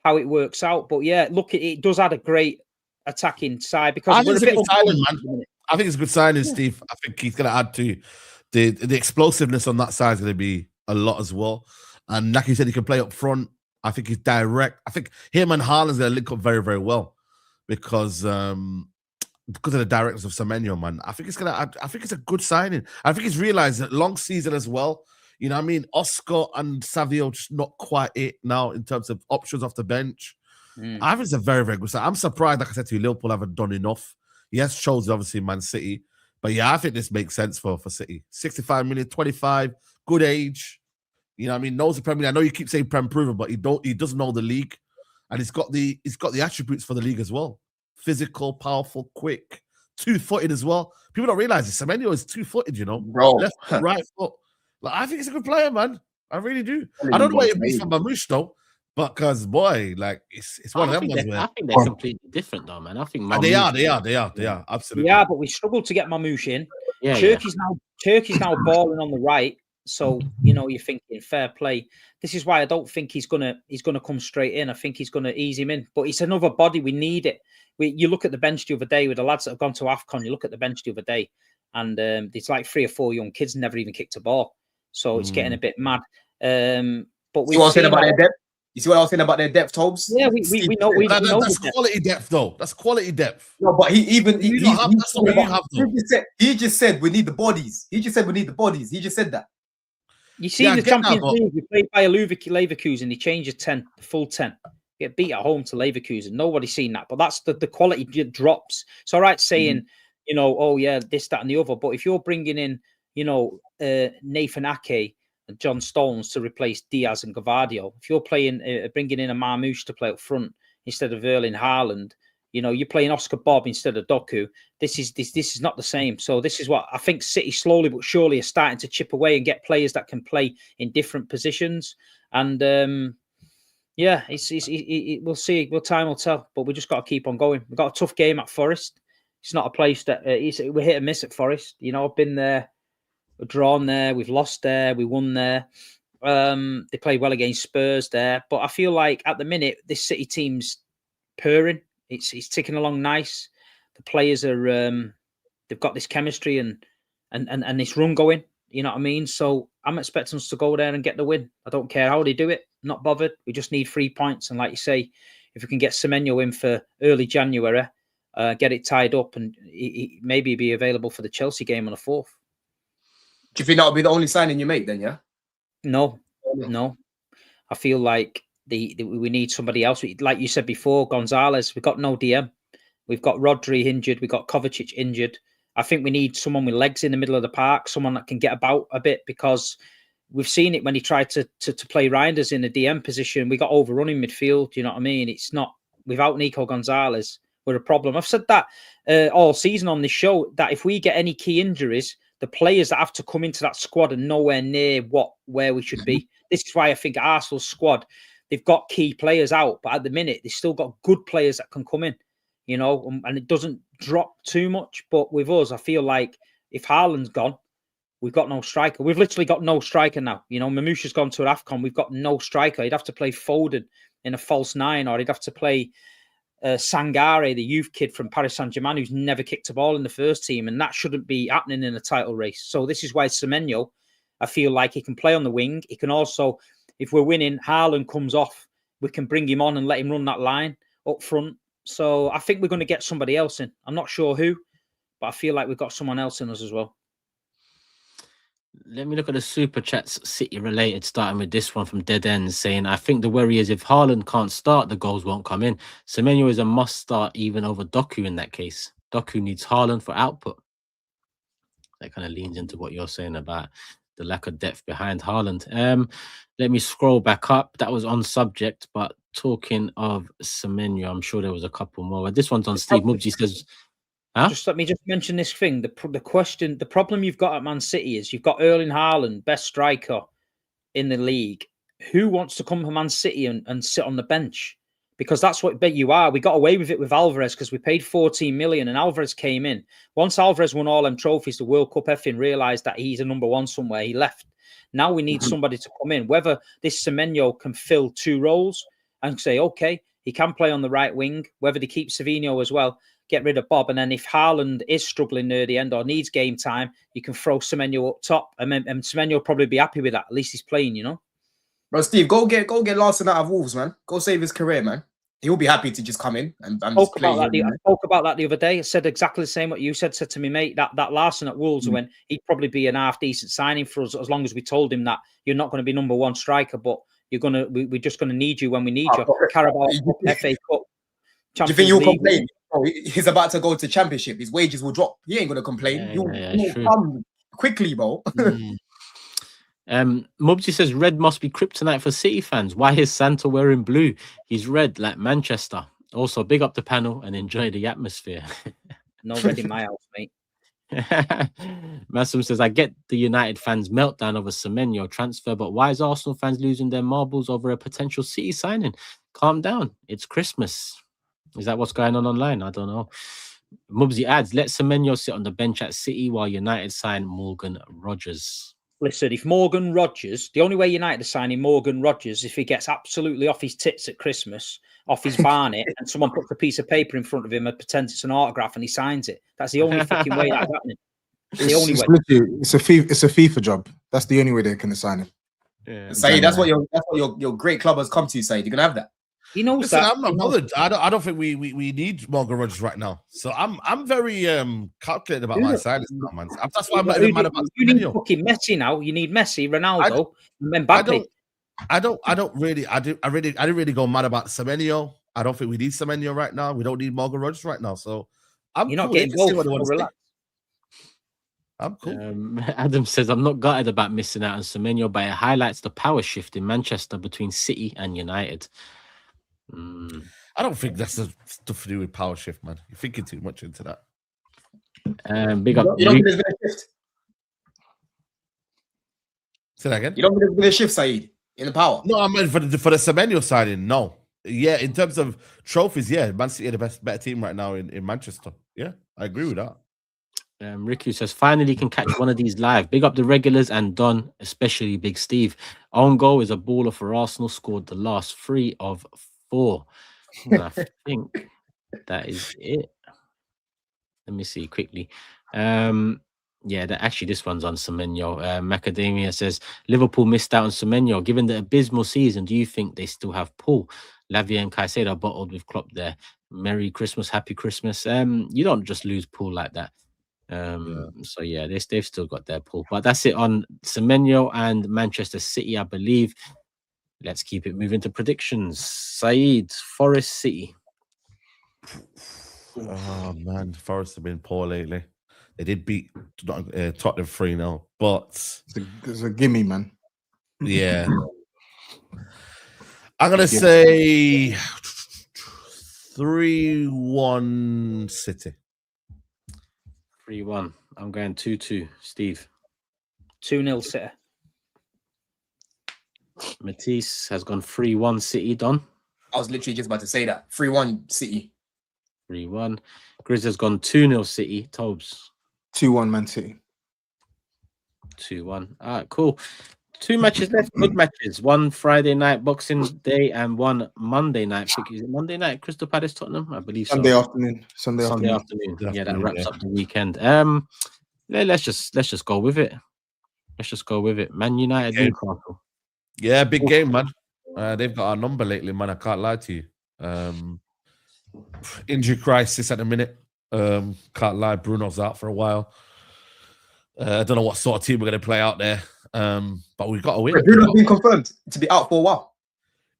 it works out. But yeah, look, it does add a great attacking side because we're a bit signing, man. I think it's a good signing, Steve. I think he's going to add to the explosiveness on that side is going to be a lot as well. And like you said, he can play up front. I think he's direct. I think him and Haaland's going to link up very, very well because of the directness of Semenyo, man. I think it's going to add. I think it's a good signing. I think he's realized that long season as well. You know what I mean? Oscar and Savio just not quite it now in terms of options off the bench. I think it's a very, very good sign. I'm surprised, like I said to you, Liverpool haven't done enough. Yes, chosen obviously Man City. But yeah, I think this makes sense for City. 65 million, 25, good age. You know what I mean? Knows the Premier League. I know you keep saying Prem proven, but he doesn't know the league. And he's got the attributes for the league as well. Physical, powerful, quick, two-footed as well. People don't realize this. Semenyo is two-footed, you know. Bro. Left foot, right foot. Like, I think he's a good player, man. I really do. I don't know what it means for Mamouche, though. But because boy, like it's one of them ones where I think they're completely different, though, man. I think they are absolutely. Yeah, but we struggled to get Mamouche in. Yeah, Turkey's now balling on the right, so you know you're thinking fair play. This is why I don't think he's gonna come straight in. I think he's gonna ease him in. But it's another body. We need it. You look at the bench the other day with the lads that have gone to AFCON. You look at the bench the other day, and it's like 3 or 4 young kids never even kicked a ball. So it's getting a bit mad. But we saying about their depth. You see what I was saying about their depth, Tobes? Yeah, we know. That's quality depth, though. That's quality depth. No, but he just said we need the bodies. He just said we need the bodies. He just said that. You see, in the Champions League, we played by Leverkusen. He changed the full 10. Get beat at home to Leverkusen. Nobody's seen that, but that's the quality drops. It's all right saying, you know, oh yeah, this, that, and the other. But if you're bringing in, you know, Nathan Ake and John Stones to replace Diaz and Gavardio, if you're playing, bringing in a Marmouche to play up front instead of Erling Haaland, you know, you're playing Oscar Bob instead of Doku. This is not the same. So this is what I think City slowly but surely are starting to chip away and get players that can play in different positions. And yeah, we'll see. Well, time will tell. But we just got to keep on going. We've got a tough game at Forest. It's not a place that we're hit and miss at Forest. You know, I've been there. We've drawn there, we've lost there, we won there. They played well against Spurs there, but I feel like at the minute this City team's purring. It's ticking along nice. The players are they've got this chemistry and this run going. You know what I mean? So I'm expecting us to go there and get the win. I don't care how they do it. Not bothered. We just need 3 points. And like you say, if we can get Semenyo in for early January, get it tied up, and he maybe be available for the Chelsea game on the 4th. Do you think that'll be the only signing you make then, yeah? No. I feel like we need somebody else. Like you said before, Gonzalez, we've got no DM. We've got Rodri injured. We've got Kovacic injured. I think we need someone with legs in the middle of the park, someone that can get about a bit, because we've seen it when he tried to play Reinders in the DM position. We got overrun in midfield. You know what I mean? It's not, without Nico Gonzalez, we're a problem. I've said that all season on this show, that if we get any key injuries, the players that have to come into that squad are nowhere near where we should be. This is why I think Arsenal's squad, they've got key players out, but at the minute, they've still got good players that can come in, you know, and it doesn't drop too much. But with us, I feel like if Haaland's gone, we've got no striker. We've literally got no striker now. You know, Mamouche has gone to an AFCON. We've got no striker. He'd have to play Foden in a false 9, or he'd have to play Sangare, the youth kid from Paris Saint-Germain, who's never kicked a ball in the first team, and that shouldn't be happening in a title race. So this is why Semenyo, I feel like he can play on the wing. He can also, if we're winning, Haaland comes off, we can bring him on and let him run that line up front. So I think we're going to get somebody else in. I'm not sure who, but I feel like we've got someone else in us as well. Let me look at the super chats, City related, starting with this one from Dead Ends saying, I think the worry is if Haaland can't start, the goals won't come in. Semenyo is a must start even over Doku in that case. Doku needs Haaland for output. That kind of leans into what you're saying about the lack of depth behind Haaland. Let me scroll back up. That was on subject, but talking of Semenyo, I'm sure there was a couple more. This one's on Steve Mubsy says, huh? Just let me just mention this thing. The problem you've got at Man City is you've got Erling Haaland, best striker in the league. Who wants to come to Man City and sit on the bench? because that's what bet you are. We got away with it with Alvarez because we paid 14 million and Alvarez came in. Once Alvarez won all them trophies, the World Cup, everything, realised that he's a number one somewhere. He left. Now we need somebody to come in. Whether this Semenyo can fill 2 roles and say, okay, he can play on the right wing, whether they keep Savinho as well, get rid of Bob. And then if Haaland is struggling near the end or needs game time, you can throw Semenyo up top. And Semenyo will probably be happy with that. At least he's playing, you know? Bro, Steve, go get Larson out of Wolves, man. Go save his career, man. He'll be happy to just come in and I just play. I spoke about that the other day. I said exactly the same what you said to me, mate. That Larson at Wolves, when he'd probably be an half decent signing for us as long as we told him that you're not going to be number one striker, but we're just going to need you when we need you. Carabao Cup, FA Cup, do you think he'll complain? Oh, he's about to go to Championship. His wages will drop. He ain't going to complain. He'll come quickly, bro. Mubsy says red must be kryptonite for City fans. Why is Santa wearing blue? He's red like Manchester. Also, big up the panel and enjoy the atmosphere. No red in my house, mate. Massum says, I get the United fans' meltdown over Semenyo transfer, but why is Arsenal fans losing their marbles over a potential City signing? Calm down. It's Christmas. Is that what's going on online? I don't know. Mubsy adds, let Semenyo sit on the bench at City while United sign Morgan Rogers. Listen, if Morgan Rogers, the only way United are signing Morgan Rogers if he gets absolutely off his tits at Christmas, off his barnet, and someone puts a piece of paper in front of him and pretends it's an autograph and he signs it. That's the only fucking way that's happening. The only way. It's a FIFA job. That's the only way they can assign him. Yeah, Saeed, that's what your great club has come to. Saeed, you're gonna have that. He knows Listen, that. I'm not bothered. I don't think we need Morgan Rogers right now. So I'm very calculated about my silence now, man. That's why I'm not even mad about you need fucking Messi now. You need Messi, Ronaldo, and then Mbappe. I didn't really go mad about Semenyo. I don't think we need Semenyo right now. We don't need Morgan Rogers right now. So you're not getting both. Relax. I'm cool. Adam says, I'm not gutted about missing out on Semenyo, but it highlights the power shift in Manchester between City and United. I don't think that's stuff to do with power shift, man. You're thinking too much into that. Big up. You don't think there's been a shift? Say that again? You don't think there's been a shift, Saeed, in the power? No, I mean for the Semenyo signing, no. Yeah, in terms of trophies, yeah, Man City are the better team right now in Manchester. Yeah, I agree with that. Riku says, finally can catch one of these live. Big up the regulars and Don, especially Big Steve. Own goal is a baller for Arsenal, scored the last 3 of 4. I think that is it. Let me see quickly. Yeah, actually this one's on Semenyo. Macadamia says, Liverpool missed out on Semenyo. Given the abysmal season, do you think they still have Paul? Lavia and Caicedo bottled with Klopp there. Merry Christmas, Happy Christmas. You don't just lose Paul like that. So yeah, they've still got their Paul. But that's it on Semenyo and Manchester City, I believe. Let's keep it moving to predictions. Saeed, Forest City. Oh man, Forest have been poor lately. They did beat Tottenham 3-0, but it's a gimme, man. Yeah. I'm gonna say 3-1 City. 3-1. I'm going 2-2. Steve. 2-0 City. Matisse has gone 3-1 City. Don. I was literally just about to say that. 3-1 City. 3-1. Grizz has gone 2-0 City. TOBS. 2-1 Man City. 2-1. All right, cool. 2 matches left. Good matches. One Friday night Boxing Day and one Monday night. Is it Monday night? Crystal Palace Tottenham? I believe so. Sunday afternoon. Yeah, that wraps up the weekend. Let's just go with it. Let's just go with it. Man United, Newcastle. Yeah, big game, man. They've got our number lately, man. I can't lie to you. Injury crisis at the minute. Can't lie, Bruno's out for a while. I don't know what sort of team we're going to play out there. But we've got to win. Bruno's been confirmed to be out for a while.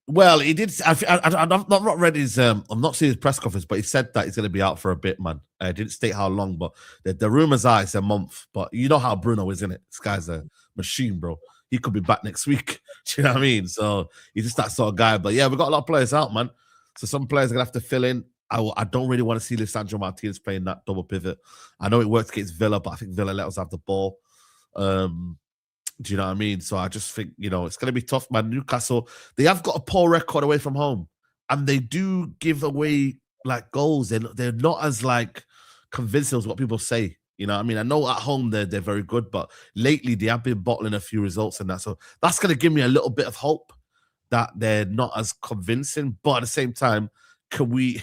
Well, he did. I've not read his. I've not seen his press conference, but he said that he's going to be out for a bit, man. Didn't state how long, but the rumors are it's a month. But you know how Bruno is, isn't it? This guy's a machine, bro. He could be back next week. Do you know what I mean? So he's just that sort of guy. But yeah, we've got a lot of players out, man. So some players are gonna have to fill in. I don't really want to see Lisandro Martinez playing that double pivot. I know it worked against Villa, but I think Villa let us have the ball. Do you know what I mean? So I just think, it's going to be tough, man. Newcastle, they have got a poor record away from home. and they do give away like goals. They're not as like convincing as what people say. You know what I mean? I know at home they're very good, but lately they have been bottling a few results and that. So that's going to give me a little bit of hope that they're not as convincing. But at the same time, can we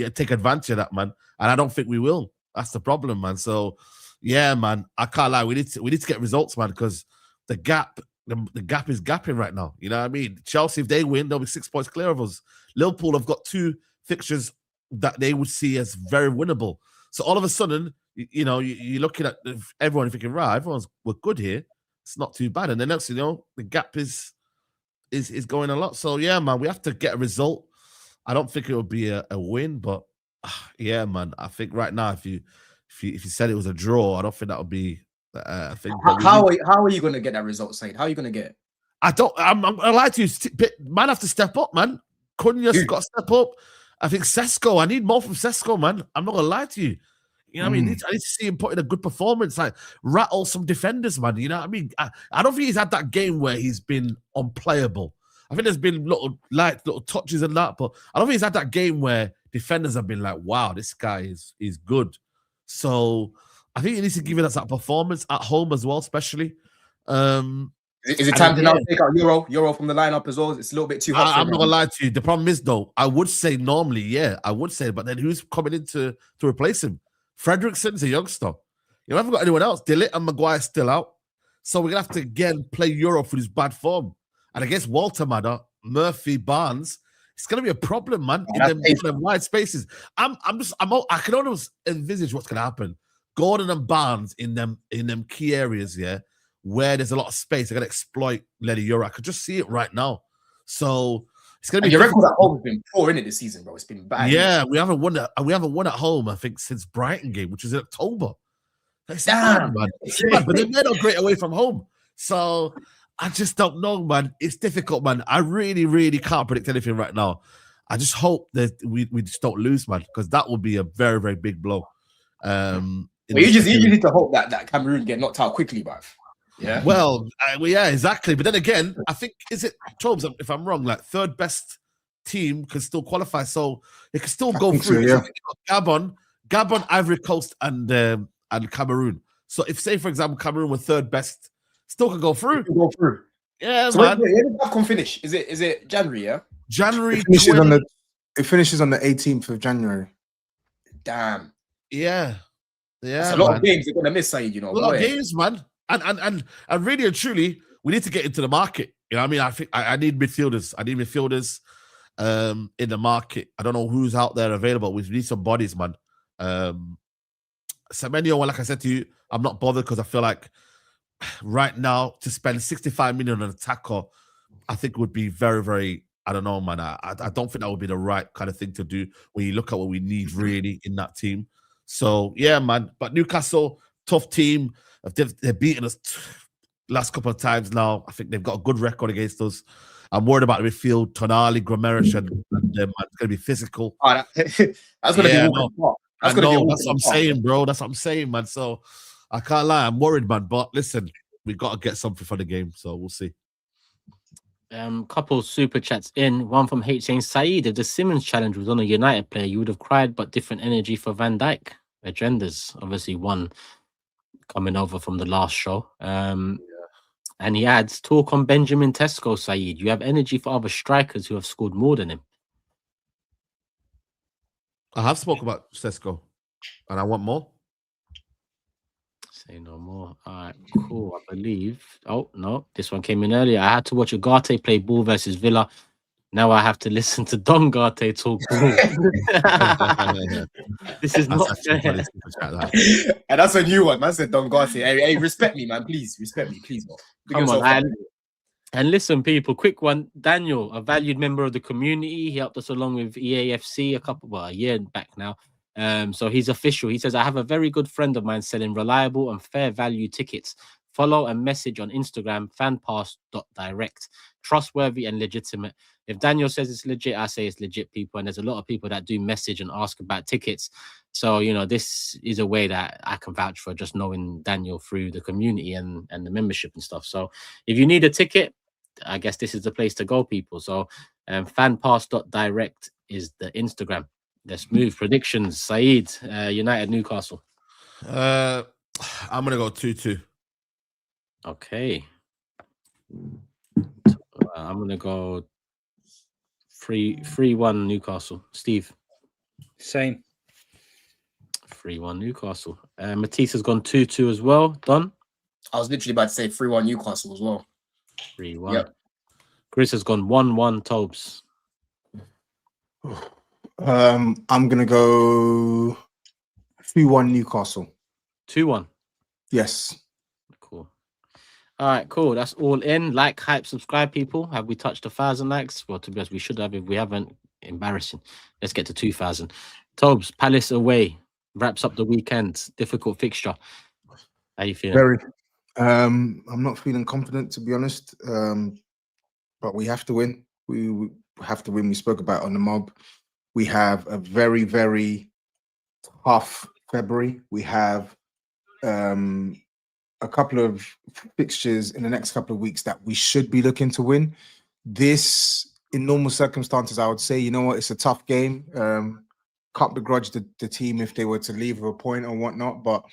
take advantage of that, man? And I don't think we will. That's the problem, man. So yeah, man, I can't lie. We need to get results, man, because the gap is gapping right now. You know what I mean? Chelsea, if they win, they'll be 6 points clear of us. Liverpool have got 2 fixtures that they would see as very winnable. So all of a sudden, you know, you're looking at everyone thinking, right, we're good here. It's not too bad. And then next, you know, the gap is going a lot. So yeah, man, we have to get a result. I don't think it will be a win, but yeah, man, I think right now, if you said it was a draw, I don't think that would be. I think. How are you going to get that result, Saeed? How are you going to get it? I'm gonna lie to you. Man, have to step up, man. Cunha's got to step up. I think Sesko. I need more from Sesko, man. I'm not gonna lie to you. You know what I mean? I need to see him put in a good performance, like rattle some defenders, man. You know what I mean? I don't think he's had that game where he's been unplayable. I think there's been little touches and that, but I don't think he's had that game where defenders have been like, wow, this guy is good. So I think he needs to give us that performance at home as well, especially. Is it time to now take out Euro from the lineup as well? It's a little bit too hot. I'm not gonna lie to you. The problem is though, I would say normally, yeah, I would say, but then who's coming in to replace him? Fredrickson's a youngster. You haven't got anyone else. Dillett and Maguire's still out. So we're gonna have to again play Euro for his bad form. And against Walter Madder, Murphy, Barnes, it's gonna be a problem, man. In them wide spaces. I can almost envisage what's gonna happen. Gordon and Barnes in them key areas, yeah, where there's a lot of space. They're gonna exploit Lenny Euro. I could just see it right now. So it's gonna be. Your record at home has been poor in it this season, bro. It's been bad. Yeah, we haven't won at home, I think, since Brighton game, which was in October. It's Damn, bad, man. It's bad, but they're not great away from home. So I just don't know, man. It's difficult, man. I really, really can't predict anything right now. I just hope that we just don't lose, man, because that would be a very, very big blow. You just need to hope that Cameroon get knocked out quickly, bruv. Yeah. Well, yeah, exactly. But then again, I think, is it TOBS, if I'm wrong, like third best team can still qualify, so it can still go through. So, yeah. Gabon, Ivory Coast, and Cameroon. So if, say, for example, Cameroon were third best, still can go through. Yeah, so man. When did the AFCON finish? Is it January? Yeah. January. It finishes on the 18th of January. Damn. Yeah. That's a lot of games they're gonna miss, Saeed, you know. A lot of games, man. And really and truly, we need to get into the market. You know what I mean? I think I need midfielders. I need midfielders in the market. I don't know who's out there available. We need some bodies, man. Semenyo, well, like I said to you, I'm not bothered because I feel like right now to spend 65 million on an attacker, I think would be very, very, I don't know, man. I don't think that would be the right kind of thing to do when you look at what we need really in that team. So, yeah, man. But Newcastle, tough team. They've beaten us last couple of times now. I think they've got a good record against us. I'm worried about the midfield. Tonali, Gramerich, and it's going to be physical. Oh, that's going to be walking. That's what I'm saying, bro. That's what I'm saying, man. So I can't lie. I'm worried, man. But listen, we got to get something for the game. So we'll see. Couple super chats in. One from H saying, Saeed, if the Simmons challenge was on a United player, you would have cried, but different energy for Van Dijk. Agendas, obviously one coming over from the last show. And he adds, talk on Benjamin Tesco, Saeed. You have energy for other strikers who have scored more than him. I have spoken about Sesko, and I want more. Say no more. All right, cool. I believe. Oh, no, this one came in earlier. I had to watch Ugarte play ball versus Villa. Now I have to listen to Don Garte talk. This is not fair. And that's a new one. Man said Don Garte. Hey, respect me, man. Please, respect me, please, bro. Come on, and listen, people. Quick one. Daniel, a valued member of the community. He helped us along with EAFC a year back now. So he's official. He says, I have a very good friend of mine selling reliable and fair value tickets. Follow and message on Instagram, fanpass.direct. Trustworthy and legitimate. If Daniel says it's legit, I say it's legit, people. And there's a lot of people that do message and ask about tickets. So, you know, this is a way that I can vouch for, just knowing Daniel through the community and the membership and stuff. So if you need a ticket, I guess this is the place to go, people. So Fanpass.direct is the Instagram. Let's move. Predictions. Saeed, United, Newcastle. I'm gonna go 2-2. Okay. I'm gonna go 3-1 Newcastle. Steve. Same. 3-1 Newcastle. Matisse has gone 2-2 as well. Don. I was literally about to say 3-1 Newcastle as well. 3-1. Yep. Chris has gone 1-1 Tobes. I'm gonna go 2-1 Newcastle. 2-1. Yes. Cool. All right, cool. That's all in. Like, hype, subscribe, people. Have we touched 1,000 likes? Well, to be honest, we should have. If we haven't, embarrassing. Let's get to 2,000. Tobes, Palace away. Wraps up the weekend. Difficult fixture. How you feeling? Very. I'm not feeling confident, to be honest. But we have to win. We have to win. We spoke about it on the mob. We have a very, very tough February. We have a couple of fixtures in the next couple of weeks that we should be looking to win. This, in normal circumstances, I would say, you know what, it's a tough game. Can't begrudge the team if they were to leave with a point or whatnot. But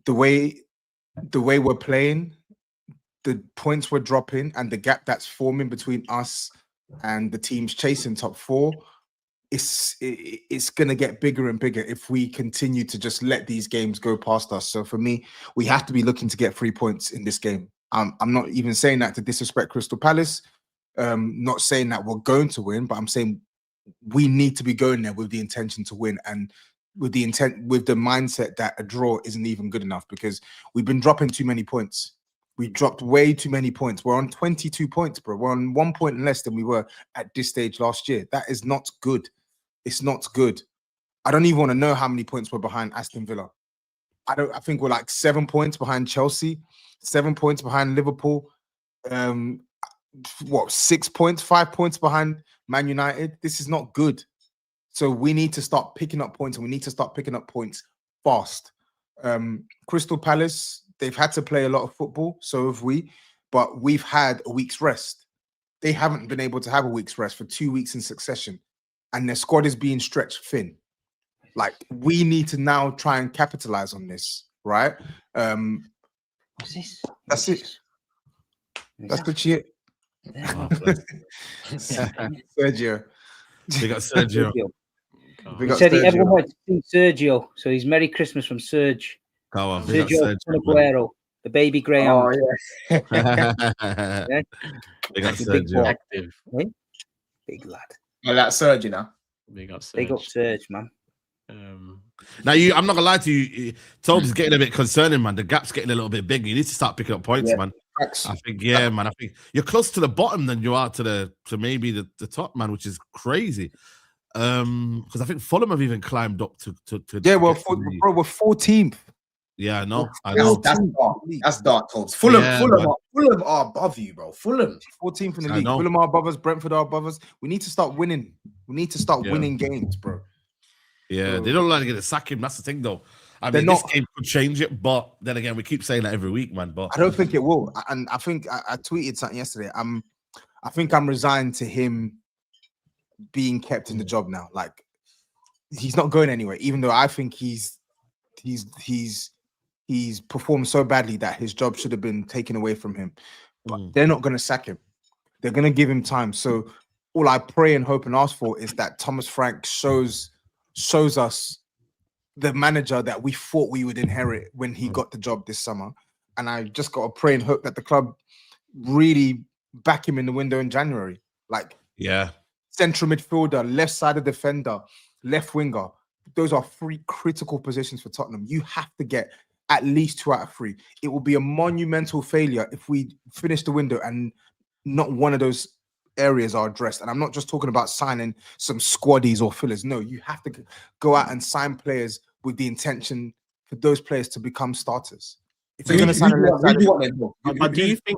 the way we're playing, the points we're dropping, and the gap that's forming between us and the teams chasing top four, it's going to get bigger and bigger if we continue to just let these games go past us. So for me, we have to be looking to get 3 points in this game. I'm not even saying that to disrespect Crystal Palace. Not saying that we're going to win, but I'm saying we need to be going there with the intention to win, and with the mindset that a draw isn't even good enough, because we've been dropping too many points. We dropped way too many points. We're on 22 points, bro. We're on 1 point less than we were at this stage last year. That is not good. It's not good. I don't even want to know how many points we're behind Aston Villa. I think we're like 7 points behind Chelsea, 7 points behind Liverpool. 6 points, 5 points behind Man United. This is not good. So we need to start picking up points, and we need to start picking up points fast. Crystal Palace, they've had to play a lot of football, so have we, but we've had a week's rest. They haven't been able to have a week's rest for 2 weeks in succession, and their squad is being stretched thin. Like, we need to now try and capitalize on this, right? What's this? That's it. That's the shit. Sergio. We got Sergio. We He got said Sergio. everyone wanted to see Sergio, so he's Merry Christmas from Serge. Come on, we got Sergio Sergio. Aguero, the baby greyhound. Oh, Yeah. Yeah. We got He's a big Sergio. boy. Active. Big lad. well, that's Serge, you know. Big up, Big up Serge. Serge, man. Now, I'm not gonna lie to you. Tobes is getting a bit concerning, man. The gap's getting a little bit big. You need to start picking up points, Yeah. man. Facts. I think, yeah, man. I think you're close to the bottom than you are to maybe the top, man, which is crazy. Because I think Fulham have even climbed up to Yeah, well, get to the- bro, we're 14th. yeah, I know. That's dark. That's dark, Tobes. Fulham, Yeah, Fulham are above you, bro. Fulham. 14th in the I league. know. Fulham are above us. Brentford are above us. We need to start winning. We need to start Yeah. winning games, bro. Yeah, they don't like to get a sack him. That's the thing, though. I They're mean, this not- game could change it, but then again, we keep saying that every week, man. But I don't think it will. And I think I tweeted something yesterday. I think I'm resigned to him being kept in the job now. Like, he's not going anywhere, even though I think he's performed so badly that his job should have been taken away from him. But they're not going to sack him. They're going to give him time. So all I pray and hope and ask for is that Thomas Frank shows us the manager that we thought we would inherit when he got the job this summer. And I just got to pray and hope that the club really back him in the window in January. Like, yeah, central midfielder, left sided defender, left winger. Those are 3 critical positions for Tottenham. You have to get at least 2 out of 3. It will be a monumental failure if we finish the window and not one of those areas are addressed. And I'm not just talking about signing some squaddies or fillers. No, you have to go out and sign players with the intention for those players to become starters. If you're going to sign a left-sided, But do you think,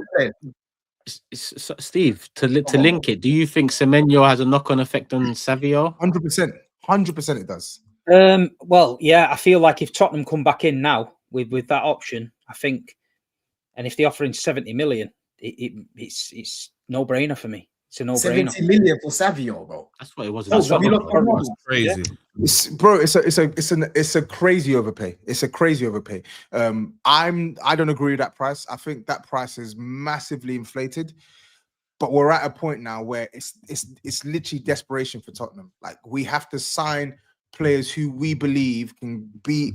Steve, to link it, do you think Semenyo has a knock-on effect on Savio? 100% it does. Well, yeah, I feel like if Tottenham come back in now with that option, I think, and if they're offering 70 million, it's no brainer for me. It's a no-brainer. 70 million for Savio, bro. That's what it was. That's what we look for. That's crazy. It's a crazy overpay. It's a crazy overpay. I don't agree with that price. I think that price is massively inflated. But we're at a point now where it's literally desperation for Tottenham. Like, we have to sign players who we believe can be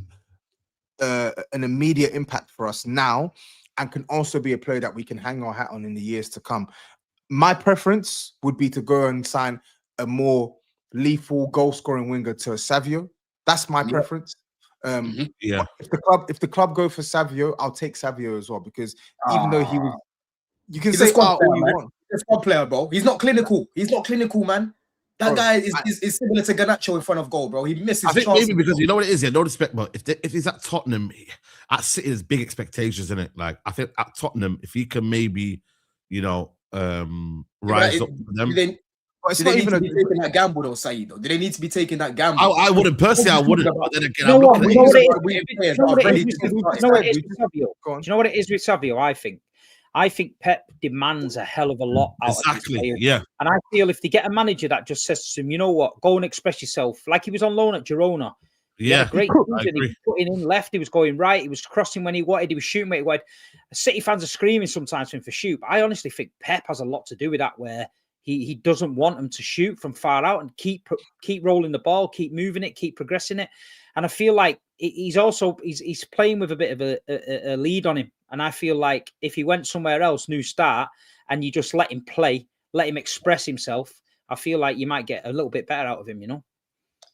an immediate impact for us now, and can also be a player that we can hang our hat on in the years to come. My preference would be to go and sign a more lethal goal-scoring winger to Savio. That's my preference. Yeah. If the club go for Savio, I'll take Savio as well, because even though he was, you can He's say a squad all player, you man. want. He's a squad player, bro. He's not clinical. He's not clinical, man. That Bro, guy is similar to Garnacho in front of goal, bro. He misses. I think chances, maybe because bro. you know what it is, yeah, no respect, but if he's at Tottenham, at City there's big expectations in it. Like, I think at Tottenham, if he can maybe, rise up for them. Do they need to be taking that gamble, though, Saeed? Though? Do they need to be taking that gamble? I wouldn't personally. I wouldn't. But then again, You know I'm what? looking You at know it. what it is? Do you know what it is with Savio? I think Pep demands a hell of a lot out of his players. Yeah. And I feel if they get a manager that just says to him, you know what, go and express yourself, like he was on loan at Girona. Yeah, great. I He agree. was putting in left, he was going right, he was crossing when he wanted, he was shooting when he wanted. City fans are screaming sometimes for him for shoot. But I honestly think Pep has a lot to do with that, where he doesn't want him to shoot from far out and keep rolling the ball, keep moving it, keep progressing it. And I feel like he's playing with a bit of a lead on him. And I feel like if he went somewhere else, new start, and you just let him play, let him express himself, I feel like you might get a little bit better out of him, you know?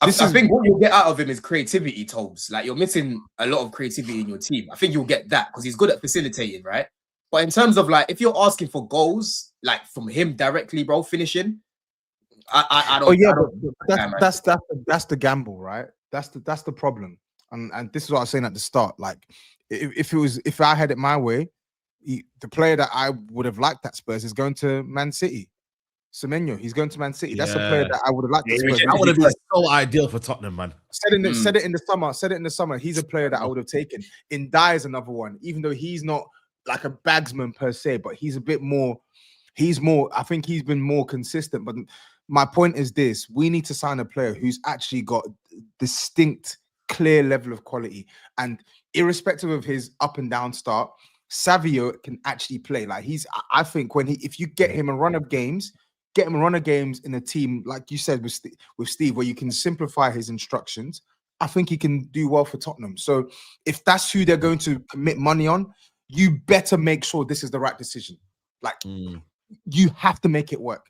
I think what you'll get out of him is creativity, Tobes. Like, you're missing a lot of creativity in your team. I think you'll get that because he's good at facilitating, right? But in terms of, like, if you're asking for goals, like, from him directly, bro, finishing, I don't. Oh yeah, that's the gamble, right? That's the problem. And this is what I was saying at the start. Like, if I had it my way, the player that I would have liked at Spurs is going to Man City. Semenyo, he's going to Man City. That's a player that I would have liked. That would have been so ideal for Tottenham, man. Said it in the summer. He's a player that I would have taken. Indai is another one, even though he's not like a bagsman per se, but he's a bit more. I think he's been more consistent. But my point is this: we need to sign a player who's actually got distinct, clear level of quality, and irrespective of his up and down start, Savio can actually play. Like, I think if you get him a run of games. Get him a run of games in a team, like you said with Steve, where you can simplify his instructions. I think he can do well for Tottenham. So if that's who they're going to commit money on, you better make sure this is the right decision. Like, you have to make it work.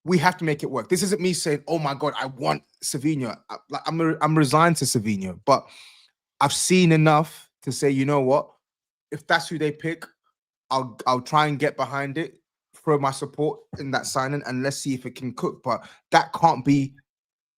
We have to make it work. This isn't me saying, "Oh my God, I want Savinho." I'm resigned to Savinho, but I've seen enough to say, you know what? If that's who they pick, I'll try and get behind it. Throw my support in that signing, and let's see if it can cook. But that can't be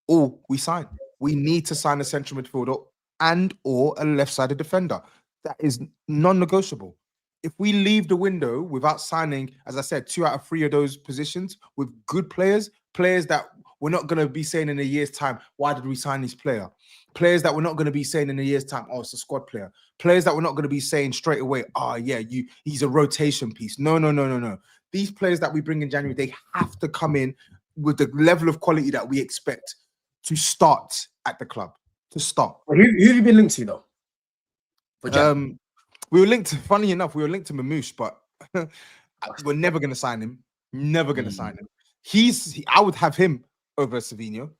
all we sign. We need to sign a central midfielder and or a left-sided defender. That is non-negotiable. If we leave the window without signing, as I said, 2 out of 3 of those positions with good players that we're not going to be saying in a year's time, why did we sign this player? Players that we're not going to be saying in a year's time, oh, it's a squad player. Players that we're not going to be saying straight away, oh yeah, he's a rotation piece. No. These players that we bring in January, they have to come in with the level of quality that we expect to start at the club. To start. Who have you been linked to, though? We were linked to, funny enough, Mamouche, but we're never going to sign him. Never going to sign him. I would have him over Savinho.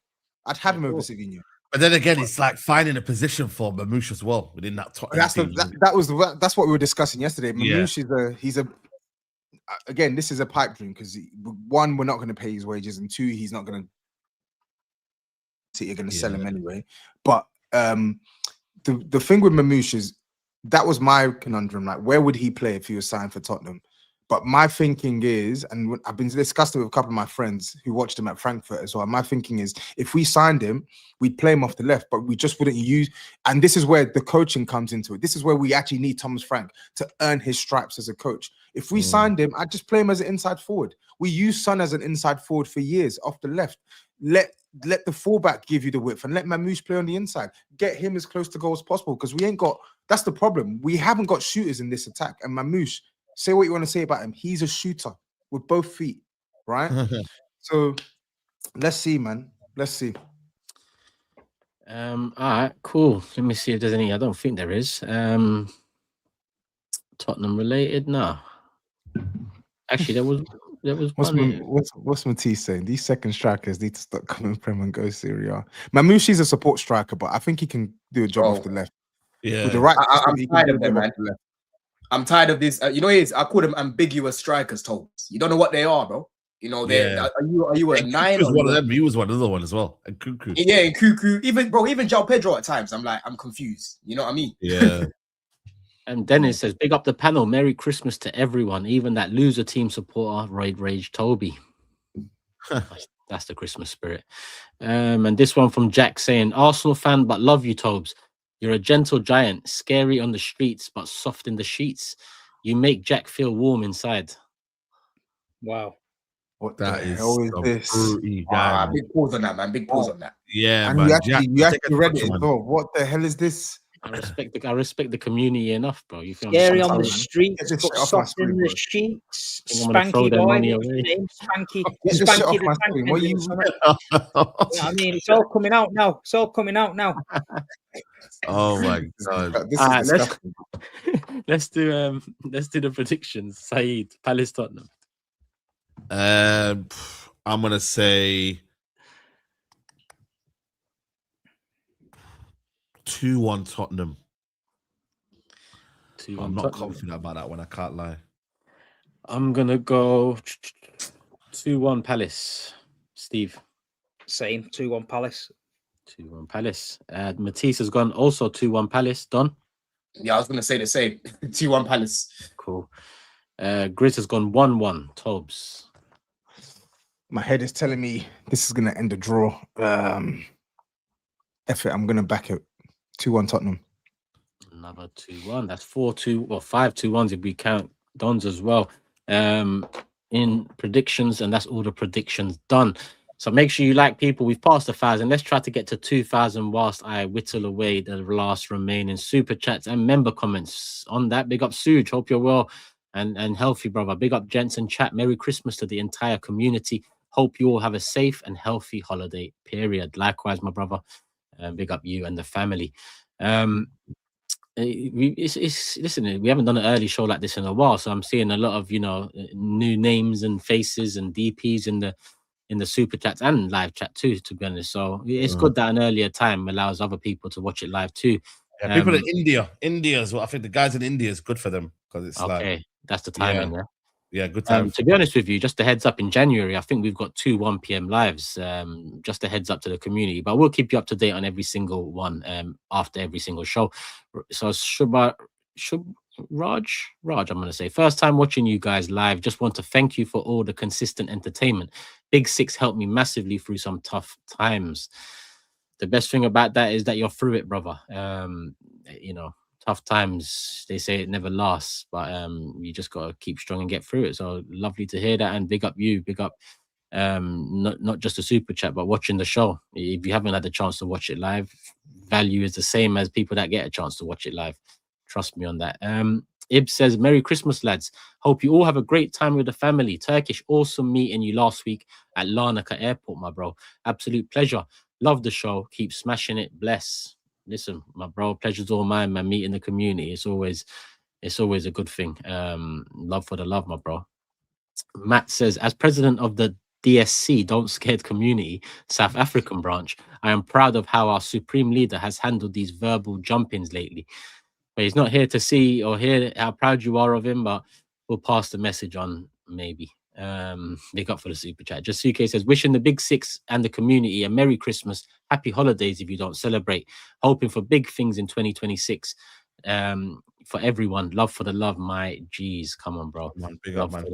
I'd have him over Savinho. But then again, it's like finding a position for Mamouche as well within that Tottenham team. That's what we were discussing yesterday. Mamouche again, this is a pipe dream because 1, we're not going to pay his wages, and 2, he's not going to. You're going to sell him anyway. But the thing with Mamouche is that was my conundrum. Like, where would he play if he was signed for Tottenham? But my thinking is, and I've been discussing with a couple of my friends who watched him at Frankfurt as well. My thinking is, if we signed him, we'd play him off the left, but we just wouldn't use. And this is where the coaching comes into it. This is where we actually need Thomas Frank to earn his stripes as a coach. If we signed him, I'd just play him as an inside forward. We used Son as an inside forward for years off the left. Let the fullback give you the width and let Mamouche play on the inside. Get him as close to goal as possible because we ain't got. That's the problem. We haven't got shooters in this attack. And Mamouche, say what you want to say about him. He's a shooter. with both feet, right? So let's see, man. Let's see. All right, cool. Let me see if there's any. I don't think there is. Tottenham related? No. Actually, there was one. What's Matisse saying? These second strikers need to stop coming Prem and go Serie A. Mamouchi's a support striker, but I think he can do a job off the left. Yeah, With the right I'm system, he can tired do a of them, job off man. the left. I'm tired of this. You know, I call them ambiguous strikers, TOBS. You don't know what they are, bro. You know, are you a and 9? Cuckoo's one of them. He was one other one as well. And Cuckoo. Yeah, and Cuckoo. Even João Pedro at times. I'm confused. You know what I mean? Yeah. And Dennis says, big up the panel. Merry Christmas to everyone, even that loser team supporter, Rage Toby. That's the Christmas spirit. And this one from Jack saying, Arsenal fan, but love you, Tobes. You're a gentle giant, scary on the streets, but soft in the sheets. You make Jack feel warm inside. Wow. What That the is hell is this? fruity guy, man. Big pause on that, man. Big pause on that. Yeah, And man. you Jack, actually read it man. as well. What the hell is this? I respect the community enough, bro. You feel Scary me? on the Sometimes streets, Get this but shit off my soft in screen, the bro. sheets. think I'm gonna throw Spanky their boy. money What's his away. name? Spanky. Get this shit Spanky off the my Tank screen. Engine What you? or something. Yeah, I mean, it's all coming out now. It's all coming out now. Oh my god. This Alright, is disgusting. let's do the predictions. SAEED, Palace, Tottenham. I'm gonna say 2-1 Tottenham. 2-1 I'm not Tottenham. confident about that one. I can't lie. I'm gonna go 2-1 Palace. Steve. Same. 2-1 Palace. 2-1 Palace. Matisse has gone also 2-1 Palace. Don. Yeah, I was gonna say the same. 2-1 Palace. Cool. GRIZZ has gone 1-1 Tobes. My head is telling me this is gonna end a draw. F it, I'm gonna back it. 2-1 Tottenham. Another 2-1. That's 4-2 or 5-2-1s if we count Don's as well. In predictions, and that's all the predictions done. So make sure you like people. We've passed 1,000. Let's try to get to 2,000 whilst I whittle away the last remaining super chats and member comments. On that, big up Suge. Hope you're well and healthy, brother. Big up gents and chat. Merry Christmas to the entire community. Hope you all have a safe and healthy holiday period. Likewise, my brother. Big up you and the family. Listen, we haven't done an early show like this in a while, so I'm seeing a lot of new names and faces and DPs in the super chats and live chat too, to be honest. So it's good that an earlier time allows other people to watch it live too. Yeah, people in India as well. I think the guys in India is good for them because it's okay. That's the timing. Yeah, good time. To be honest with you, just a heads up, in January, I think we've got 2 1 p.m. lives. Just a heads up to the community, but we'll keep you up to date on every single one after every single show. So Raj, I'm going to say, first time watching you guys live. Just want to thank you for all the consistent entertainment. Big Six helped me massively through some tough times. The best thing about that is that you're through it, brother. Tough times, they say it never lasts, but you just got to keep strong and get through it. So lovely to hear that, and big up you, big up not just a super chat, but watching the show. If you haven't had the chance to watch it live, value is the same as people that get a chance to watch it live. Trust me on that. Ib says, Merry Christmas, lads. Hope you all have a great time with the family. Turkish, awesome meeting you last week at Larnaca Airport, my bro. Absolute pleasure. Love the show. Keep smashing it. Bless. Listen, my bro, pleasure's all mine, man. Meeting the community, it's always a good thing. Love for the love, my bro. Matt says, as president of the DSC, Don't Scared Community, South African branch, I am proud of how our supreme leader has handled these verbal jump-ins lately. But he's not here to see or hear how proud you are of him, but we'll pass the message on, maybe. Big up for the super chat. Jasuke says, wishing the Big Six and the community a Merry Christmas, happy holidays if you don't celebrate, hoping for big things in 2026 for everyone. Love for the love, my G's. Come on, bro. Big up, man.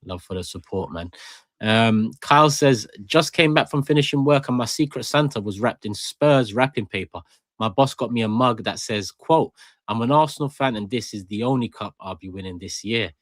Love for the support, man. Kyle says, just came back from finishing work and my Secret Santa was wrapped in Spurs wrapping paper. My boss got me a mug that says, quote, I'm an Arsenal fan and this is the only cup I'll be winning this year.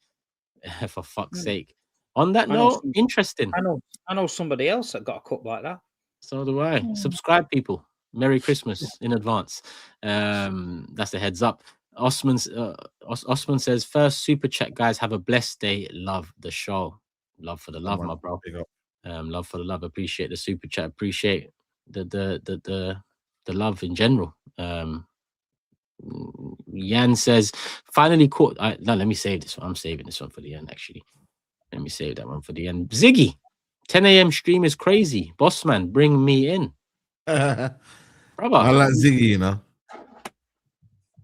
For fuck's sake. On that note, interesting. I know somebody else that got a cup like that. So do I. Subscribe, people. Merry Christmas in advance. That's the heads up. Osman says, first super chat, guys. Have a blessed day. Love the show. Love for the love, my bro. Big up. Love for the love. Appreciate the super chat. Appreciate the love in general. Yan says, finally caught. No, let me save this one. I'm saving this one for the end, actually. Let me save that one for the end. Ziggy, 10 a.m. stream is crazy. Boss man, bring me in. Brother, I like Ziggy, you know.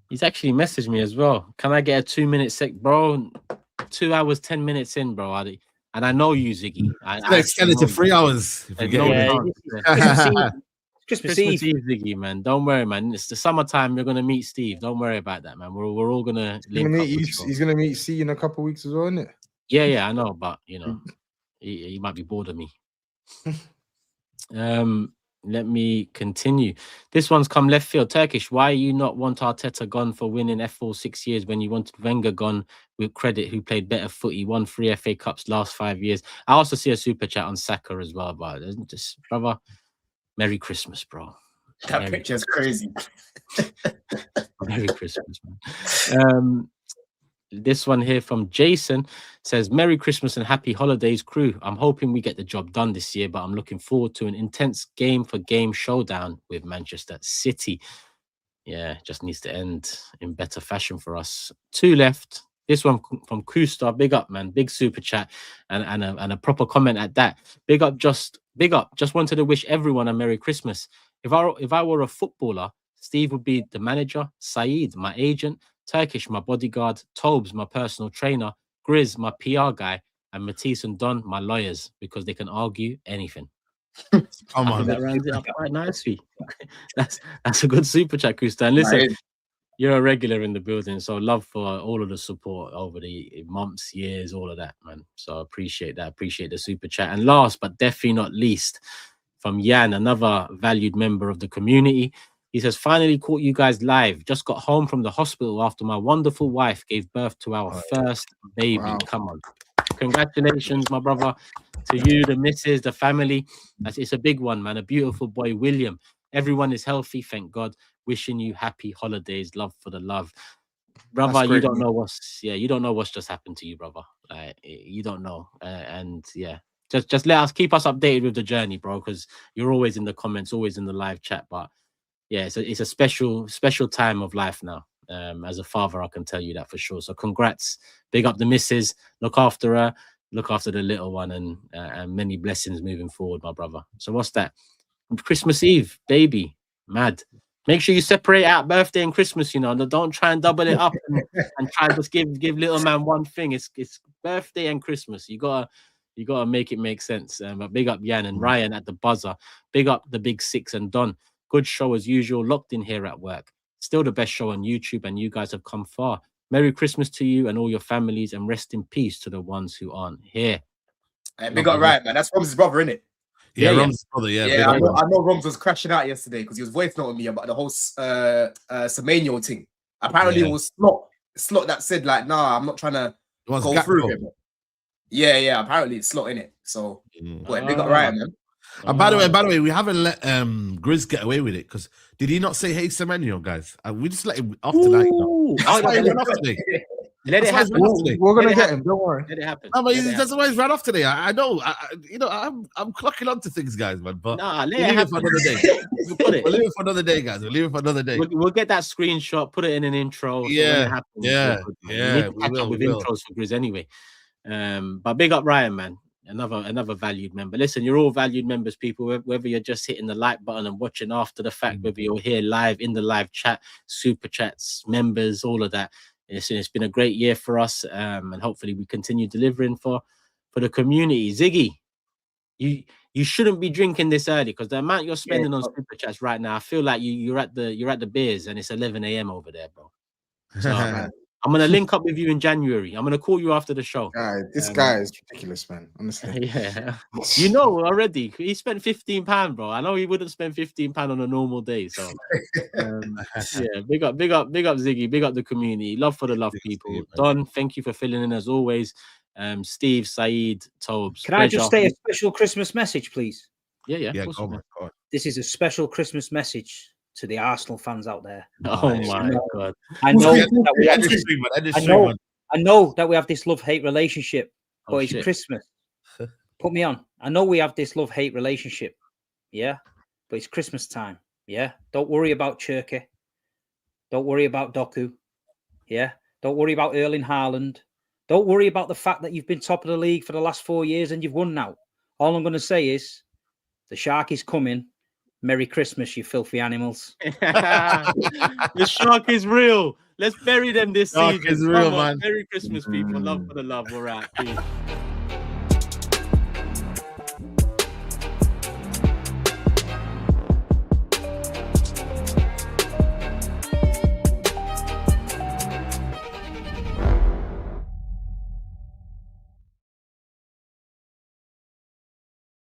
He's actually messaged me as well. Can I get a 2-minute sec, bro? 2 hours, 10 minutes in, bro. And I know you, Ziggy. I extend it to 3 hours. If you Christmas Eve, Ziggy, man. Don't worry, man. It's the summertime. You're gonna meet Steve. Don't worry about that, man. We're all gonna link up. He's gonna meet C in a couple of weeks as well, isn't it? Yeah, I know, but you know, he might be bored of me. Let me continue. This one's come left field. Turkish, why you not want Arteta gone for winning F4 6 years when you wanted Wenger gone with credit, who played better footy, won 3 FA Cups last 5 years? I also see a super chat on Saka as well, but just, brother, Merry Christmas, bro. That picture's crazy. Merry Christmas, man. This one here from Jason says, Merry Christmas and happy holidays, crew. I'm hoping we get the job done this year, but I'm looking forward to an intense game-for-game showdown with Manchester City. Yeah, just needs to end in better fashion for us. 2 left. This one from Kusta. Big up, man. Big super chat and a proper comment at that. Big up. Just wanted to wish everyone a Merry Christmas. If I were a footballer, Steve would be the manager, SAEED, my agent, Turkish, my bodyguard, TOBS, my personal trainer, GRIZZ, my PR guy, and Matisse and Don, my lawyers, because they can argue anything. Come on, that rounds it up quite nicely. That's a good super chat, Kusta. And listen, you're a regular in the building, so love for all of the support over the months, years, all of that, man. So appreciate that. Appreciate the super chat. And last but definitely not least, from Yan, another valued member of the community. He says, finally caught you guys live. Just got home from the hospital after my wonderful wife gave birth to our first baby. Wow. Come on. Congratulations, my brother. To you, the missus, the family. It's a big one, man. A beautiful boy, William. Everyone is healthy, thank God. Wishing you happy holidays. Love for the love. Brother, you don't know what's just happened to you, brother. Like, you don't know. And yeah. Just let us keep us updated with the journey, bro, because you're always in the comments, always in the live chat. But yeah, it's a special time of life now. As a father, I can tell you that for sure. So congrats, big up the missus, look after her, look after the little one, and many blessings moving forward, my brother. So what's that? Christmas Eve, baby, mad. Make sure you separate out birthday and Christmas. You know, don't try and double it up and try and just give little man one thing. It's birthday and Christmas. You gotta make it make sense. But big up Yan and Ryan at the buzzer. Big up the big six and Don. Good show as usual. Locked in here at work. Still the best show on YouTube, and you guys have come far. Merry Christmas to you and all your families, and rest in peace to the ones who aren't here. Hey, big up Ryan, man. That's Rom's brother, innit? Yeah, Rom's brother. Yeah, I know Roms was crashing out yesterday because he was voice noting me about the whole Semenyo thing. Apparently, it was Slot that said like, "Nah, I'm not trying to go through it." Yeah. Apparently, it's Slot in it. So, big up Ryan, man. And by the way, we haven't let GRIZZ get away with it because did he not say hey Semenyo, guys? We just let him off tonight. Let it happen. We're gonna get him. Don't worry. Let it happen. No, but that's why he's ran off today. I know. I'm clocking on to things, guys, man. But let it happen for another day. We'll leave it for another day, guys. We'll leave it for another day. We'll get that screenshot, put it in an intro. So yeah. We catch up with intros for GRIZZ anyway. But big up Ryan, man. Another valued member. Listen, you're all valued members, people, whether you're just hitting the like button and watching after the fact, whether you're here live in the live chat, super chats, members, all of that. It's been a great year for us, and hopefully we continue delivering for the community. Ziggy, you shouldn't be drinking this early because the amount you're spending on super chats right now, I feel like you're at the beers and it's 11 a.m. over there, bro. So, I'm gonna link up with you in January. I'm gonna call you after the show. This guy is ridiculous, man. Honestly. Yeah. You know already. He spent £15, bro. I know he wouldn't spend £15 on a normal day. So yeah, big up Ziggy, big up the community. Love for the love, people. Don, thank you for filling in as always. Steve, SAEED, Tobes. Can I just say a special Christmas message, please? Yeah. Oh my God. This is a special Christmas message to the Arsenal fans out there. Oh my God. I know that we have this love-hate relationship, but it's Christmas. Put me on. I know we have this love-hate relationship, yeah, but it's Christmas time, yeah. Don't worry about Turkey. Don't worry about Doku, yeah. Don't worry about Erling Haaland. Don't worry about the fact that you've been top of the league for the last 4 years and you've won now. All I'm going to say is the shark is coming. Merry Christmas, you filthy animals. The shark is real. Let's bury them this Shark season. is real, Come on, man. Merry Christmas, people. Love for the love. All right, peace.